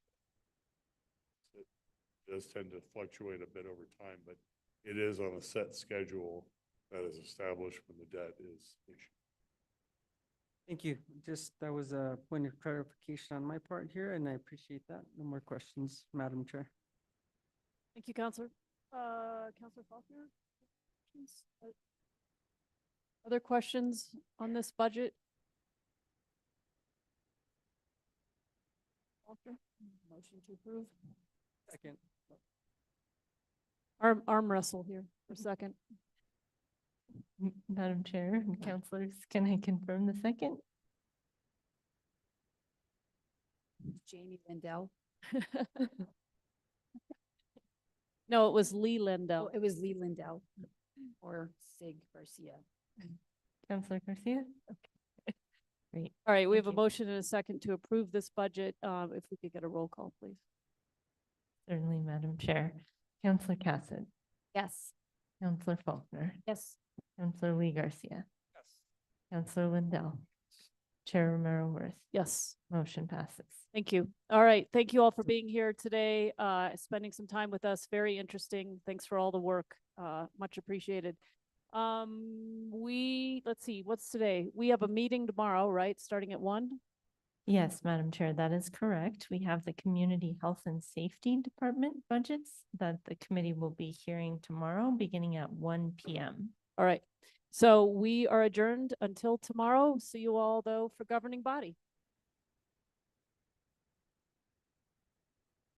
It does tend to fluctuate a bit over time, but it is on a set schedule that is established when the debt is issued. Thank you. Just, that was a point of clarification on my part here, and I appreciate that. No more questions, Madam Chair. Thank you, Counselor. Counselor Faulkner? Questions? Other questions on this budget? Faulkner, motion to approve. Second. Arm wrestle here for a second. Madam Chair and councilors, can I confirm the second? Jamie Lindell. No, it was Lee Lindell. It was Lee Lindell or Sig Garcia. Councilor Garcia? Okay. Great. All right, we have Thank a you. motion and a second to approve this budget. If we could get a roll call, please. Certainly, Madam Chair. Councilor Cassett, Yes. Councilor Faulkner, Yes. Councilor Lee Garcia, Yes. Councilor Lindell, Chair Romero Worth. Yes. Motion passes. Thank you. All right. Thank you all for being here today, spending some time with us. Very interesting. Thanks for all the work. Much appreciated. Let's see, what's today? We have a meeting tomorrow, right? Starting at 1? Yes, Madam Chair, that is correct. We have the Community Health and Safety Department budgets that the committee will be hearing tomorrow, beginning at 1 p.m. All right. So we are adjourned until tomorrow. See you all though for governing body.